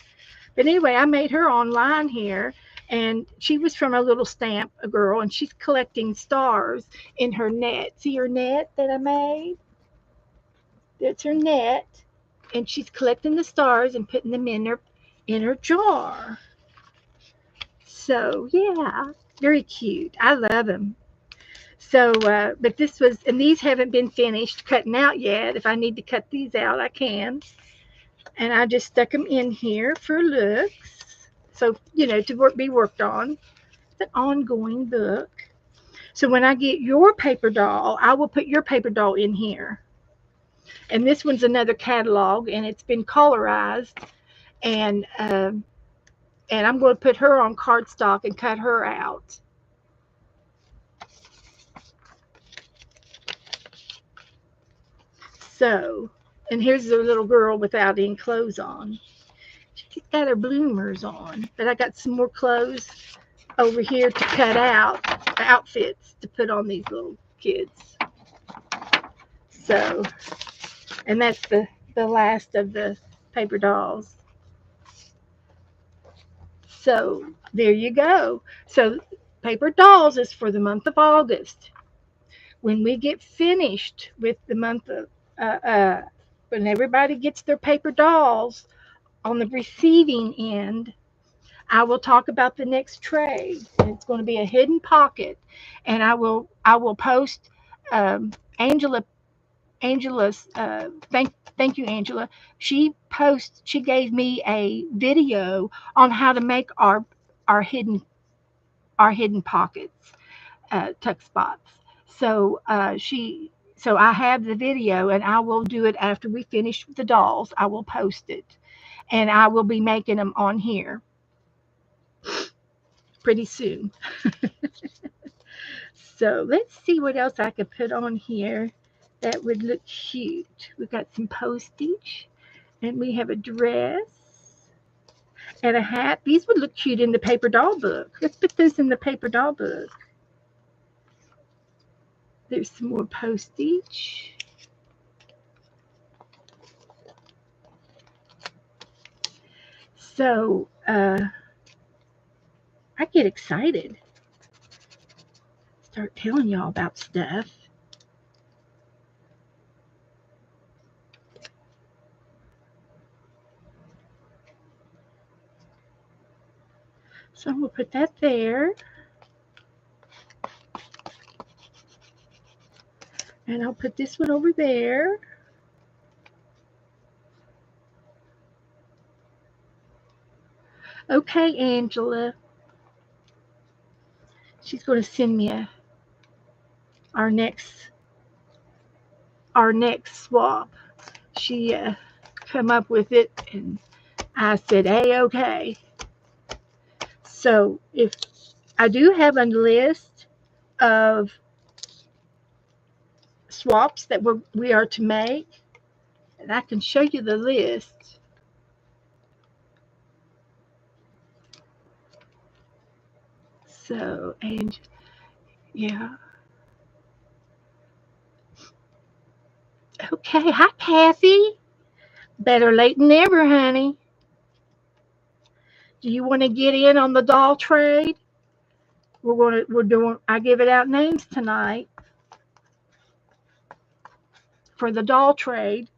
But anyway, I made her online here, and she was from a little stamp, a girl, and she's collecting stars in her net. See her net that I made? That's her net, and she's collecting the stars and putting them in her jar. So yeah, very cute. I love them. So, but these haven't been finished cutting out yet. If I need to cut these out, I can. And I just stuck them in here for looks. So, to be worked on. It's an ongoing book. So when I get your paper doll, I will put your paper doll in here. And this one's another catalog, and it's been colorized. And I'm going to put her on cardstock and cut her out. So, and here's the little girl without any clothes on. She's got her bloomers on, but I got some more clothes over here to cut out, outfits to put on these little kids. So, and that's the last of the paper dolls. So there you go. So paper dolls is for the month of August. When we get finished with the month of when everybody gets their paper dolls on the receiving end, I will talk about the next trade. And it's going to be a hidden pocket, and I will post Angela's. Thank you, Angela. She gave me a video on how to make our hidden pockets, tuck spots. So so I have the video, and I will do it after we finish the dolls. I will post it, and I will be making them on here pretty soon. So let's see what else I could put on here that would look cute. We've got some postage, and we have a dress and a hat. These would look cute in the paper doll book. Let's put this in the paper doll book. There's some more postage. So I get excited. Start telling y'all about stuff. So I'm going to put that there. And I'll put this one over there. Okay, Angela. She's going to send me our next swap. She come up with it, and I said, "Hey, okay." So if I do have a list of swaps that we are to make, and I can show you the list. So, and yeah. Okay, hi Kathy. Better late than never, honey. Do you want to get in on the doll trade? We're doing. I give it out names tonight for the doll trade.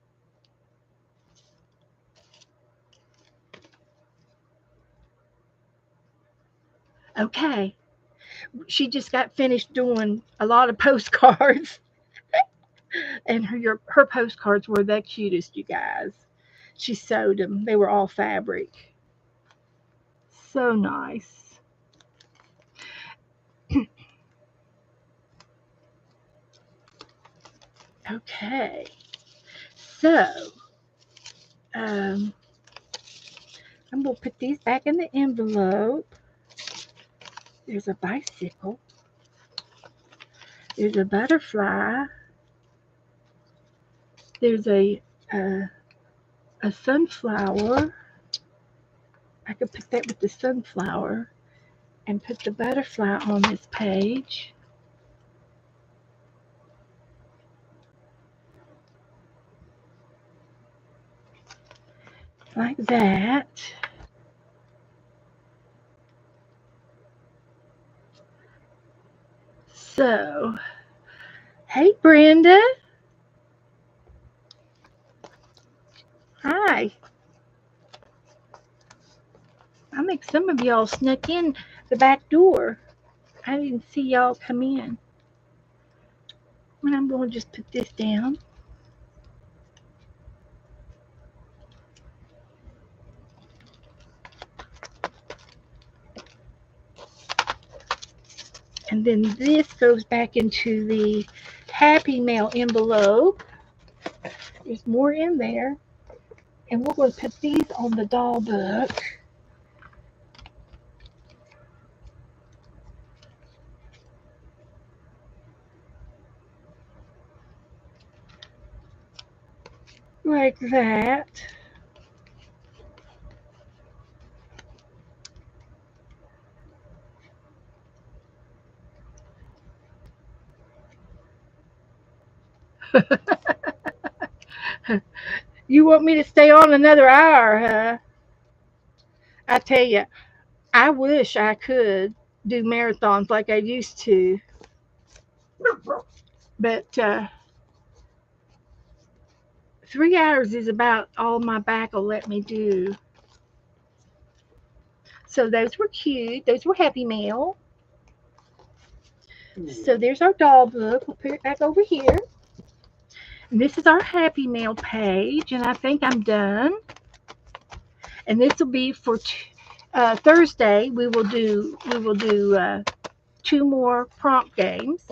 Okay. She just got finished doing a lot of postcards, and her postcards were the cutest, you guys. She sewed them. They were all fabric. So nice. Okay. So, I'm going to put these back in the envelope. There's a bicycle. There's a butterfly. There's a sunflower. I could put that with the sunflower and put the butterfly on this page. Like that. So, hey Brenda. Hi. I think some of y'all snuck in the back door. I didn't see y'all come in. And I'm going to just put this down. And then this goes back into the Happy Mail envelope. There's more in there. And we're going to put these on the doll book. Like that. You want me to stay on another hour, huh? I tell you, I wish I could do marathons like I used to. But 3 hours is about all my back will let me do. So those were cute. Those were Happy Mail. So there's our doll book. We'll put it back over here. And this is our Happy Mail page, and I think I'm done. And this will be for Thursday. We will do 2 more prompt games.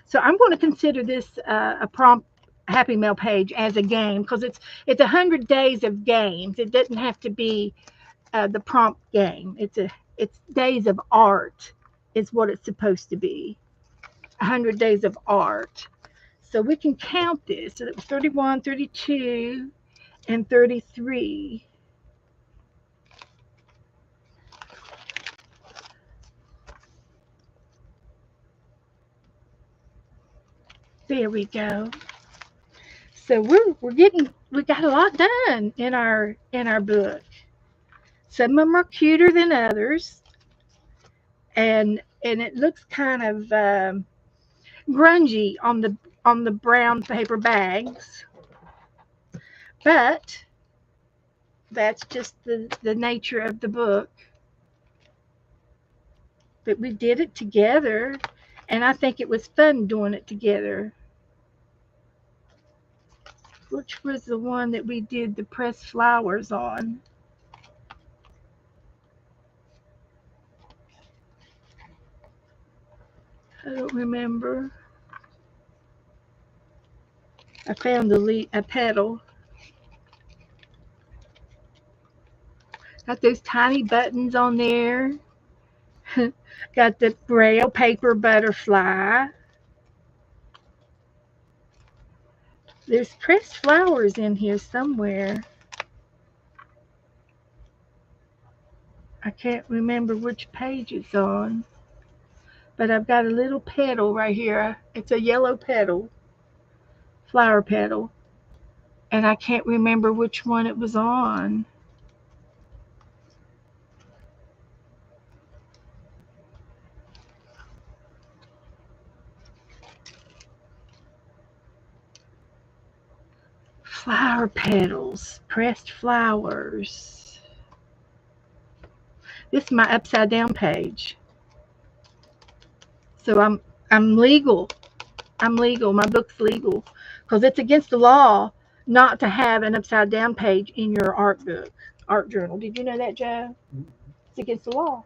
So I'm going to consider this a prompt Happy Mail page as a game because it's 100 days of games. It doesn't have to be the prompt game. It's days of art is what it's supposed to be. 100 days of art. So we can count this. So that was 31, 32, and 33. There we go. So we got a lot done in our book. Some of them are cuter than others, and it looks kind of grungy on the brown paper bags, but that's just the nature of the book. but we did it together, and I think it was fun doing it together. Which was the one that we did the pressed flowers on? I don't remember. I found a petal. Got those tiny buttons on there. Got the braille paper butterfly. There's pressed flowers in here somewhere. I can't remember which page it's on. But I've got a little petal right here. It's a yellow petal, flower petal. And I can't remember which one it was on. Flower petals, pressed flowers. This is my upside down page. So I'm legal. I'm legal. My book's legal because it's against the law not to have an upside down page in your art book, art journal. Did you know that, Joe? It's against the law.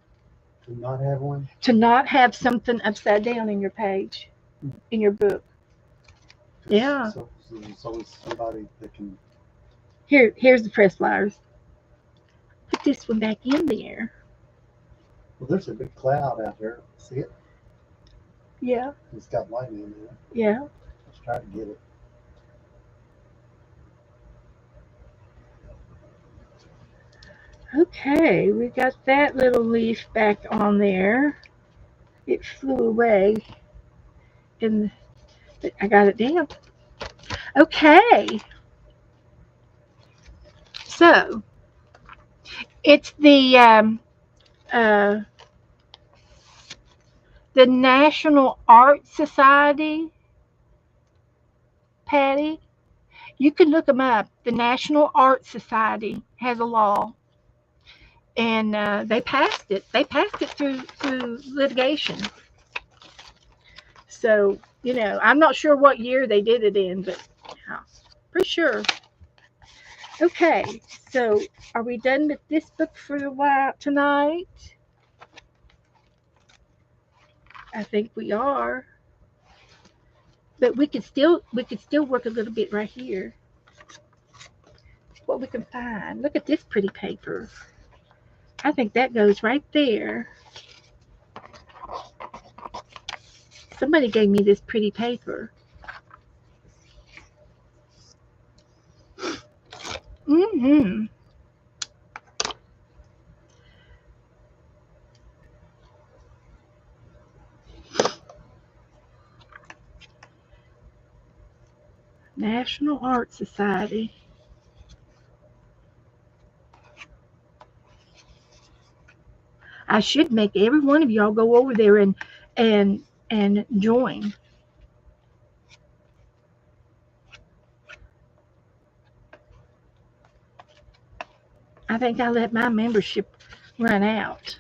To not have one? To not have something upside down in your page, in your book. Yeah. So there's always somebody that can. Here's the pressed flowers. Put this one back in there. Well, there's a big cloud out there. See it? Yeah. It's got lightning in it. Yeah. Let's try to get it. Okay, we got that little leaf back on there. It flew away, and I got it down. Okay. So it's the National Art Society, Patty. You can look them up. The National Art Society has a law, and they passed it. They passed it through litigation. So, you know, I'm not sure what year they did it in, but pretty sure. Okay, so are we done with this book for a while tonight? I think we are. But we could still work a little bit right here. What we can find. Look at this pretty paper. I think that goes right there. Somebody gave me this pretty paper. Mm-hmm. National Art Society. I should make every one of y'all go over there and join. I think I let my membership run out.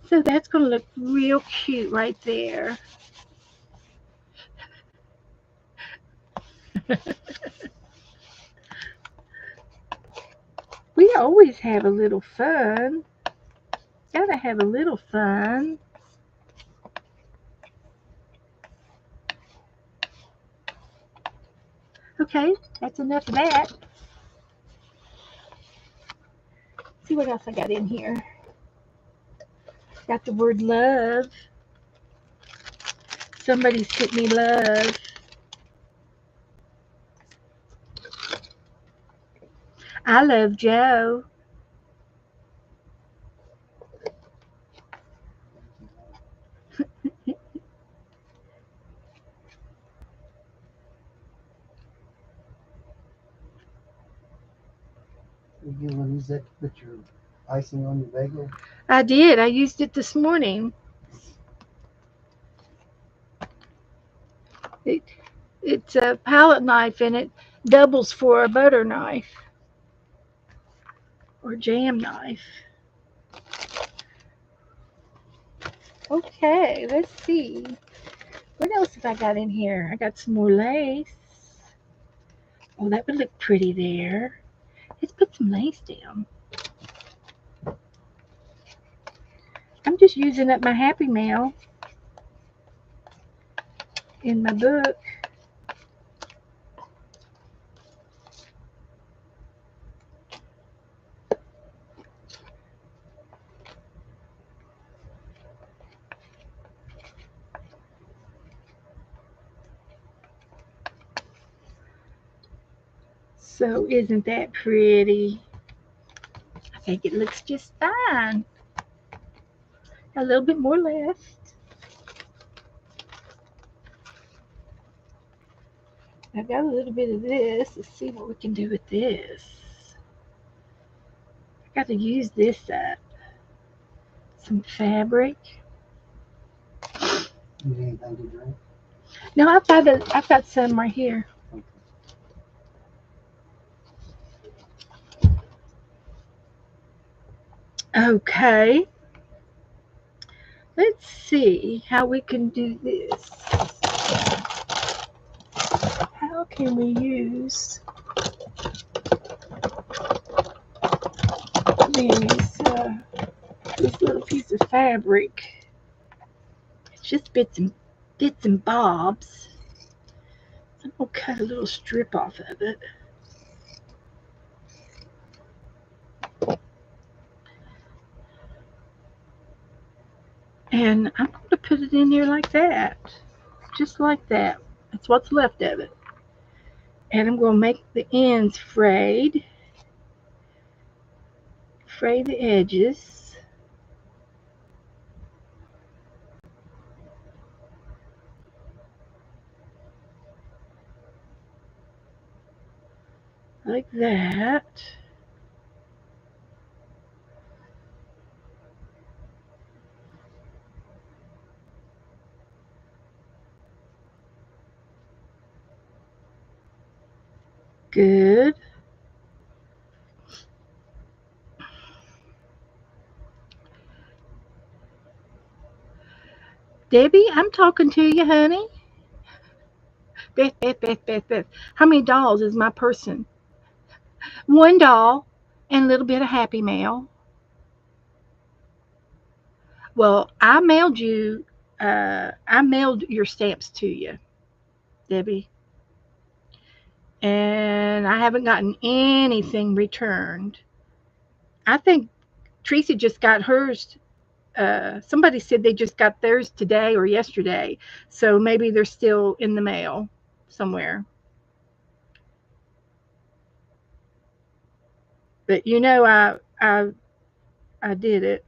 So that's going to look real cute right there. We always have a little fun. Gotta have a little fun. Okay, that's enough of that. See what else I got in here. Got the word love. Somebody sent me love. I love Joe. You want to use that to put your icing on your bagel? I did. I used it this morning. It's a palette knife and it doubles for a butter knife or jam knife. Okay, let's see. What else have I got in here? I got some more lace. Oh, that would look pretty there. Let's put some lace down. I'm just using up my Happy Mail in my book. So isn't that pretty? I think it looks just fine. A little bit more left. I've got a little bit of this. Let's see what we can do with this. I got to use this up. Some fabric. You need anything to drink? No, I've got some right here. Okay. Let's see how we can do this. How can we use this little piece of fabric? It's just bits and bobs. I'm gonna cut a little strip off of it. And I'm going to put it in here like that. Just like that. That's what's left of it. And I'm going to make the ends frayed. Fray the edges. Like that. Good. Debbie, I'm talking to you, honey. Beth. How many dolls is my person? One doll and a little bit of Happy Mail. Well, I mailed your stamps to you, Debbie. And I haven't gotten anything returned. I think Tracy just got hers. Somebody said they just got theirs today or yesterday, so maybe they're still in the mail somewhere. But I did it.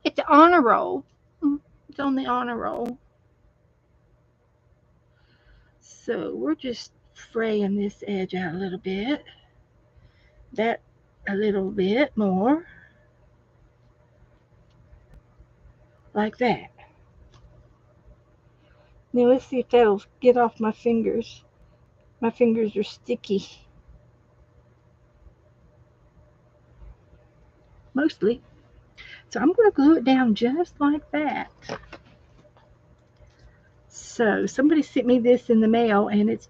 It's an honor roll. It's on the honor roll. So we're just fraying this edge out a little bit. That a little bit more. Like that. Now let's see if that'll get off my fingers. My fingers are sticky. Mostly. So I'm going to glue it down just like that. So somebody sent me this in the mail, and it's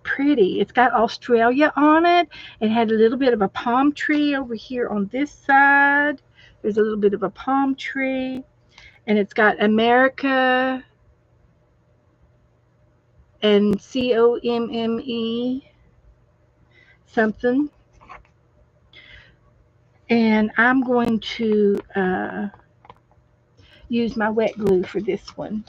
pretty. It's got Australia on it. It had a little bit of a palm tree over here on this side. There's a little bit of a palm tree. And it's got America and COMME something. And I'm going to use my wet glue for this one.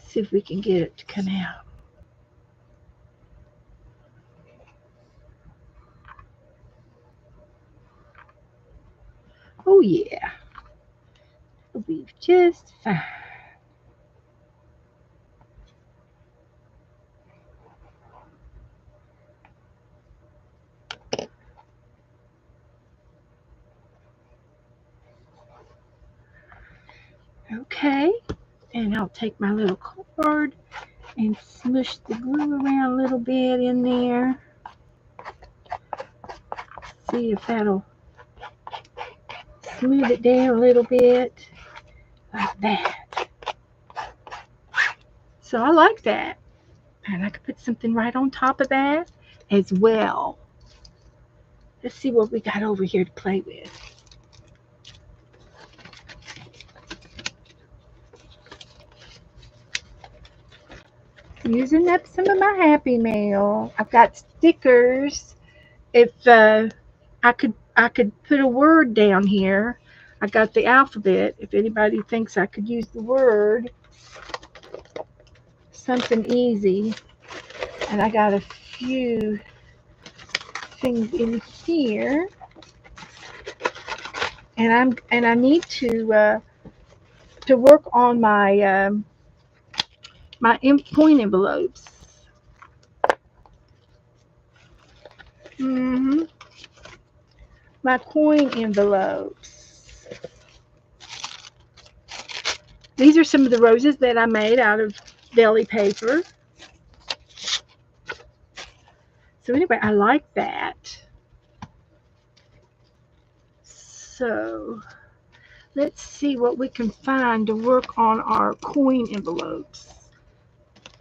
See if we can get it to come out. Oh yeah, it'll be just fine. Okay, and I'll take my little card and smush the glue around a little bit in there. See if that'll smooth it down a little bit, like that. So I like that. And I could put something right on top of that as well. Let's see what we got over here to play with. Using up some of my Happy Mail. I've got stickers. If I could put a word down here. I got the alphabet. If anybody thinks I could use the word, something easy. And I got a few things in here. And I need to work on my my coin envelopes. My coin envelopes. These are some of the roses that I made out of deli paper. So anyway, I like that. So let's see what we can find to work on our coin envelopes.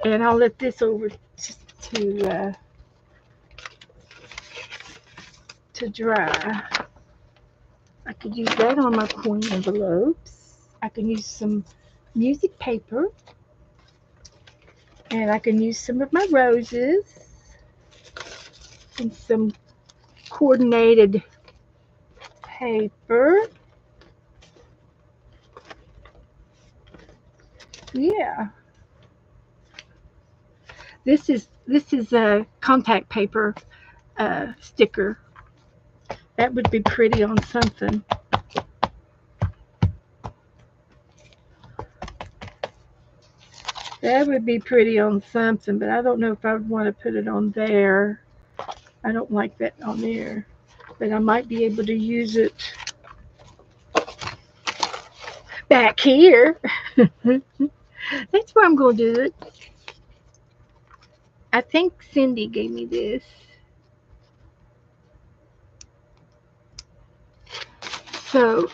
And I'll let this over to dry. I could use that on my coin envelopes. I can use some music paper. And I can use some of my roses and some coordinated paper. Yeah. This is a contact paper sticker. That would be pretty on something. That would be pretty on something, but I don't know if I would want to put it on there. I don't like that on there. But I might be able to use it back here. That's where I'm going to do it. I think Cindy gave me this. So,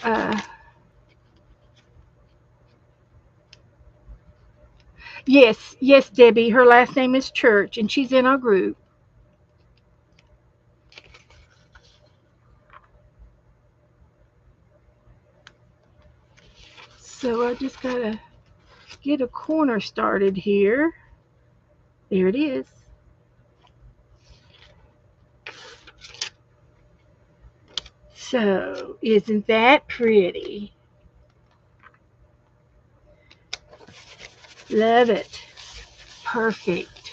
yes, Debbie. Her last name is Church, and she's in our group. So I just got to get a corner started here. There it is. So, isn't that pretty? Love it. Perfect.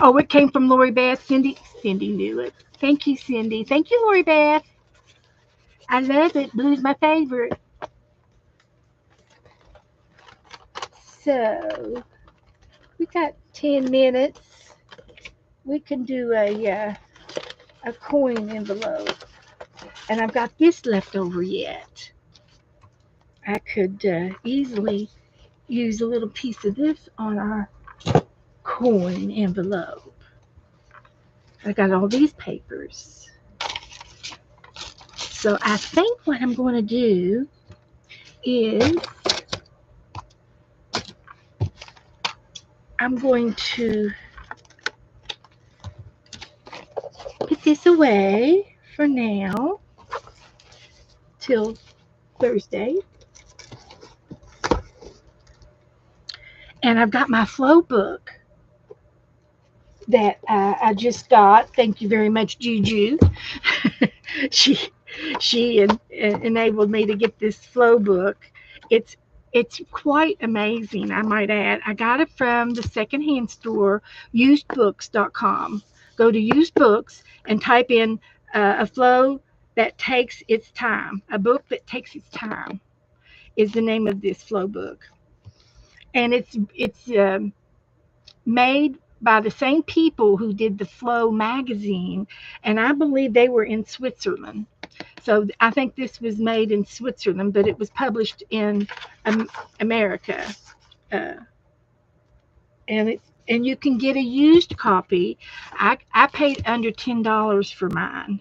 Oh, it came from Lori Beth. Cindy knew it. Thank you, Cindy. Thank you, Lori Beth. I love it. Blue's my favorite. So, we got 10 minutes. We can do a coin envelope. And I've got this left over yet. I could easily use a little piece of this on our coin envelope. I got all these papers. So I think what I'm going to do is I'm going to put this away for now till Thursday. And I've got my flow book that I just got. Thank you very much, Juju. she enabled me to get this flow book. It's quite amazing, I might add. I got it from the secondhand store, usedbooks.com. Go to used books and type in a flow that takes its time. A book that takes its time is the name of this flow book. And it's made by the same people who did the Flow magazine, and I believe they were in Switzerland. So I think this was made in Switzerland, but it was published in America. Uh, and you can get a used copy. I paid under $10 for mine,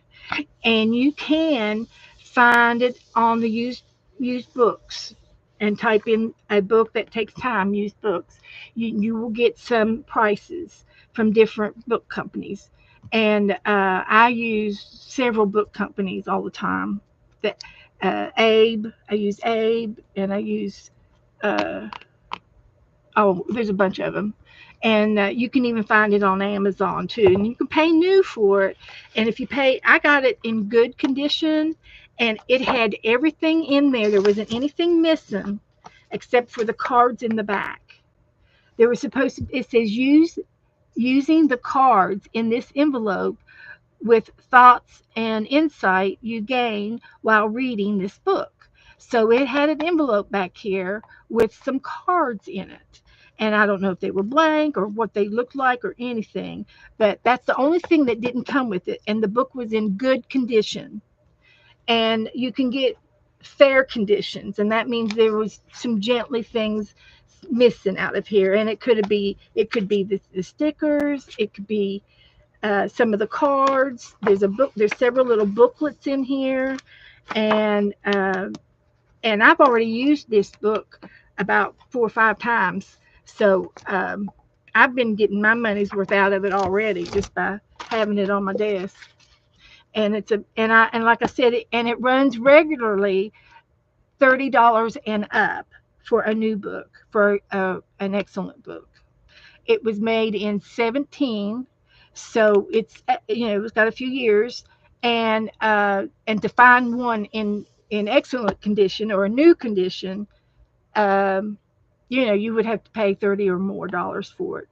and you can find it on the used books and type in a book that takes time, used books. You will get some prices from different book companies, and I use several book companies all the time. That Abe, I use Abe, and I use uh, oh, there's a bunch of them. And you can even find it on Amazon too. And you can pay new for it. And if you pay, I got it in good condition, and it had everything in there. There wasn't anything missing except for the cards in the back. There was supposed to, it says using the cards in this envelope with thoughts and insight you gain while reading this book. So it had an envelope back here with some cards in it. And I don't know if they were blank or what they looked like or anything, but that's the only thing that didn't come with it. And the book was in good condition. And you can get fair conditions, and that means there was some gently things missing out of here. And it could be the stickers, it could be some of the cards. There's a book. There's several little booklets in here, and I've already used this book about 4 or 5 times. So I've been getting my money's worth out of it already just by having it on my desk. And and like I said, it runs regularly $30 and up for a new book, for an excellent book. It was made in 17, so it's got a few years, and to find one in excellent condition or a new condition, um, you would have to pay 30 or more dollars for it.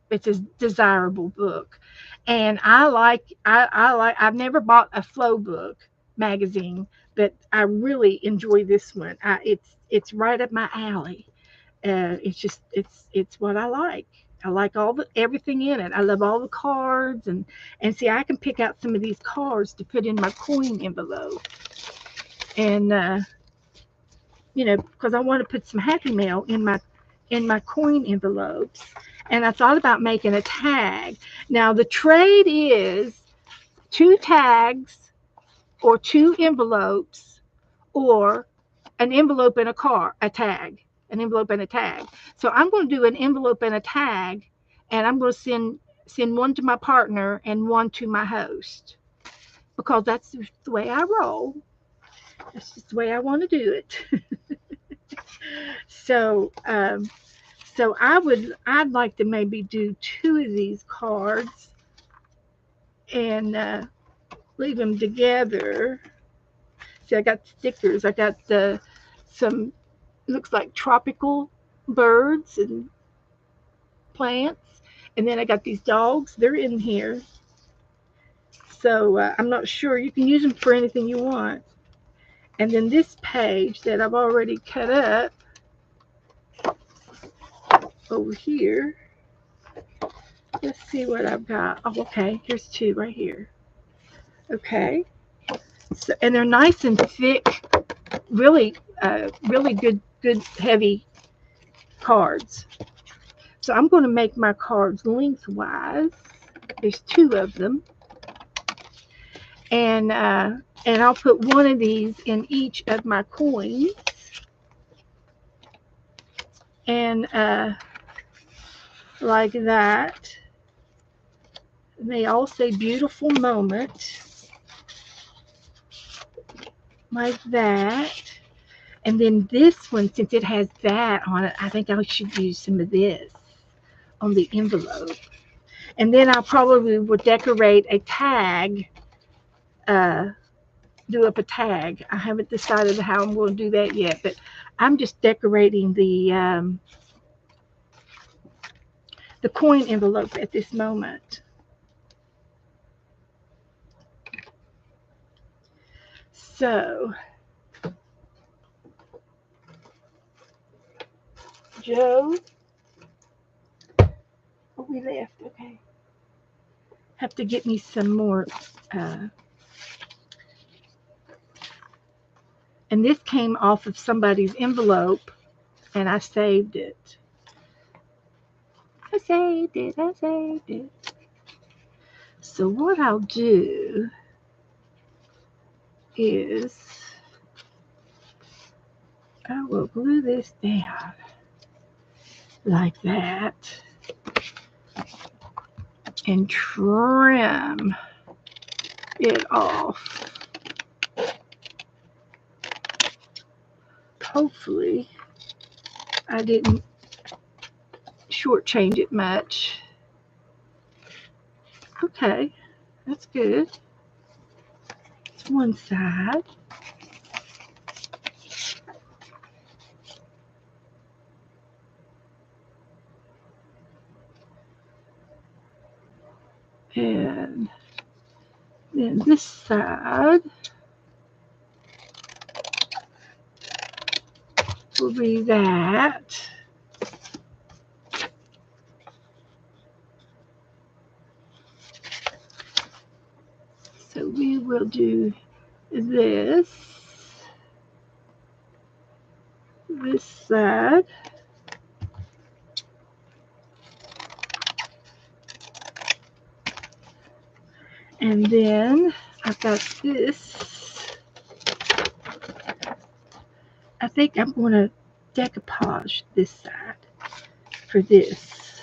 It's a desirable book, and I've never bought a Flow book magazine, but I really enjoy this one. It's right up my alley. It's what I like. I like everything in it. I love all the cards, and see, I can pick out some of these cards to put in my coin envelope, and because I want to put some Happy Mail in my coin envelopes. And I thought about making a tag. Now the trade is 2 tags or 2 envelopes, or an envelope and a tag, an envelope and a tag. So I'm going to do an envelope and a tag, and I'm going to send one to my partner and one to my host, because that's the way I roll. That's just the way I want to do it. So I'd like to maybe do 2 of these cards and leave them together. See, I got stickers. I got some, looks like tropical birds and plants. And then I got these dogs. They're in here. So I'm not sure. You can use them for anything you want. And then this page that I've already cut up over here. Let's see what I've got. Oh, okay. Here's 2 right here. Okay. So, and they're nice and thick, really good heavy cards. So I'm going to make my cards lengthwise. There's 2 of them, and I'll put one of these in each of my coins, and like that. And they all say beautiful moment, like that. And then this one, since it has that on it, I think I should use some of this on the envelope. And then I probably will decorate a tag, do up a tag. I haven't decided how I'm going to do that yet, but I'm just decorating the coin envelope at this moment. So, Joe, oh, we left. Okay. Have to get me some more And this came off of somebody's envelope, and I saved it. I saved it. So what I'll do is I will glue this down like that and trim it off. Hopefully I didn't shortchange it much. Okay, that's good. It's one side. And then this side will be that. So we will do this side. And then I've got this. I think I'm going to decoupage this side for this.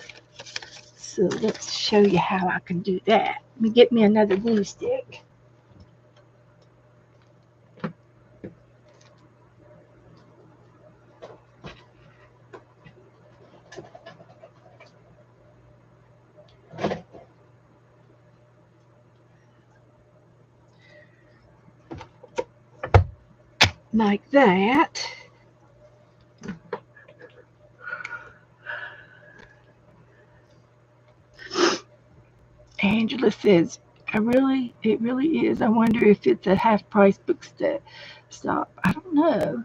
So let's show you how I can do that. Let me get me another glue stick. Like that. Angela says, it really is. I wonder if it's a half price bookstop. I don't know.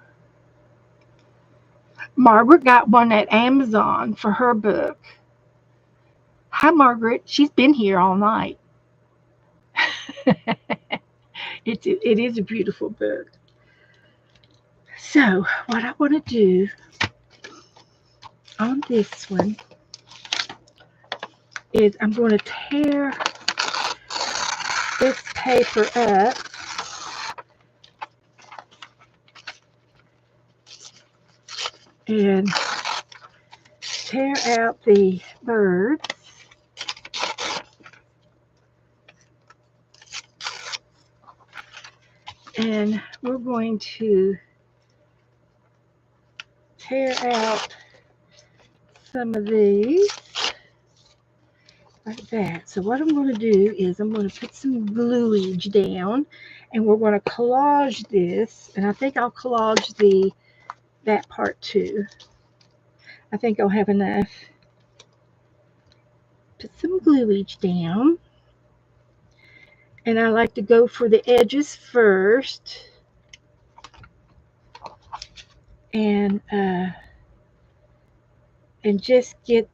Margaret got one at Amazon for her book. Hi, Margaret. She's been here all night. It is a beautiful book. So what I want to do on this one is I'm going to tear this paper up and tear out the birds. And we're going to tear out some of these like that. So what I'm going to do is I'm going to put some gluage down, and we're going to collage this. And I think I'll collage that part too. I think I'll have enough. Put some gluage down. And I like to go for the edges first. And just get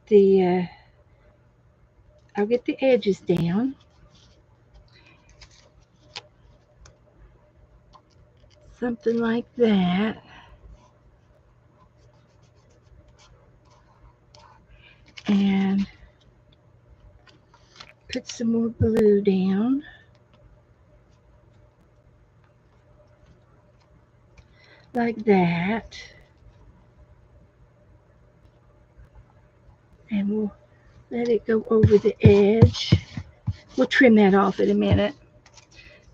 I'll get the edges down. Something like that. And put some more glue down. Like that. And we'll let it go over the edge. We'll trim that off in a minute.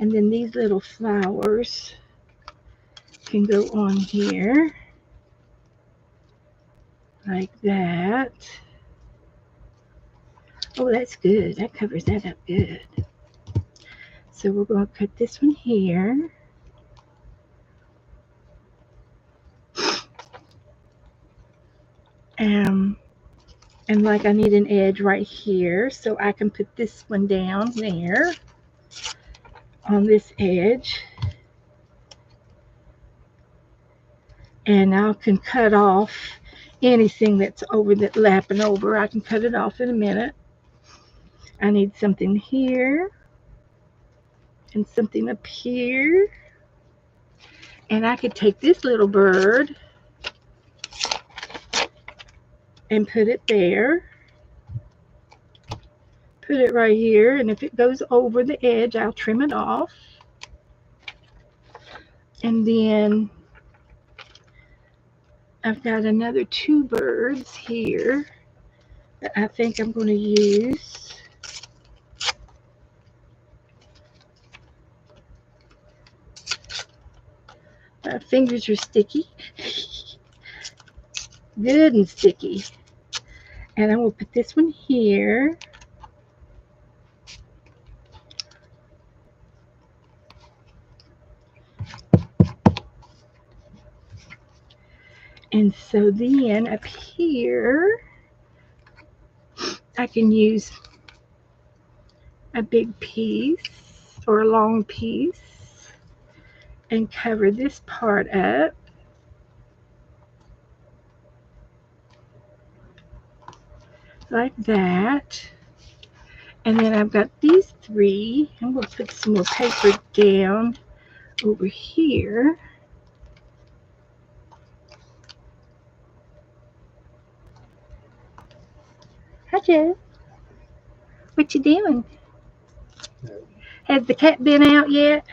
And then these little flowers can go on here. Like that. Oh, that's good. That covers that up good. So we're going to cut this one here. And like I need an edge right here, so I can put this one down there on this edge. And I can cut off anything that's lapping over. I can cut it off in a minute. I need something here and something up here. And I could take this little bird and put it there. Put it right here, and if it goes over the edge, I'll trim it off. And then I've got another 2 birds here that I think I'm going to use. My fingers are sticky. Good and sticky. And I will put this one here. And so then up here, I can use a big piece or a long piece and cover this part up. Like that. And then I've got these 3. I'm going to put some more paper down over here. Hi, Joe. What you doing? No. Has the cat been out yet?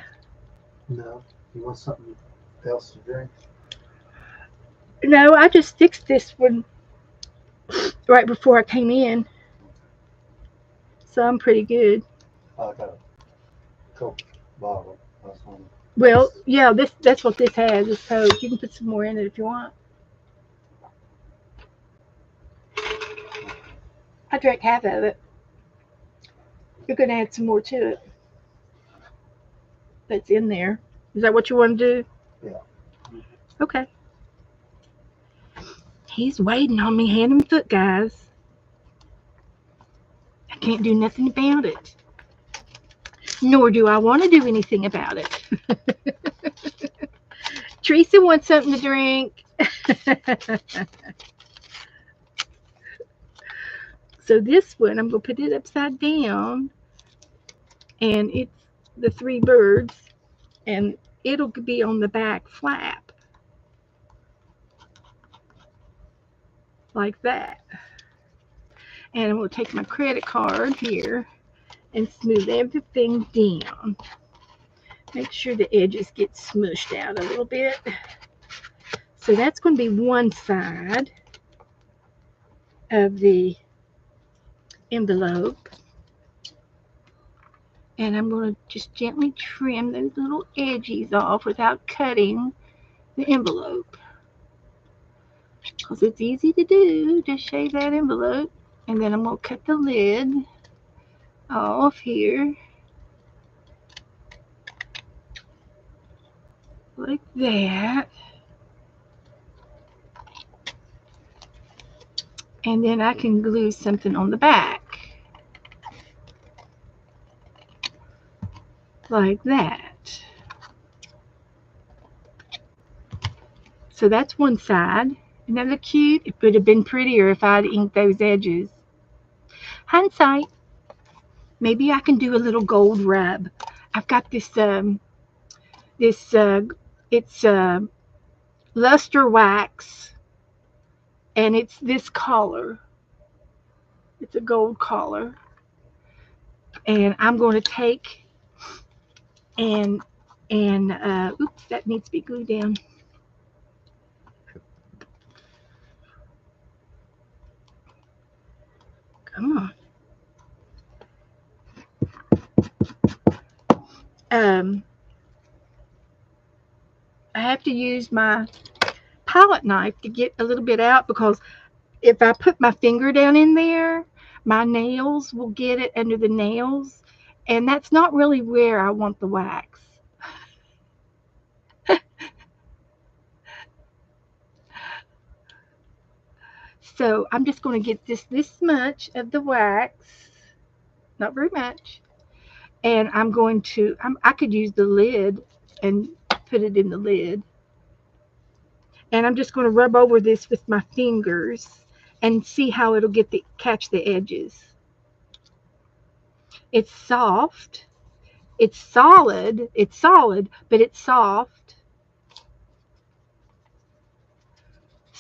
No. You want something else to drink? No, I just fixed this one right before I came in. So I'm pretty good. I got a Coke bottle. That's one. Well, yeah, that's what this has, is Coke. You can put some more in it if you want. I drank half of it. You're going to add some more to it. That's in there. Is that what you want to do? Yeah. Okay. He's waiting on me hand and foot, guys. I can't do nothing about it. Nor do I want to do anything about it. Teresa wants something to drink. So this one, I'm going to put it upside down. And it's the 3 birds. And it'll be on the back flap. Like that. And I'm going to take my credit card here and smooth everything down. Make sure the edges get smushed out a little bit. So that's going to be one side of the envelope. And I'm going to just gently trim those little edges off without cutting the envelope. Because it's easy to do, just shave that envelope. And then I'm going to cut the lid off here. Like that. And then I can glue something on the back. Like that. So that's one side. Isn't that look cute? It would have been prettier if I'd inked those edges. Hindsight. Maybe I can do a little gold rub. I've got this, it's luster wax, and it's this color. It's a gold color. And I'm going to take and oops, that needs to be glued down. Come on. I have to use my palette knife to get a little bit out, because if I put my finger down in there, my nails will get it under the nails, and that's not really where I want the wax. So I'm just going to get this much of the wax, not very much, and I'm going to, I could use the lid and put it in the lid. And I'm just going to rub over this with my fingers and see how it'll catch the edges. It's soft. It's solid, but it's soft.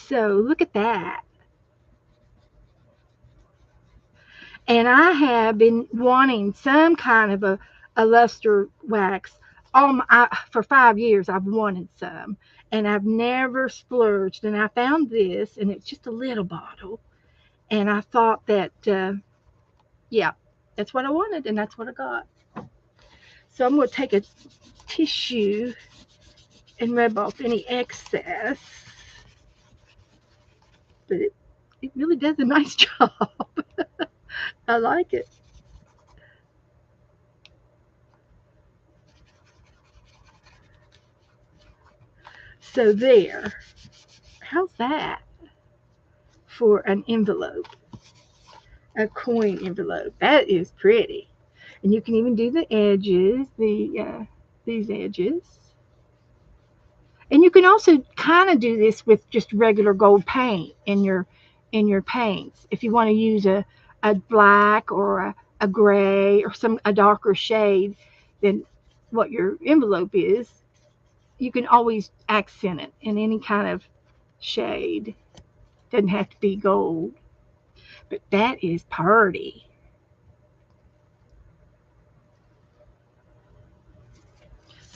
So look at that. And I have been wanting some kind of a luster wax. For 5 years, I've wanted some, and I've never splurged. And I found this, and it's just a little bottle. And I thought that, yeah, that's what I wanted, and that's what I got. So I'm going to take a tissue and rub off any excess. But it really does a nice job. I like it. So there. How's that for an envelope? A coin envelope. That is pretty. And you can even do the edges, these edges. And you can also kind of do this with just regular gold paint in your paints. If you want to use a black or a gray or a darker shade than what your envelope is, you can always accent it in any kind of shade. Doesn't have to be gold. But that is pretty.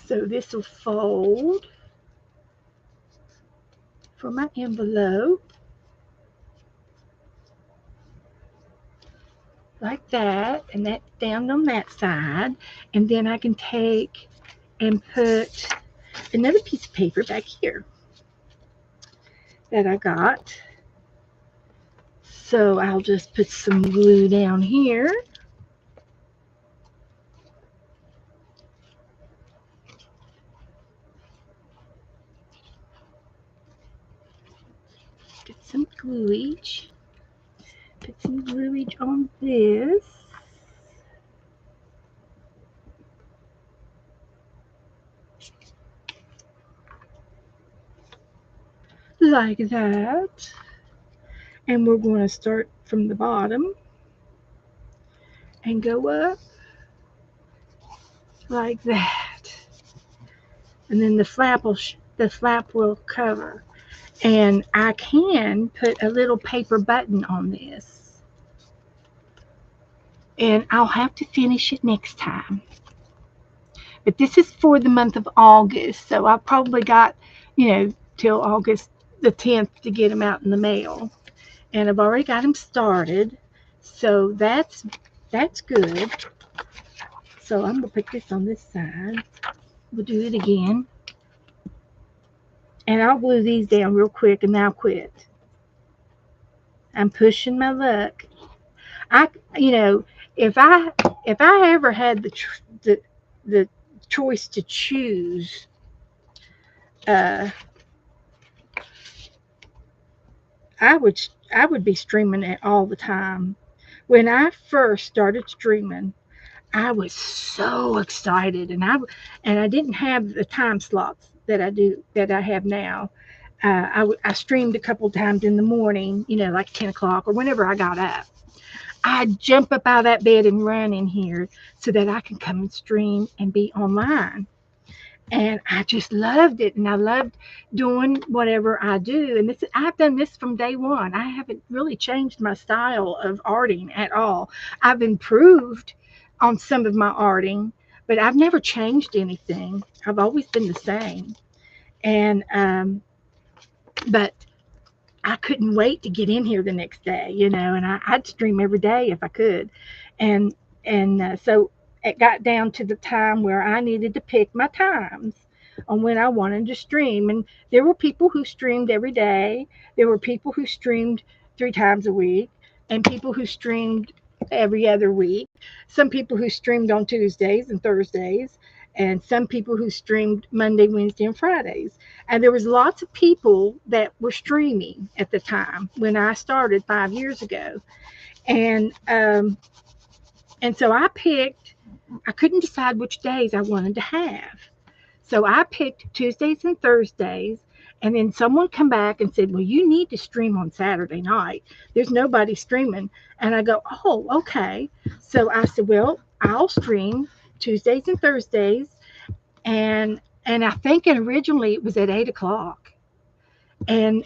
So this will fold for my envelope. Like that, and that down on that side. And then I can take and put another piece of paper back here that I got. So I'll just put some glue down here. Get some gluage. Put some gluage on this. Like that. And we're going to start from the bottom and go up like that. And then the flap will cover. And I can put a little paper button on this. And I'll have to finish it next time. But this is for the month of August, so I've probably got, till August the 10th to get them out in the mail. And I've already got them started, so that's good. So I'm going to put this on this side. We'll do it again. And I'll glue these down real quick and I'll quit. I'm pushing my luck. If I ever had the choice to choose, I would be streaming it all the time. When I first started streaming, I was so excited, and I didn't have the time slots that I have now. I streamed a couple times in the morning, like 10 o'clock or whenever I got up. I'd jump up out of that bed and run in here so that I can come and stream and be online. And I just loved it, and I loved doing whatever I do. And I've done this from day one. I haven't really changed my style of arting at all. I've improved on some of my arting, but I've never changed anything. I've always been the same. And but I couldn't wait to get in here the next day, and I'd stream every day if I could. And so it got down to the time where I needed to pick my times on when I wanted to stream. And there were people who streamed every day. There were people who streamed 3 times a week, and people who streamed every other week. Some people who streamed on Tuesdays and Thursdays, and some people who streamed Monday, Wednesday, and Fridays. And there was lots of people that were streaming at the time when I started 5 years ago. And so I couldn't decide which days I wanted to have. So I picked Tuesdays and Thursdays, and then someone come back and said, well, you need to stream on Saturday night. There's nobody streaming. And I go, oh, okay. So I said, well, I'll stream Tuesdays and Thursdays. And I think originally it was at 8 o'clock. and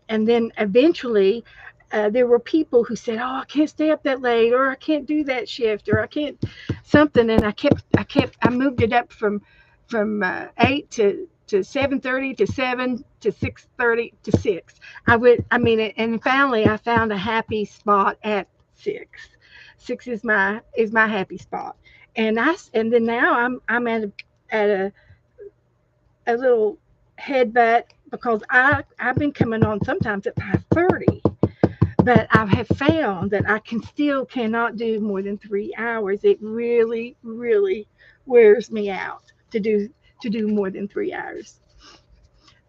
then eventually there were people who said, "Oh, I can't stay up that late, or I can't do that shift, or I can't something." And I moved it up from 8 to 7:30 to 7 to 6:30 to 6. And finally I found a happy spot at 6. 6 is my happy spot, and then now I'm at a little headbutt because I've been coming on sometimes at 5:30, but I have found that I cannot do more than 3 hours. It really, really wears me out to do more than 3 hours.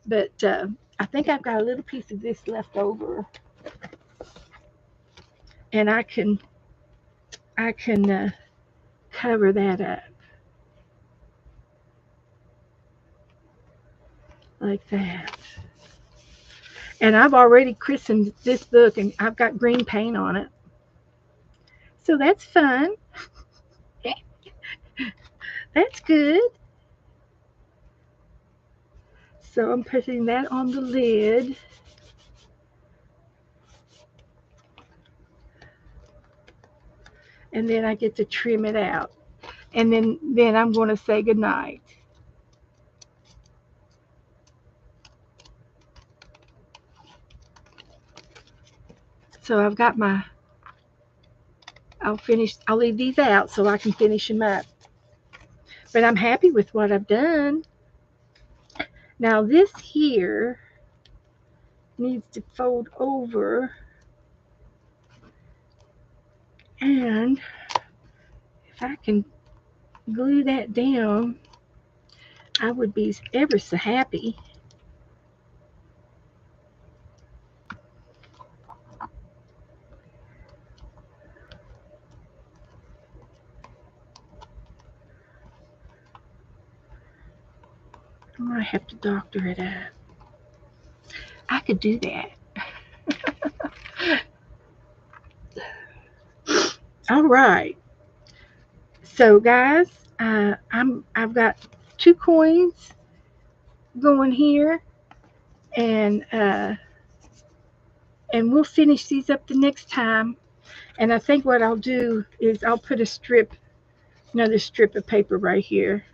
But I think I've got a little piece of this left over, and I can cover that up like that. And I've already christened this book, and I've got green paint on it, so that's fun. That's good. So I'm putting that on the lid. And then I get to trim it out. And then I'm going to say goodnight. So I've got I'll leave these out so I can finish them up. But I'm happy with what I've done. Now this here needs to fold over, and if I can glue that down, I would be ever so happy. I might have to doctor it up. I could do that. All right. So guys, I've got 2 coins going here, and we'll finish these up the next time. And I think what I'll do is I'll put another strip of paper right here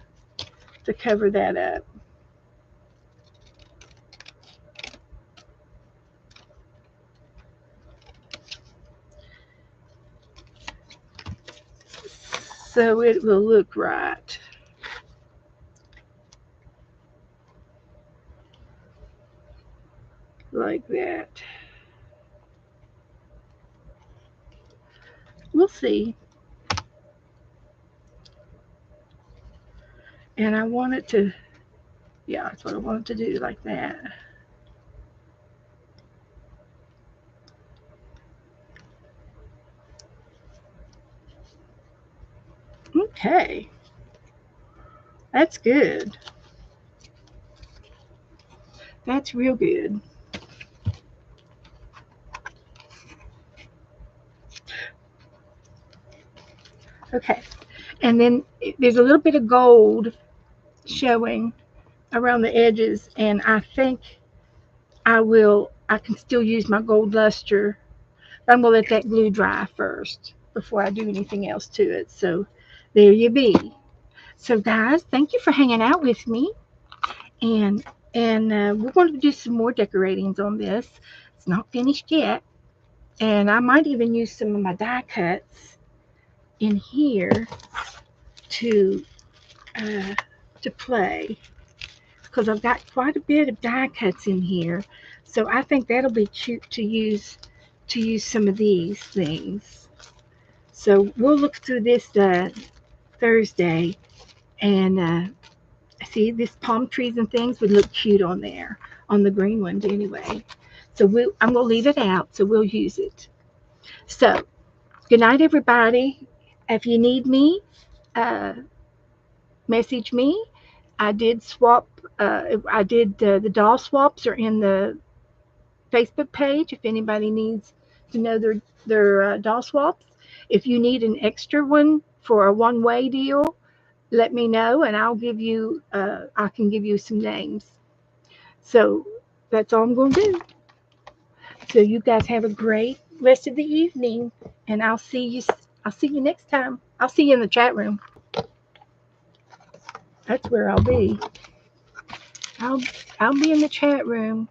to cover that up. So it will look right. Like that. We'll see. And I want it to, yeah, that's what I want it to do, like that. Okay. That's good. That's real good. Okay. And then there's a little bit of gold showing around the edges, and I think I can still use my gold luster. I'm going to let that glue dry first before I do anything else to it. So there you be. So guys, thank you for hanging out with me. And we're going to do some more decoratings on this. It's not finished yet. And I might even use some of my die cuts in here to play, because I've got quite a bit of die cuts in here. So I think that'll be cute to use some of these things. So we'll look through this Thursday, and see, this palm trees and things would look cute on there, on the green ones anyway. So I'm going to leave it out, so we'll use it. So good night, everybody. If you need me, message me. I did swap. The doll swaps are in the Facebook page if anybody needs to know their doll swaps. If you need an extra one for a one-way deal, let me know, and I can give you some names. So That's all I'm going to do. So you guys have a great rest of the evening, and I'll see you. I'll see you next time. I'll see you in the chat room. That's where I'll be. I'll be in the chat room.